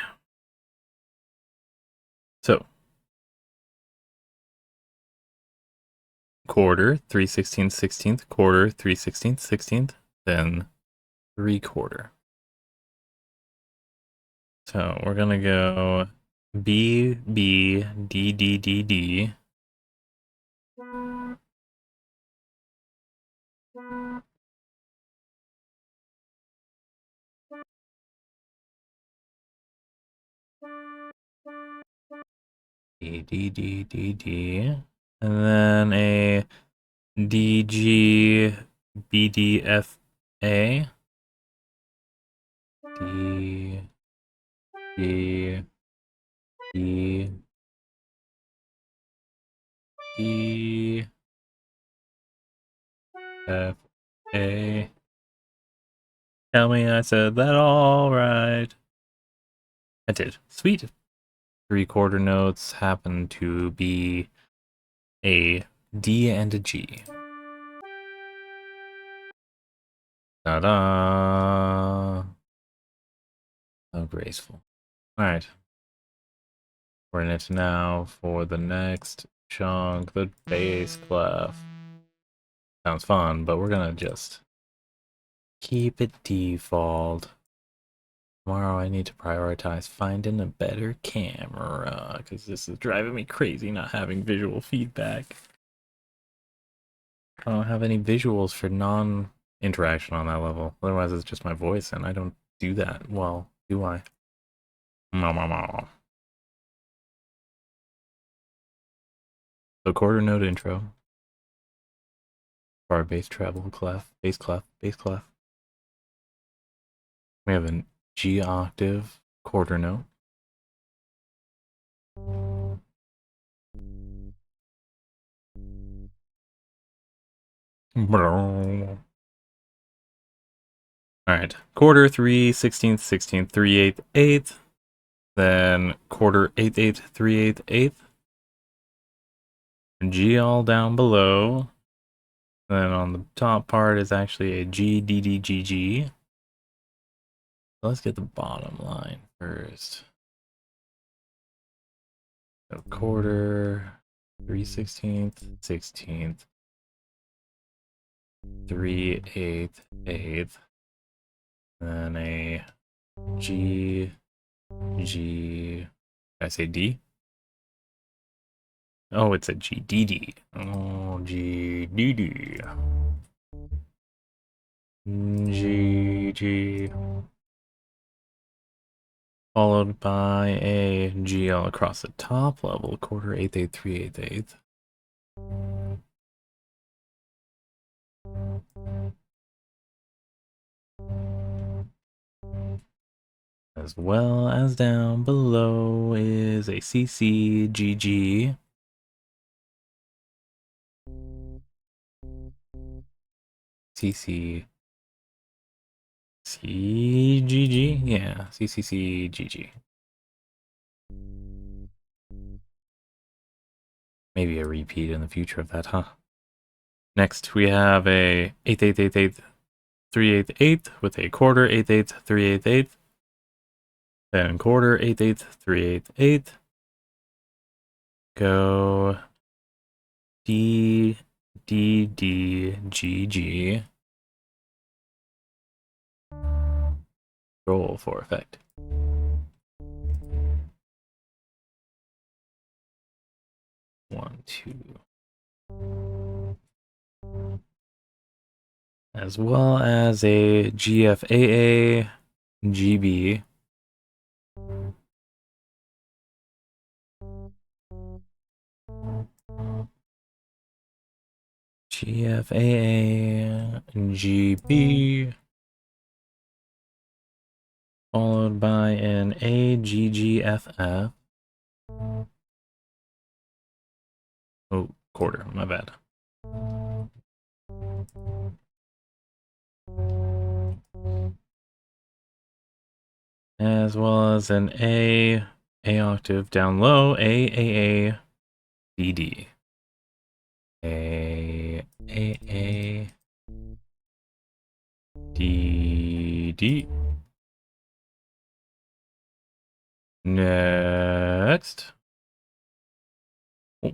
So, quarter, 3/16, 16th, quarter, 3/16, 16th, then 3/4. So, we're gonna go B, B, D, D, D, D. D, D, D, D, D. And then a D, G, B, D, F, A. D, D, D, D, F, A. Tell me I said that all right. I did. Sweet. 3 quarter notes happen to be a D and a G. Ta-da! So graceful. Alright. We're in it now for the next chunk, the bass clef. Sounds fun, but we're gonna just keep it default. Tomorrow I need to prioritize finding a better camera, because this is driving me crazy not having visual feedback. I don't have any visuals for non-interaction on that level. Otherwise it's just my voice, and I don't do that well, do I? So quarter note intro. For our bass treble clef, bass clef, bass clef. We have a G octave quarter note. Alright, quarter, 3, 16th, 16th, 3/8, 8th. Then quarter, 8/8, 3/8, 8th. G all down below. Then on the top part is actually a G, D, D, G, G. Let's get the bottom line first. So quarter, 3/16th, 16th, 3/8, 8th. Then a G, G, did I say D? Oh, it's a G, D, D. Oh, G, D, D. G, G. Followed by a G all across the top level, quarter, 8/8, 3/8, 8th. As well as down below is a C, C, G, G. C, C, C, G, G? Yeah, C, C, C, G, G. Maybe a repeat in the future of that, huh? Next, we have a 8/8, 8/8, 3/8, 8th with a quarter, 8/8, 3/8, 8th. Then quarter, 8/8, 3/8, 8th. Go D, D, D, G, G. Roll for effect. One, two. As well as a GFAA, GB. GFAA, GB. Followed by an AGGFF. Oh, quarter, my bad. As well as an A octave down low, A, D, D. A, D, D. Next. Were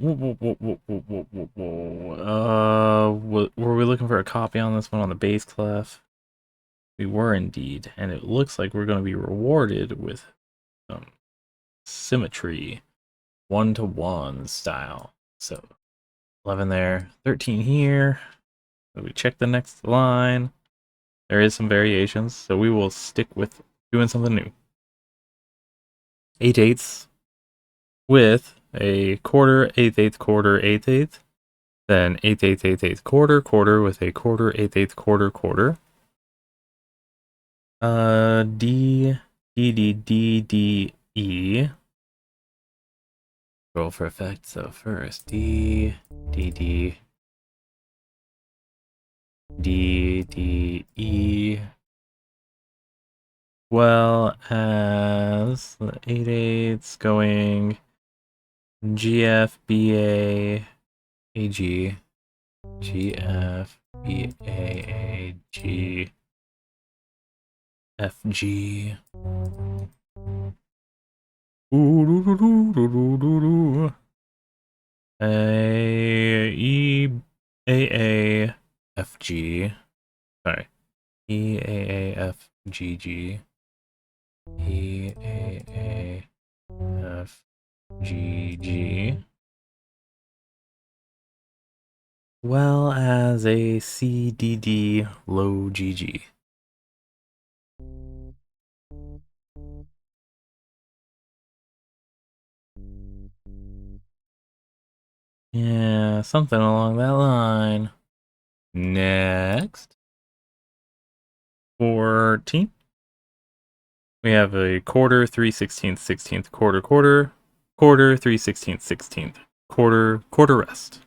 we looking for a copy on this one on the bass clef? We were indeed, and it looks like we're going to be rewarded with some symmetry, 1-to-1 style. So 11 there, 13 here. So we check the next line. There is some variations, so we will stick with doing something new. 8/8 with a quarter, eighth, eighth, quarter, eighth, eighth. Then eighth, eighth, eighth, eighth, quarter, quarter with a quarter, eighth, eighth, quarter, quarter. D, D, D, D, D, E. Roll for effect. So first D, D, D, D, D, E. Well as the 8/8 going G, F, B, A, A, G, G, F, B, A, G, F, G. A, E, A, F, G. Sorry. E, A, F, G, G. E, A, F, G, G. Well as a C, D, D, low, G, G. Yeah, something along that line. Next. 14. We have a quarter, 3/16, 16th, quarter, quarter, quarter, 3/16, 16th, quarter, quarter rest.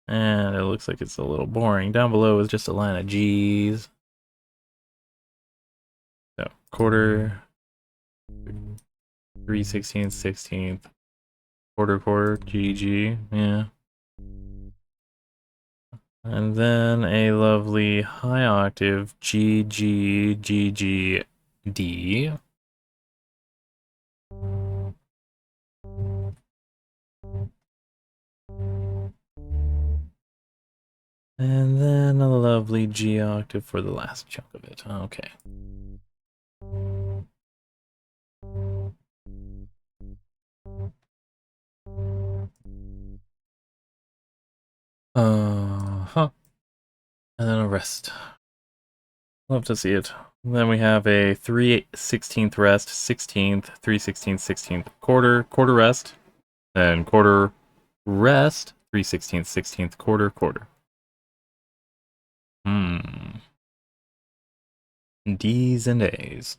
And it looks like it's a little boring. Down below is just a line of G's. So quarter, 3/16, 16th, quarter, quarter, G, G, yeah. And then a lovely high octave G, G, G, G, D. And then a lovely G octave for the last chunk of it. Okay. Huh. And then a rest. Love to see it. Then we have a 3/16 rest, 16th, 3/16, 16th, quarter, quarter rest, then quarter rest, 3/16, 16th, quarter, quarter. D's and A's.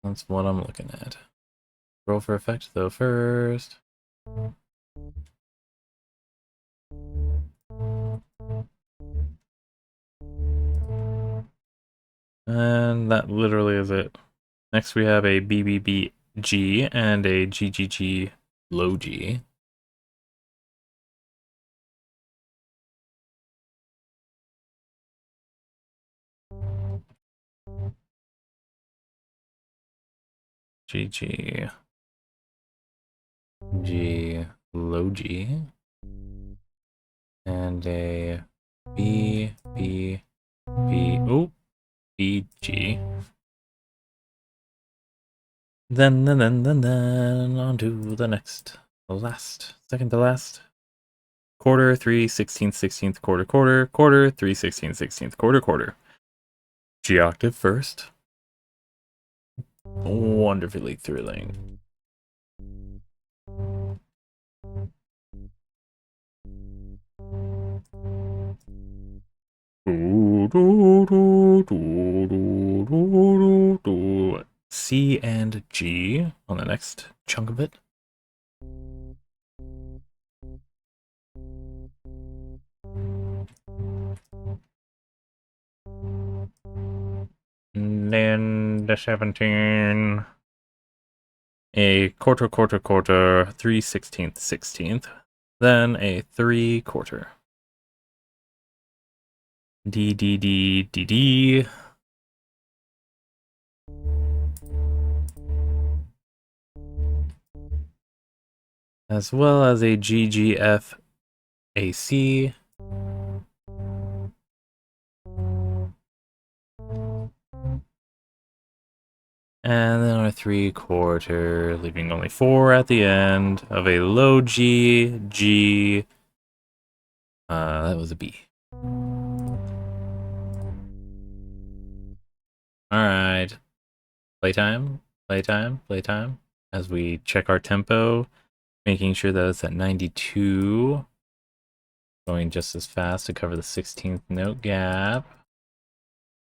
That's what I'm looking at. Roll for effect though first. And that literally is it. Next we have a BBBG and a GGG low G. GG G low G. And a B, B, B, oh, B, G. Then on to the next, second to last. Quarter, 3/16, 16th, quarter, quarter, quarter, 3/16, 16th, quarter, quarter. G octave first. Wonderfully thrilling. C and G on the next chunk of it. And then the 17. A quarter, quarter, quarter, 3/16, 16th. Then a 3 quarter. D, D, D, D, D. As well as a G, G, F, A, C. And then a 3 quarter, leaving only 4 at the end of a low G, G. That was a B. Alright. Playtime, playtime, playtime. as we check our tempo, making sure that it's at 92, going just as fast to cover the 16th note gap.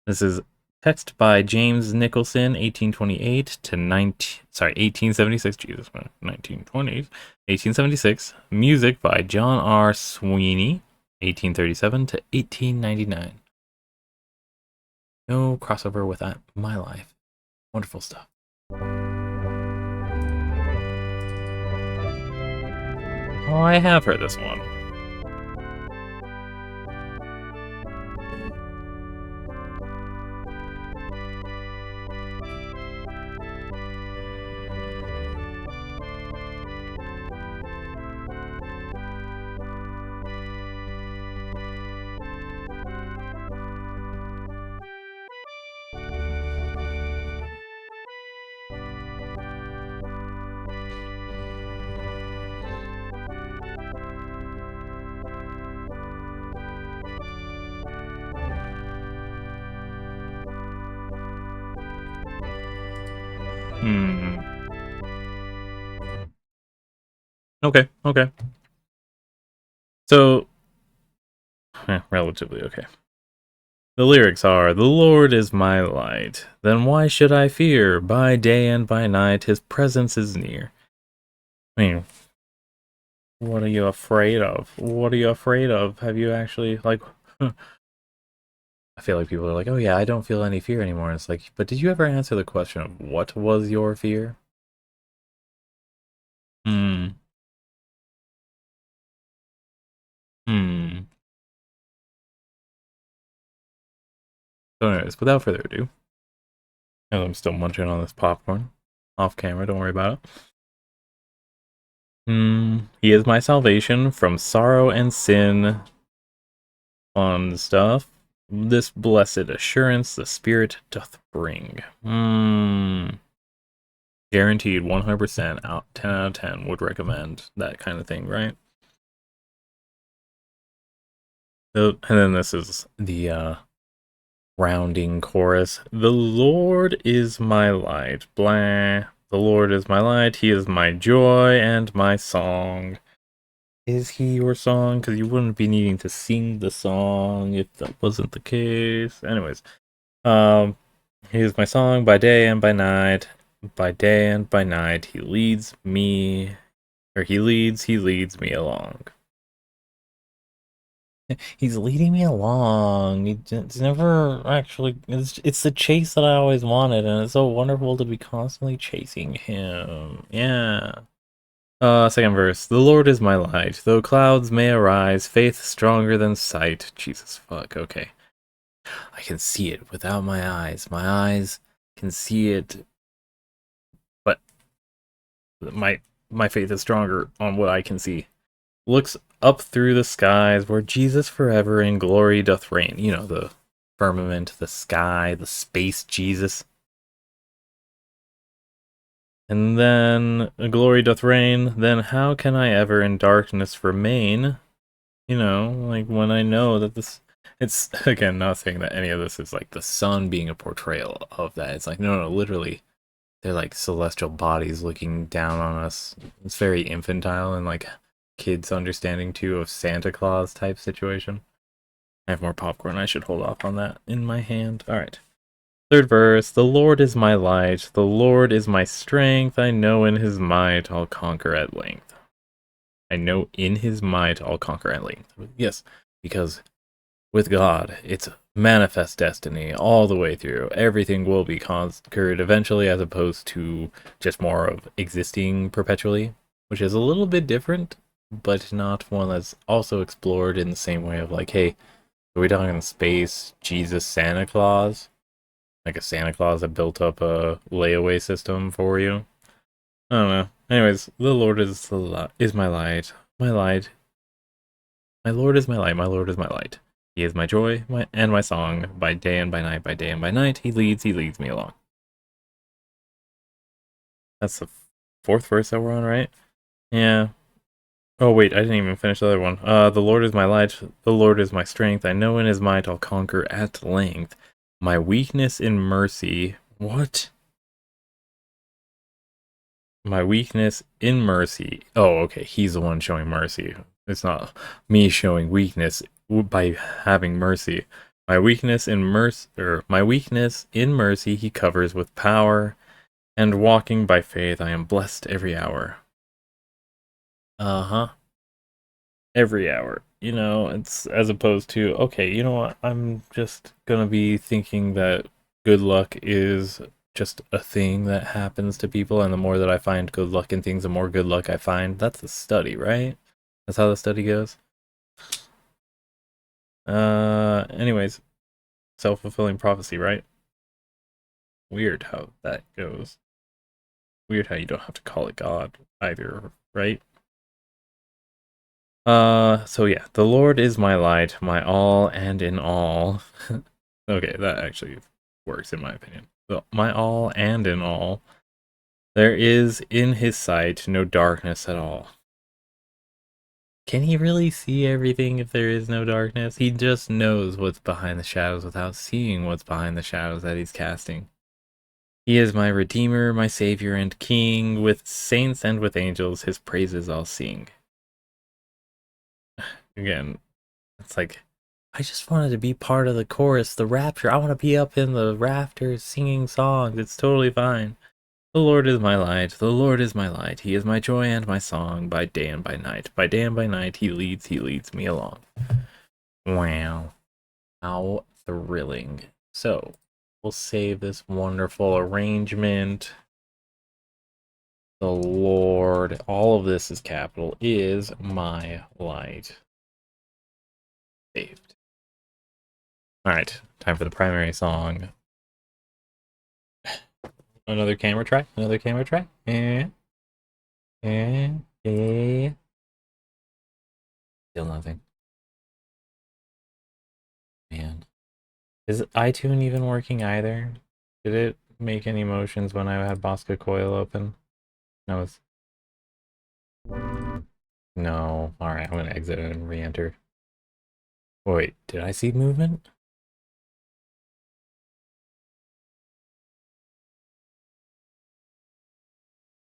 This is text by James Nicholson, 1828 to 1876. Jesus, 1920s, 1876. Music by John R. Sweeney, 1837 to 1899. No crossover with my life. Wonderful stuff. Oh, I have heard this one. Okay. So, relatively okay. The lyrics are, "The Lord is my light, then why should I fear? By day and by night his presence is near." I mean, what are you afraid of? What are you afraid of? Have you actually, like... I feel like people are like, oh yeah, I don't feel any fear anymore. And it's like, but did you ever answer the question of what was your fear? Hmm. Hmm. So anyways, without further ado, as I'm still munching on this popcorn, off camera, don't worry about it. He is my salvation from sorrow and sin. Fun stuff. This blessed assurance the Spirit doth bring. Guaranteed 100% out, 10 out of 10 would recommend that kind of thing, right? And then this is the rounding chorus. The Lord is my light, blah. The Lord is my light, he is my joy and my song. Is he your song? Because you wouldn't be needing to sing the song if that wasn't the case. Anyways, he is my song by day and by night. By day and by night, he leads me, or he leads me along. He's leading me along. It's never actually. It's the chase that I always wanted, and it's so wonderful to be constantly chasing him. Yeah. Second verse. The Lord is my light. Though clouds may arise, faith stronger than sight. Jesus fuck. Okay. I can see it without my eyes. My eyes can see it, but my faith is stronger on what I can see. Looks up through the skies where Jesus forever in glory doth reign. You know, the firmament, the sky, the space Jesus. And then glory doth reign, then how can I ever in darkness remain? You know, like when I know that this... It's, again, not saying that any of this is like the sun being a portrayal of that. It's like, no, literally, they're like celestial bodies looking down on us. It's very infantile and like kids understanding too of Santa Claus type situation. I have more popcorn. I should hold off on that in my hand. All right. Third verse. The Lord is my light. The Lord is my strength. I know in his might I'll conquer at length. I know in his might I'll conquer at length. Yes, because with God, it's manifest destiny all the way through. Everything will be conquered eventually, as opposed to just more of existing perpetually, which is a little bit different, but not one that's also explored in the same way of like, hey, are we talking space, Jesus, Santa Claus? Like a Santa Claus that built up a layaway system for you? I don't know. Anyways, the Lord is my light. My light. My Lord is my light. My Lord is my light. He is my joy and my song. By day and by night, by day and by night, he leads me along. That's the fourth verse that we're on, right? Yeah. Oh wait, I didn't even finish the other one. The Lord is my light, the Lord is my strength. I know in his might I'll conquer at length. My weakness in mercy. What? my weakness in mercy. Oh, okay. He's the one showing mercy. It's not me showing weakness by having mercy. My weakness in mercy, or my weakness in mercy, he covers with power, and walking by faith, I am blessed every hour. Uh-huh. Every hour. You know, it's as opposed to, okay, you know what? I'm just gonna be thinking that good luck is just a thing that happens to people, and the more that I find good luck in things, the more good luck I find. That's the study, right? That's how the study goes. Anyways, self-fulfilling prophecy, right? Weird how that goes. Weird how you don't have to call it God either, right? So yeah, the Lord is my light, my all and in all. Okay, that actually works in my opinion. So, my all and in all, there is in his sight no darkness at all. Can he really see everything if there is no darkness? He just knows what's behind the shadows without seeing what's behind the shadows that he's casting. He is my Redeemer, my Savior and King. With saints and with angels, his praises I'll sing. Again, it's like, I just wanted to be part of the chorus, the rapture. I want to be up in the rafters singing songs. It's totally fine. The Lord is my light. The Lord is my light. He is my joy and my song by day and by night. By day and by night, he leads me along. Wow. How thrilling. So, we'll save this wonderful arrangement. The Lord, all of this is capital, is my light. Saved. Alright, time for the primary song. Another camera try? Another camera try? Yeah. Yeah. Still nothing. Man. Is iTunes even working either? Did it make any motions when I had Bosca Coil open? No, it's... No. Alright, I'm gonna exit and re-enter. Wait, did I see movement?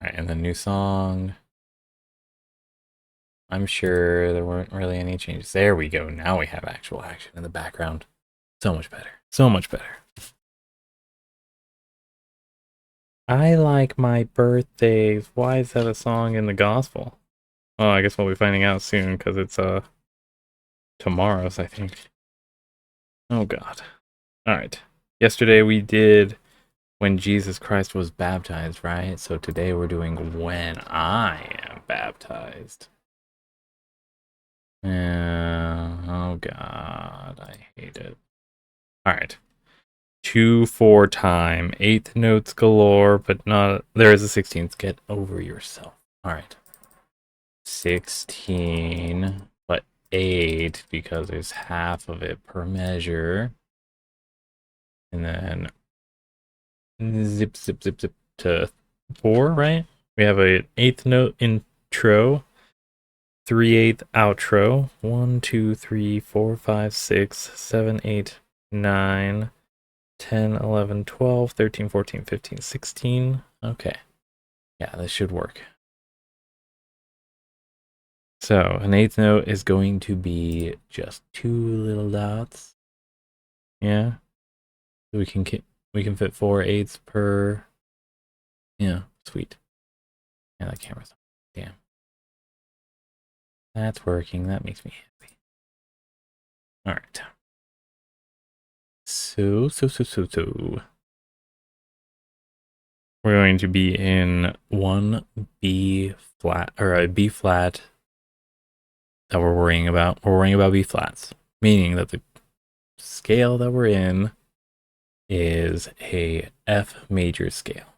Alright, and the new song. I'm sure there weren't really any changes. There we go. Now we have actual action in the background. So much better. So much better. I like my birthdays. Why is that a song in the gospel? Oh, I guess we'll be finding out soon because it's tomorrow's, I think. Oh god. Alright. Yesterday we did when Jesus Christ was baptized, right? So today we're doing when I am baptized. Yeah. Oh god. I hate it. Alright. 2/4 time. 8th notes galore, but not... There is a 16th. Get over yourself. Alright. 16, but 8 because there's half of it per measure. And then zip, zip, zip, zip to 4, right? We have an 8th note intro, 3/8 outro. 1, 2, 3, 4, 5, 6, 7, 8, 9, 10, 11, 12, 13, 14, 15, 16. Okay. Yeah, this should work. So an 8th note is going to be just 2 little dots. Yeah. So we can fit 4/8 per. Yeah, sweet. Yeah, that camera's on. Damn. That's working. That makes me happy. All right. So. We're going to be in one B flat, or a B flat that we're worrying about. We're worrying about B flats, meaning that the scale that we're in is a F major scale.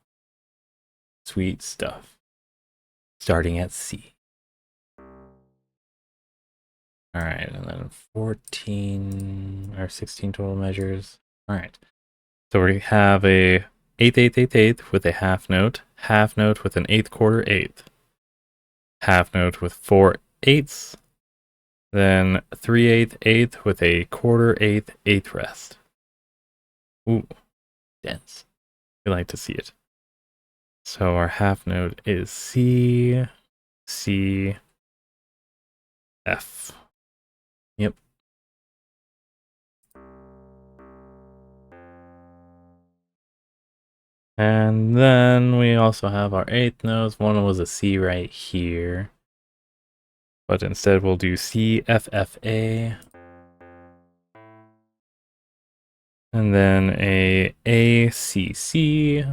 Sweet stuff. Starting at C. All right, and then 14 or 16 total measures. All right. So we have a 8/8/8/8 with a half note with an 8th quarter 8th, half note with 4/8, then 3/8 8th with a quarter 8th 8th rest. Ooh, dense. We like to see it. So our half note is C, C, F. Yep. And then we also have our eighth notes. One was a C right here. But instead we'll do C, F, F, A. And then a C, C.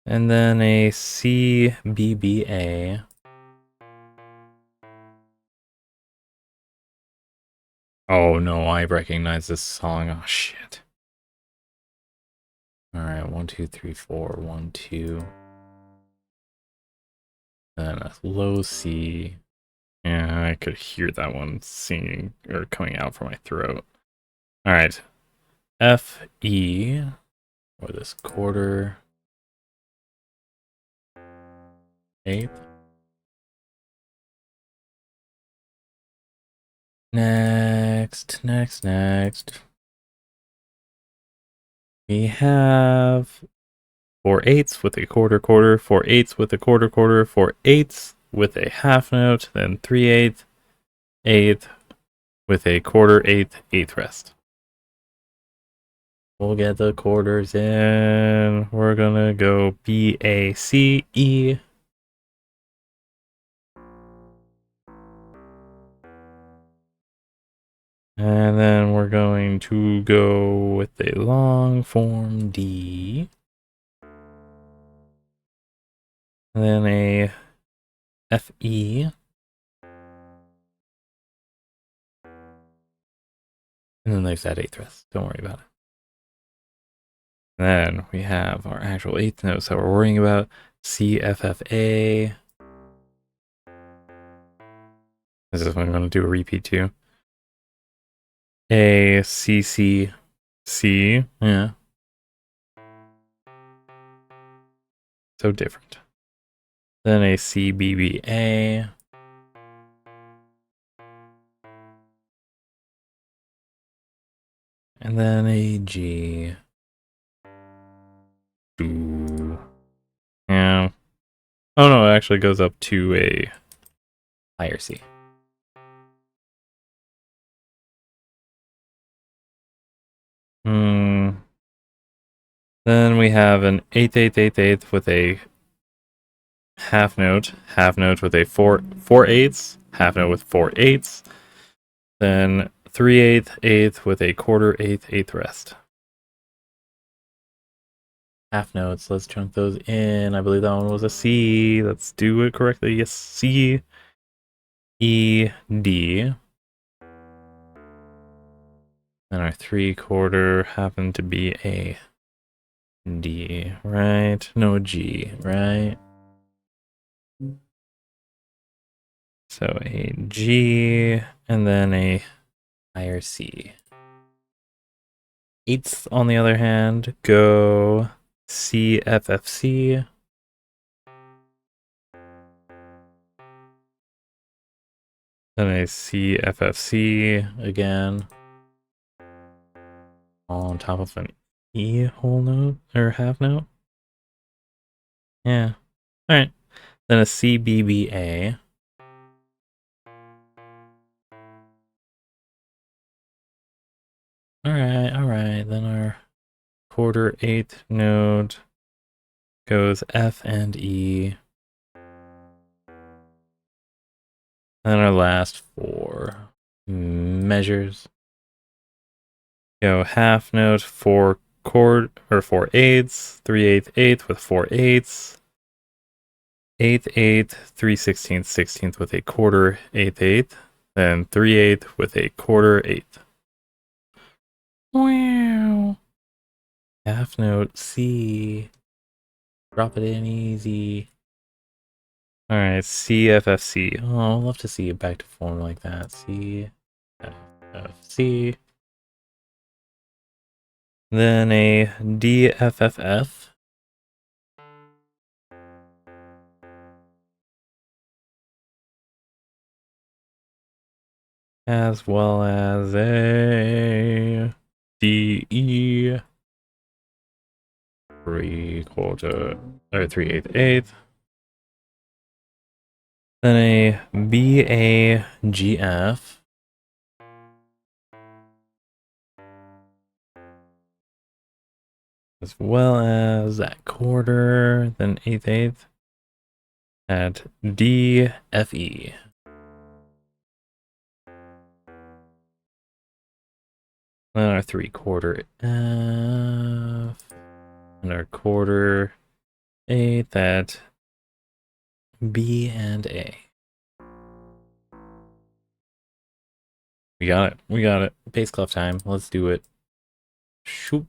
And then a C, B, B, A. Oh no, I recognize this song. Oh shit. Alright, 1, 2, 3, 4, 1, 2. And a low C. Yeah, I could hear that one singing or coming out from my throat. Alright. F, E. Or this quarter. Eighth. Next. We have 4/8 with a quarter, 4/8 with a quarter, 4/8 with a half note, then 3/8, eighth with a quarter, eighth rest. We'll get the quarters in. We're gonna go B, A, C, E. And then we're going to go with a long form D. And then a F, E. And then there's that eighth rest. Don't worry about it. And then we have our actual eighth notes that we're worrying about. C, F, F, A. This is when I'm going to do a repeat too. A, C, C, C. Yeah. So different. Then a C, B, B, A. And then a G. Ooh. Yeah. Oh no, it actually goes up to a higher C. Then we have an eighth, eighth, eighth, eighth with a half note with a 4/8, half note with 4/8, then 3/8, eighth with a quarter, eighth rest. Half notes, let's chunk those in. I believe that one was a C. Let's do it correctly. Yes, C, E, D. And our 3/4 happened to be a D, right? No G, right? So a G, and then a higher C. Eighths, on the other hand, go C, F, F, C. Then a C, F, F, C again. All on top of an E whole note, or half note. Yeah. Alright. Then a C, B, B, A. Alright. Then our quarter, eighth note goes F and E. Then our last 4 measures go half note, 4 chord, or 4/8, 3/8, eighth with 4/8, eighth, eighth, 3/16, 16th with a quarter, eighth, then 3/8 with a quarter, eighth. Wow. Half note C. Drop it in easy. Alright, C, F, F, C. Oh, I'd love to see it back to form like that. C, F, F, C. Then a D, F, F, F. As well as a D, E. 3/4 or 3/8. Then a BAGF. As well as that quarter, then 1/8 at DFE. Then our 3/4 F, and our 1/4 at B and A. We got it. We got it. Bass clef time. Let's do it. Shoop.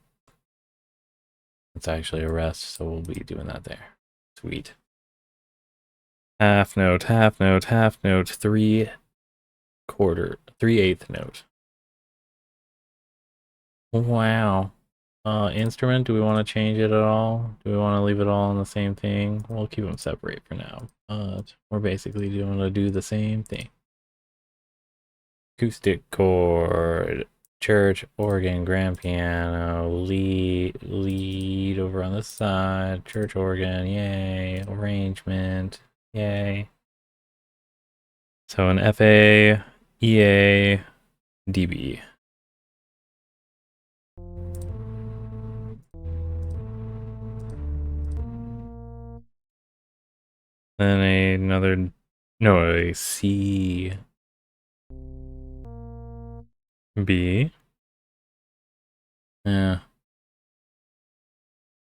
It's actually a rest, so we'll be doing that there. Sweet. Half note, half note, half note, 3/4, 3/8 note. Wow. Instrument, do we want to change it at all? Do we want to leave it all on the same thing? We'll keep them separate for now. But we're basically going to do the same thing. Acoustic chord, church, organ, grand piano, lead over on this side, church organ, yay, arrangement, yay. So an FA, EA, DB. Then another, no, a C, B. Yeah.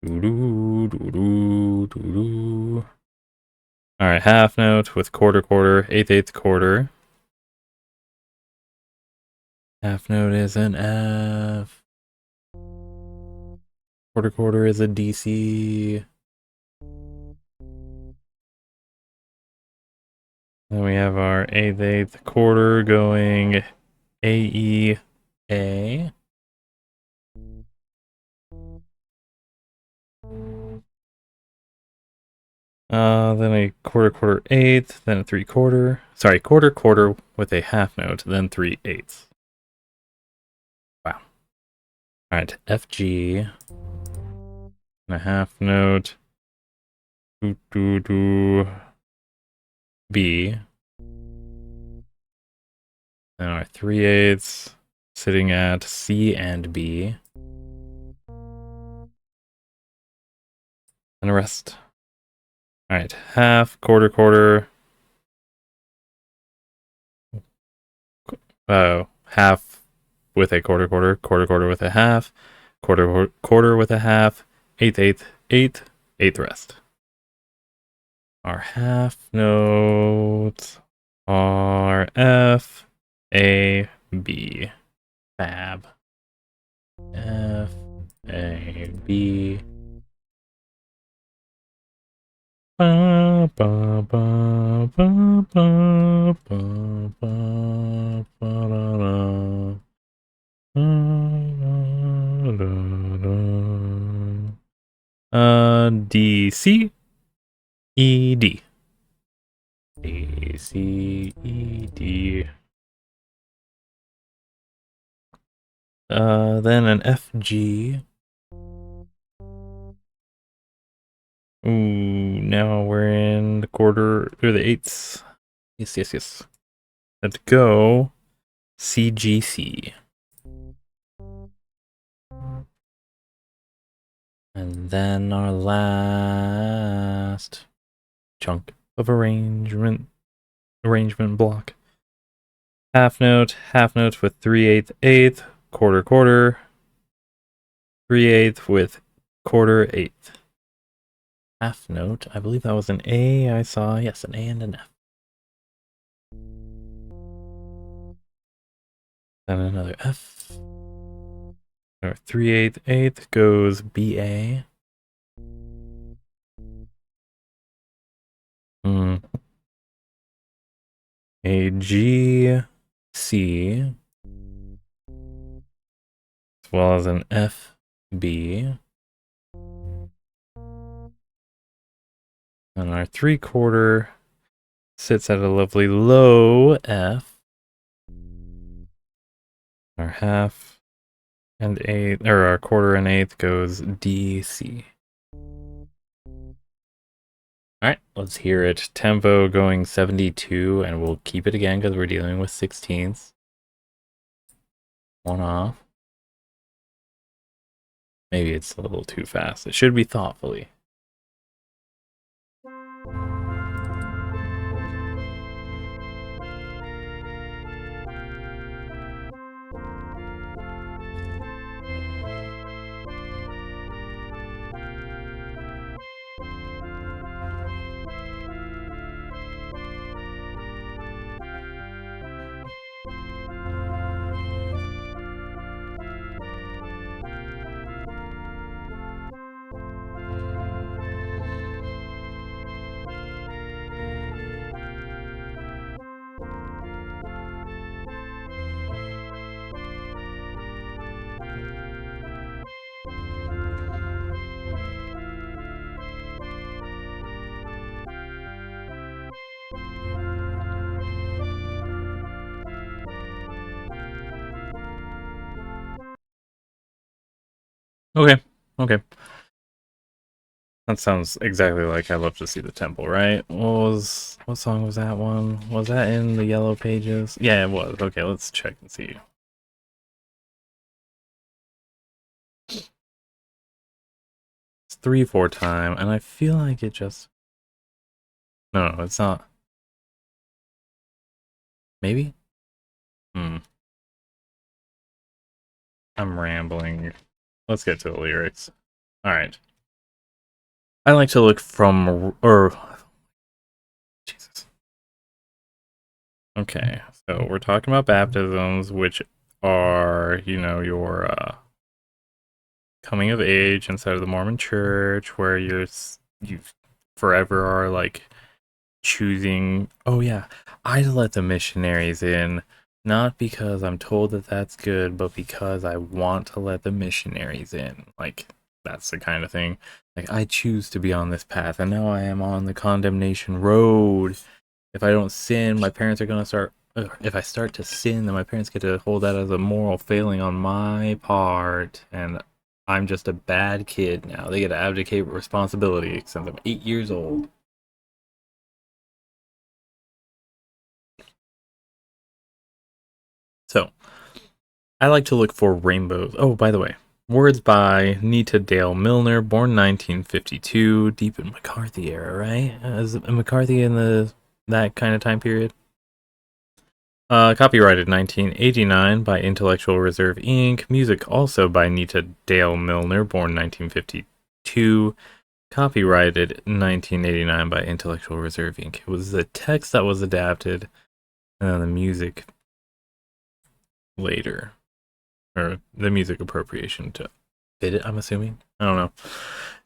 Doo-doo, doo-doo, doo-doo. All right, half note with quarter, 1/8 quarter. Half note is an F. Quarter is a DC. Then we have our 1/8 quarter going AE A. Then a quarter, 1/8, then a 3/4. Sorry, quarter with a half note, then 3/8. Wow. All right, FG. And a half note. B. And our 3/8 sitting at C and B. And a rest. All right, half, quarter. Half with a quarter, quarter with a half, quarter with a half, 1/8 rest. Our half notes are F, A, B. Fab. F, A, B. Ba, ba, ba, ba, ba, ba, ba, ba, da, da. D, C, E, D. D, C, E, D. Then an F, G. Ooh, now we're in the quarter, or the 8ths. Yes. Let's go C, G, C. And then our last chunk of arrangement block. Half note with 3/8, quarter, 3/8 with 1/4 half note. I believe that was an A I saw. Yes, an A and an F. Then another F. Or 3/8 goes BA. A G, C, as well as an F, B. And our 3/4 sits at a lovely low F. Our half and 1/8, or our 1/4 and 1/8 goes D, C. Alright, let's hear it. Tempo going 72, and we'll keep it again because we're dealing with 16ths. One off. Maybe it's a little too fast. It should be thoughtfully. Okay, okay. That sounds exactly like I Love to See the Temple, right? What song was that one? Was that in the Yellow Pages? Yeah, it was. Okay, let's check and see. It's 3/4 time, and I feel like it just... No, it's not. Maybe? I'm rambling. Let's get to the lyrics. Alright. I like to look from... Jesus. Okay, so we're talking about baptisms, which are, you know, your coming of age inside of the Mormon church, where you forever are like choosing, oh yeah, I let the missionaries in, not because I'm told that that's good, but because I want to let the missionaries in. Like, that's the kind of thing. Like, I choose to be on this path, and now I am on the condemnation road. If I don't sin, my parents are gonna start... If I start to sin, then my parents get to hold that as a moral failing on my part, and I'm just a bad kid now. They get to abdicate responsibility since I'm 8 years old. So, I like to look for rainbows. Oh, by the way, words by Nita Dale Milner, born 1952, deep in McCarthy era, right? Is McCarthy in that kind of time period? Copyrighted 1989 by Intellectual Reserve Inc. Music also by Nita Dale Milner, born 1952. Copyrighted 1989 by Intellectual Reserve Inc. It was the text that was adapted, and then the music later. Or the music appropriation to fit it, I'm assuming. I don't know.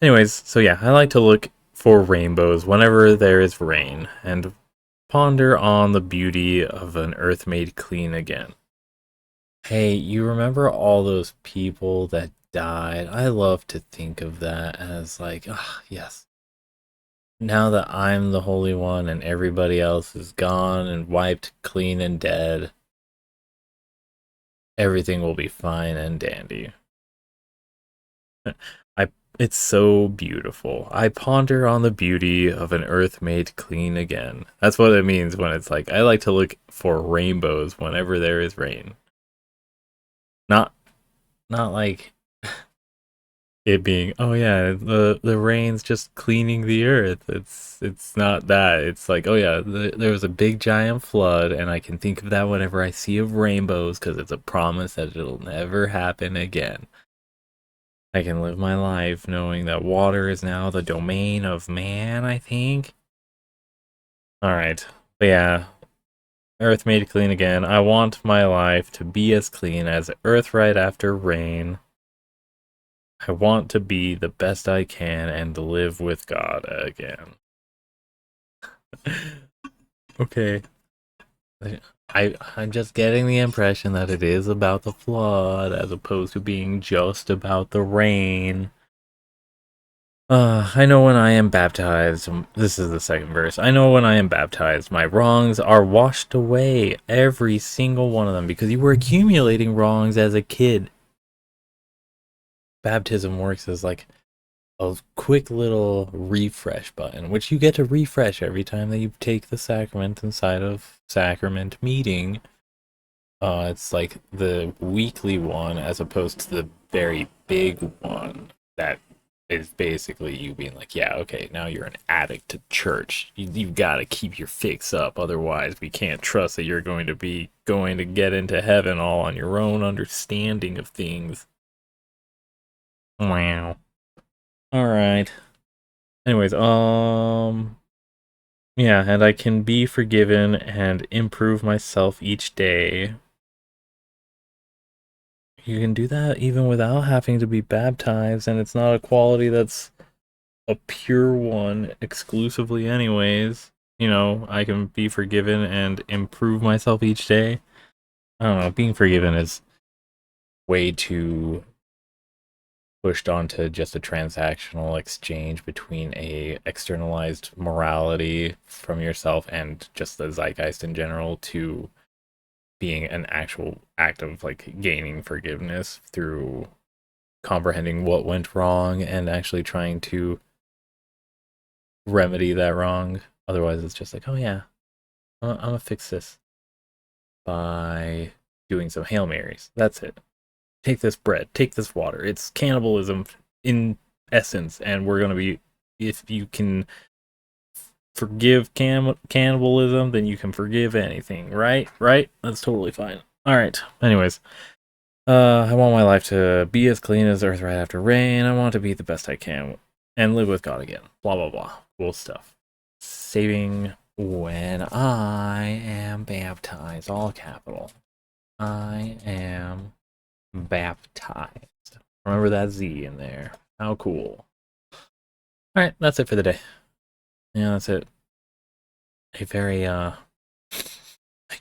Anyways, so yeah, I like to look for rainbows whenever there is rain, and ponder on the beauty of an earth made clean again. Hey, you remember all those people that died? I love to think of that as like, ah, yes. Now that I'm the Holy One and everybody else is gone and wiped clean and dead, everything will be fine and dandy. It's so beautiful. I ponder on the beauty of an earth made clean again. That's what it means when it's like, I like to look for rainbows whenever there is rain. Not like it being, oh yeah, the rain's just cleaning the earth. It's not that. It's like, oh yeah, there was a big giant flood, and I can think of that whenever I see of rainbows because it's a promise that it'll never happen again. I can live my life knowing that water is now the domain of man, I think. Alright. But yeah. Earth made clean again. I want my life to be as clean as earth right after rain. I want to be the best I can and live with God again. Okay. I'm just getting the impression that it is about the flood as opposed to being just about the rain. I know when I am baptized, this is the second verse. I know when I am baptized, my wrongs are washed away, every single one of them, because you were accumulating wrongs as a kid. Baptism works as like a quick little refresh button, which you get to refresh every time that you take the sacrament inside of sacrament meeting. It's like the weekly one as opposed to the very big one that is basically you being like, yeah, okay, now you're an addict to church. You've got to keep your fix up. Otherwise, we can't trust that you're going to get into heaven all on your own understanding of things. Wow. All right. Anyways, yeah, and I can be forgiven and improve myself each day. You can do that even without having to be baptized, and it's not a quality that's a pure one exclusively anyways. You know, I can be forgiven and improve myself each day. I don't know, being forgiven is way too pushed onto just a transactional exchange between a externalized morality from yourself and just the zeitgeist in general to being an actual act of like gaining forgiveness through comprehending what went wrong and actually trying to remedy that wrong. Otherwise, it's just like, oh yeah, I'm gonna fix this by doing some Hail Marys. That's it. Take this bread, take this water. It's cannibalism in essence, and we're gonna be. If you can forgive cannibalism, then you can forgive anything, right? Right? That's totally fine. All right. Anyways, I want my life to be as clean as earth right after rain. I want to be the best I can and live with God again. Blah, blah, blah. Cool stuff. Saving when I am baptized. All capital. I am baptized. Remember that Z in there. How cool. All right, that's it for the day. Yeah, that's it. A very, I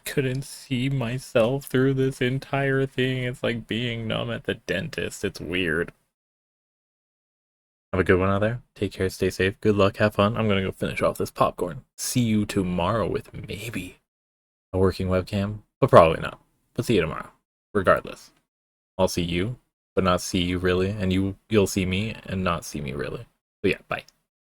couldn't see myself through this entire thing. It's like being numb at the dentist. It's weird. Have a good one out there. Take care, stay safe. Good luck, have fun. I'm gonna go finish off this popcorn. See you tomorrow with maybe a working webcam, but probably not. But see you tomorrow. Regardless. I'll see you, but not see you really, and you'll see me and not see me really. But yeah, bye.